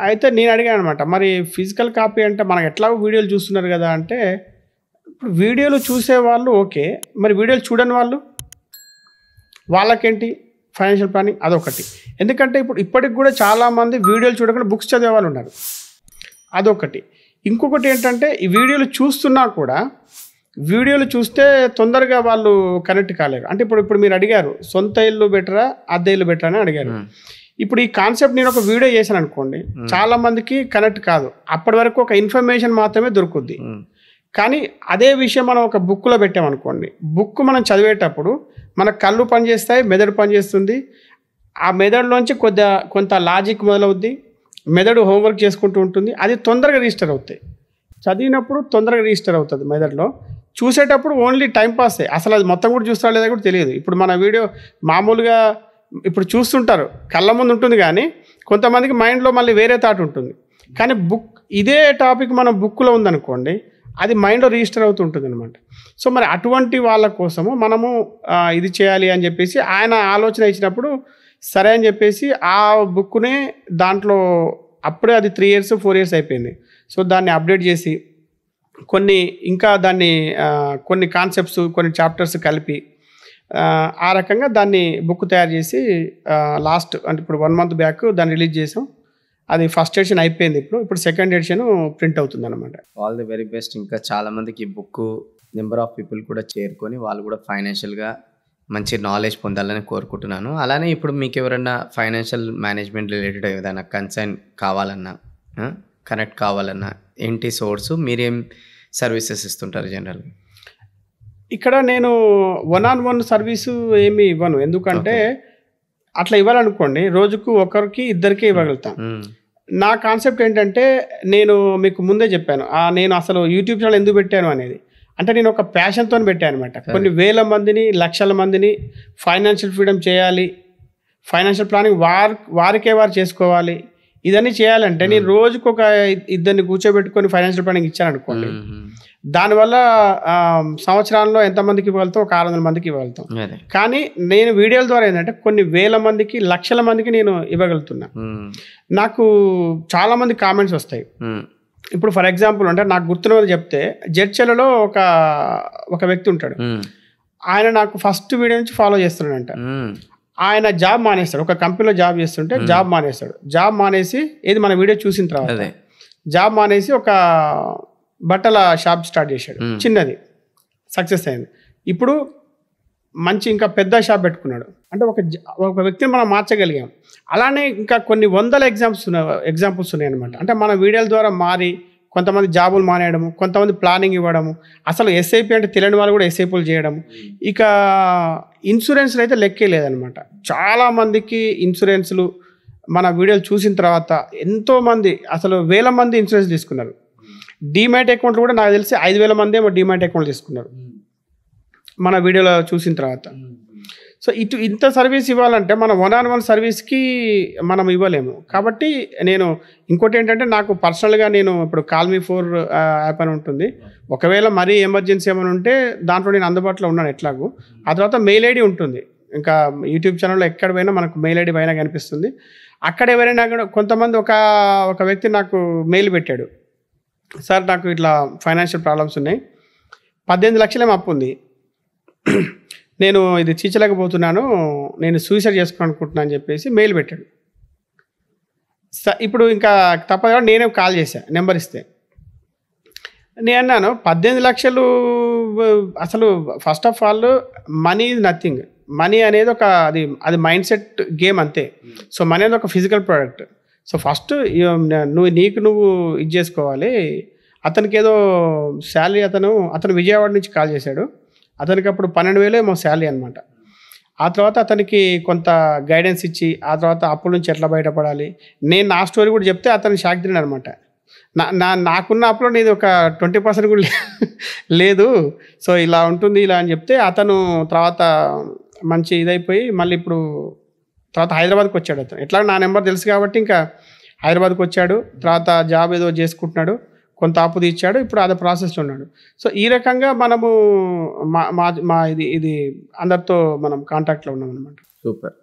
అయితే నేను అడిగాను అనమాట, మరి ఫిజికల్ కాపీ అంటే మనకు ఎట్లాగో వీడియోలు చూస్తున్నారు కదా అంటే, ఇప్పుడు వీడియోలు చూసే వాళ్ళు ఓకే, మరి వీడియోలు చూడని వాళ్ళకేంటి ఫైనాన్షియల్ ప్లానింగ్ అదొకటి. ఎందుకంటే ఇప్పటికి కూడా చాలామంది వీడియోలు చూడకుండా బుక్స్ చదివే వాళ్ళు ఉన్నారు, అదొకటి. ఇంకొకటి ఏంటంటే ఈ వీడియోలు చూస్తున్నా కూడా వీడియోలు చూస్తే తొందరగా వాళ్ళు కనెక్ట్ కాలేరు. అంటే ఇప్పుడు మీరు అడిగారు సొంత ఇల్లు బెటరా అద్దె ఇల్లు బెటరా అని అడిగారు. ఇప్పుడు ఈ కాన్సెప్ట్ నేను ఒక వీడియో చేశాను అనుకోండి, చాలా మందికి కనెక్ట్ కాదు, అప్పటి వరకు ఒక ఇన్ఫర్మేషన్ మాత్రమే దొరుకుద్ది. కానీ అదే విషయం మనం ఒక బుక్లో పెట్టామనుకోండి, బుక్ మనం చదివేటప్పుడు మన కళ్ళు పనిచేస్తాయి, మెదడు పనిచేస్తుంది, ఆ మెదడులోంచి కొంత లాజిక్ మొదలవుద్ది, మెదడు హోంవర్క్ చేసుకుంటూ ఉంటుంది, అది తొందరగా రిజిస్టర్ అవుతాయి. చదివినప్పుడు తొందరగా రిజిస్టర్ అవుతుంది మెదడులో, చూసేటప్పుడు ఓన్లీ టైంపాస్, అసలు అది మొత్తం కూడా చూస్తారా లేదా కూడా తెలియదు. ఇప్పుడు మన వీడియో మామూలుగా ఇప్పుడు చూస్తుంటారు, కళ్ళ ముందు ఉంటుంది, కానీ కొంతమందికి మైండ్లో మళ్ళీ వేరే థాట్ ఉంటుంది. కానీ ఇదే టాపిక్ మనం బుక్లో ఉందనుకోండి, అది మైండ్లో రిజిస్టర్ అవుతుంటుంది అనమాట. సో మరి అటువంటి వాళ్ళ కోసము మనము ఇది చేయాలి అని చెప్పేసి ఆయన ఆలోచన ఇచ్చినప్పుడు సరే అని చెప్పేసి ఆ బుక్నే దాంట్లో అప్పుడే అది 3 years 4 years అయిపోయింది. సో దాన్ని అప్డేట్ చేసి ఇంకా దాన్ని కొన్ని కాన్సెప్ట్స్ కొన్ని చాప్టర్స్ కలిపి ఆ రకంగా దాన్ని బుక్ తయారు చేసి లాస్ట్ అంటే ఇప్పుడు 1 month బ్యాక్ దాన్ని రిలీజ్ చేసాం. అది ఫస్ట్ ఎడిషన్ అయిపోయింది, ఇప్పుడు సెకండ్ ఎడిషన్ ప్రింట్ అవుతుంది అనమాట. All the very best. ఇంకా చాలామందికి ఈ బుక్ నెంబర్ ఆఫ్ పీపుల్ కూడా చేరుకొని వాళ్ళు కూడా ఫైనాన్షియల్గా మంచి నాలెడ్జ్ పొందాలని కోరుకుంటున్నాను. అలానే ఇప్పుడు మీకు ఎవరైనా ఫైనాన్షియల్ మేనేజ్మెంట్ రిలేటెడ్ ఏదైనా కన్సర్న్ కావాలన్నా, కనెక్ట్ కావాలన్నా ఏంటి సోర్సు, మీరేం సర్వీసెస్ ఇస్తుంటారు జనరల్గా? ఇక్కడ నేను 1-on-1 సర్వీసు ఏమి ఇవ్వను, ఎందుకంటే అట్లా ఇవ్వాలనుకోండి రోజుకు ఒకరికి ఇద్దరికి ఇవ్వగలుగుతాను. నా కాన్సెప్ట్ ఏంటంటే నేను మీకు ముందే చెప్పాను, నేను అసలు యూట్యూబ్ ఛానల్ ఎందుకు పెట్టాను అనేది, అంటే నేను ఒక ప్యాషన్తో పెట్టాను అనమాట. కొన్ని వేల మందిని లక్షల మందిని ఫైనాన్షియల్ ఫ్రీడమ్ చేయాలి, ఫైనాన్షియల్ ప్లానింగ్ వారికే వారు చేసుకోవాలి, ఇదన్నీ చేయాలంటే నేను రోజుకు ఒక ఇద్దరిని కూర్చోబెట్టుకొని ఫైనాన్షియల్ ప్లానింగ్ ఇచ్చాను అనుకోండి, దానివల్ల సంవత్సరాల్లో ఎంతమందికి ఇవ్వగలుగుతాం, ఒక 600 మందికి ఇవ్వగలుగుతాం. కానీ నేను వీడియోల ద్వారా ఏంటంటే కొన్ని వేల మందికి లక్షల మందికి నేను ఇవ్వగలుగుతున్నా. నాకు చాలా మంది కామెంట్స్ వస్తాయి. ఇప్పుడు ఫర్ ఎగ్జాంపుల్ అంటే నాకు గుర్తున్నది చెప్తే, జడ్చలలో ఒక వ్యక్తి ఉంటాడు, ఆయన నాకు ఫస్ట్ వీడియో నుంచి ఫాలో చేస్తున్నాడంట. ఆయన జాబ్ మానేస్తాడు, ఒక కంపెనీలో జాబ్ చేస్తుంటే జాబ్ మానేస్తాడు. జాబ్ మానేసి ఏది మన వీడియో చూసిన తర్వాత జాబ్ మానేసి ఒక బట్టల షాప్ స్టార్ట్ చేశాడు, చిన్నది, సక్సెస్ అయింది. ఇప్పుడు మంచి ఇంకా పెద్ద షాప్ పెట్టుకున్నాడు. అంటే ఒక వ్యక్తిని మనం మార్చగలిగాం. అలానే ఇంకా కొన్ని వందల ఎగ్జాంపుల్స్ ఉన్నాయన్నమాట. అంటే మన వీడియోల ద్వారా మారి కొంతమంది జాబులు మానేయడము, కొంతమంది ప్లానింగ్ ఇవ్వడము, అసలు ఎస్ఐపి అంటే తెలియని వాళ్ళు కూడా ఎస్ఐపీలు చేయడము. ఇక ఇన్సూరెన్స్లు అయితే లెక్కే లేదనమాట. చాలామందికి ఇన్సూరెన్స్లు మన వీడియోలు చూసిన తర్వాత ఎంతోమంది, అసలు 1000 మంది ఇన్సూరెన్స్ తీసుకున్నారు. డీమ్యాట్ అకౌంట్లు కూడా నాకు తెలిసి 5000 మంది ఏమో డీమ్యాట్ అకౌంట్లు తీసుకున్నారు మన వీడియోలో చూసిన తర్వాత. సో ఇంత సర్వీస్ ఇవ్వాలంటే మన 1-on-1 సర్వీస్కి మనం ఇవ్వలేము. కాబట్టి నేను ఇంకోటి ఏంటంటే, నాకు పర్సనల్గా నేను ఇప్పుడు Call-Me-4 యాప్ అని ఉంటుంది. ఒకవేళ మరీ ఎమర్జెన్సీ ఏమైనా ఉంటే దాంట్లో నేను అందుబాటులో ఉన్నాను ఎట్లాగూ. ఆ తర్వాత మెయిల్ ఐడి ఉంటుంది. ఇంకా యూట్యూబ్ ఛానల్లో ఎక్కడ పోయినా మనకు మెయిల్ ఐడి పైన కనిపిస్తుంది. అక్కడ ఎవరైనా కూడా కొంతమంది ఒక వ్యక్తి నాకు మెయిల్ పెట్టాడు, సార్ నాకు ఇట్లా ఫైనాన్షియల్ ప్రాబ్లమ్స్ ఉన్నాయి, 18 లక్షల అప్పు ఉంది, నేను ఇది తీర్చలేకపోతున్నాను, నేను సూసైడ్ చేసుకోవాలనుకుంటున్నాను అని చెప్పేసి మెయిల్ పెట్టాడు. ఇప్పుడు ఇంకా తప్పదు, నేనే కాల్ చేశాను నెంబర్ ఇస్తే. నేను అన్నాను 18 లక్షలు అసలు first of all money is nothing. Money అనేది అది మైండ్ సెట్ గేమ్ అంతే. సో మనీ అనేది ఒక ఫిజికల్ ప్రోడక్ట్. సో ఫస్ట్ నువ్వు ఇది చేసుకోవాలి. అతనికి ఏదో శాలరీ, అతను విజయవాడ నుంచి కాల్ చేశాడు. అతనికి అప్పుడు 12,000 ఏమో శాలరీ అనమాట. ఆ తర్వాత అతనికి కొంత గైడెన్స్ ఇచ్చి, ఆ తర్వాత అప్పుల నుంచి ఎట్లా బయటపడాలి, నేను నా స్టోరీ కూడా చెప్తే అతను షాక్ తిన్నాడు అనమాట. నాకున్న అప్పులో నీది ఒక 20% కూడా లేదు, సో ఇలా ఉంటుంది ఇలా అని చెప్తే అతను తర్వాత మంచి ఇదైపోయి మళ్ళీ ఇప్పుడు తర్వాత హైదరాబాద్కి వచ్చాడు. అతను ఎట్లా నా నెంబర్ తెలుసు కాబట్టి ఇంకా హైదరాబాద్కి వచ్చాడు. తర్వాత జాబ్ ఏదో చేసుకుంటున్నాడు, కొంత అప్పు తీర్చాడు, ఇప్పుడు అదే ప్రాసెస్లో ఉన్నాడు. సో ఈ రకంగా మనము మా ఇది అందరితో మనం కాంటాక్ట్లో ఉన్నాం అనమాట. సూపర్.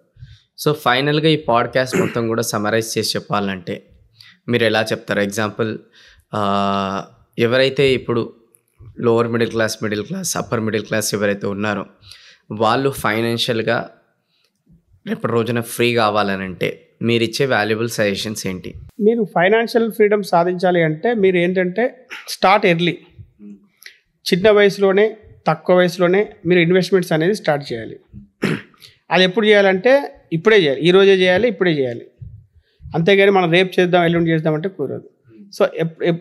సో ఫైనల్గా ఈ పాడ్కాస్ట్ మొత్తం కూడా సమరైజ్ చేసి చెప్పాలంటే మీరు ఎలా చెప్తారు? ఎగ్జాంపుల్, ఎవరైతే ఇప్పుడు lower middle class, upper middle class ఎవరైతే ఉన్నారో వాళ్ళు ఫైనాన్షియల్గా రేపటి రోజున ఫ్రీ కావాలనంటే మీరు ఇచ్చే వాల్యుబుల్ సజెషన్స్ ఏంటి? మీరు ఫైనాన్షియల్ ఫ్రీడమ్ సాధించాలి అంటే మీరు ఏంటంటే స్టార్ట్ ఎర్లీ, చిన్న వయసులోనే తక్కువ వయసులోనే మీరు ఇన్వెస్ట్మెంట్స్ అనేది స్టార్ట్ చేయాలి. అది ఎప్పుడు చేయాలంటే ఇప్పుడే చేయాలి, ఈరోజే చేయాలి, ఇప్పుడే చేయాలి. అంతేగాని మనం రేపు చేద్దాం ఎల్లుండి చేద్దామంటే కుదరదు. సో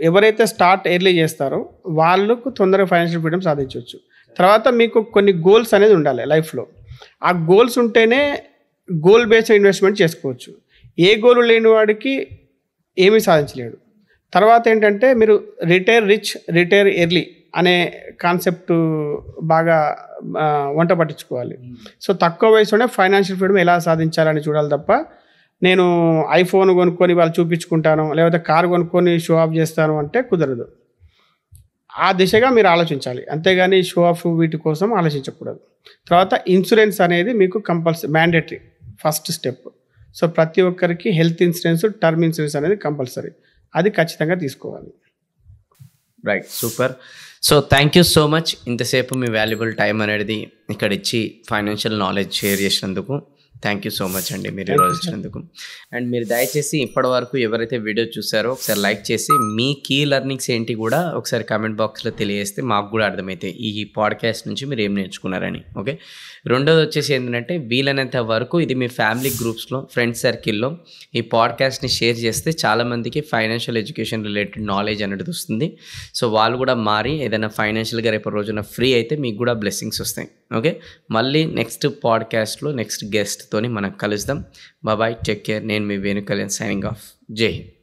ఎవరైతే స్టార్ట్ ఎర్లీ చేస్తారో వాళ్ళకు తొందరగా ఫైనాన్షియల్ ఫ్రీడమ్ సాధించవచ్చు. తర్వాత మీకు కొన్ని గోల్స్ అనేది ఉండాలి లైఫ్లో. ఆ గోల్స్ ఉంటేనే గోల్ బేస్డ్ ఇన్వెస్ట్మెంట్ చేసుకోవచ్చు. ఏ గోల్ లేని వాడికి ఏమీ సాధించలేడు. తర్వాత ఏంటంటే మీరు రిటైర్ రిచ్, రిటైర్ ఎర్లీ అనే కాన్సెప్ట్ బాగా వంట పట్టించుకోవాలి. సో తక్కువ వయసులోనే ఫైనాన్షియల్ ఫ్రీడమ్ ఎలా సాధించాలని చూడాలి తప్ప నేను ఐఫోన్ కొనుక్కొని వాళ్ళు చూపించుకుంటాను, లేకపోతే కారు కొనుక్కొని షో ఆఫ్ చేస్తాను అంటే కుదరదు. ఆ దిశగా మీరు ఆలోచించాలి, అంతేగాని షో ఆఫ్ వీటి కోసం ఆలోచించకూడదు. తర్వాత ఇన్సూరెన్స్ అనేది మీకు compulsory mandatory first step. So ప్రతి ఒక్కరికి హెల్త్ ఇన్సూరెన్స్, టర్మ్ ఇన్సూరెన్స్ అనేది కంపల్సరీ, అది ఖచ్చితంగా తీసుకోవాలి. Right, super. So thank you so much, ఇంతసేపు మీ వాల్యుబుల్ టైం అనేది ఇక్కడ ఇచ్చి ఫైనాన్షియల్ నాలెడ్జ్ షేర్ చేసినందుకు థ్యాంక్ యూ సో మచ్ అండి మీరు ఈరోజు వచ్చినందుకు. అండ్ మీరు దయచేసి ఇప్పటి వరకు ఎవరైతే వీడియో చూసారో ఒకసారి లైక్ చేసి మీ కీ లెర్నింగ్స్ ఏంటి కూడా ఒకసారి కామెంట్ బాక్స్లో తెలియజేస్తే మాకు కూడా అర్థమవుతాయి ఈ పాడ్కాస్ట్ నుంచి మీరు ఏం నేర్చుకున్నారని. ఓకే, రెండోది వచ్చేసి ఏంటంటే వీలైనంత వరకు ఇది మీ ఫ్యామిలీ గ్రూప్స్లో, ఫ్రెండ్స్ సర్కిల్లో ఈ పాడ్కాస్ట్ని షేర్ చేస్తే చాలామందికి ఫైనాన్షియల్ ఎడ్యుకేషన్ రిలేటెడ్ నాలెడ్జ్ అనేది వస్తుంది. సో వాళ్ళు కూడా మారి ఏదైనా ఫైనాన్షియల్గా రేపు రోజున ఫ్రీ అయితే మీకు కూడా బ్లెస్సింగ్స్ వస్తాయి. ఓకే, మళ్ళీ నెక్స్ట్ పాడ్కాస్ట్లో నెక్స్ట్ గెస్ట్తోని మనం కలుద్దాం. Bye, take care. నేను మీ వేణు కళ్యాణ్ సైనింగ్ ఆఫ్. జై హింద్.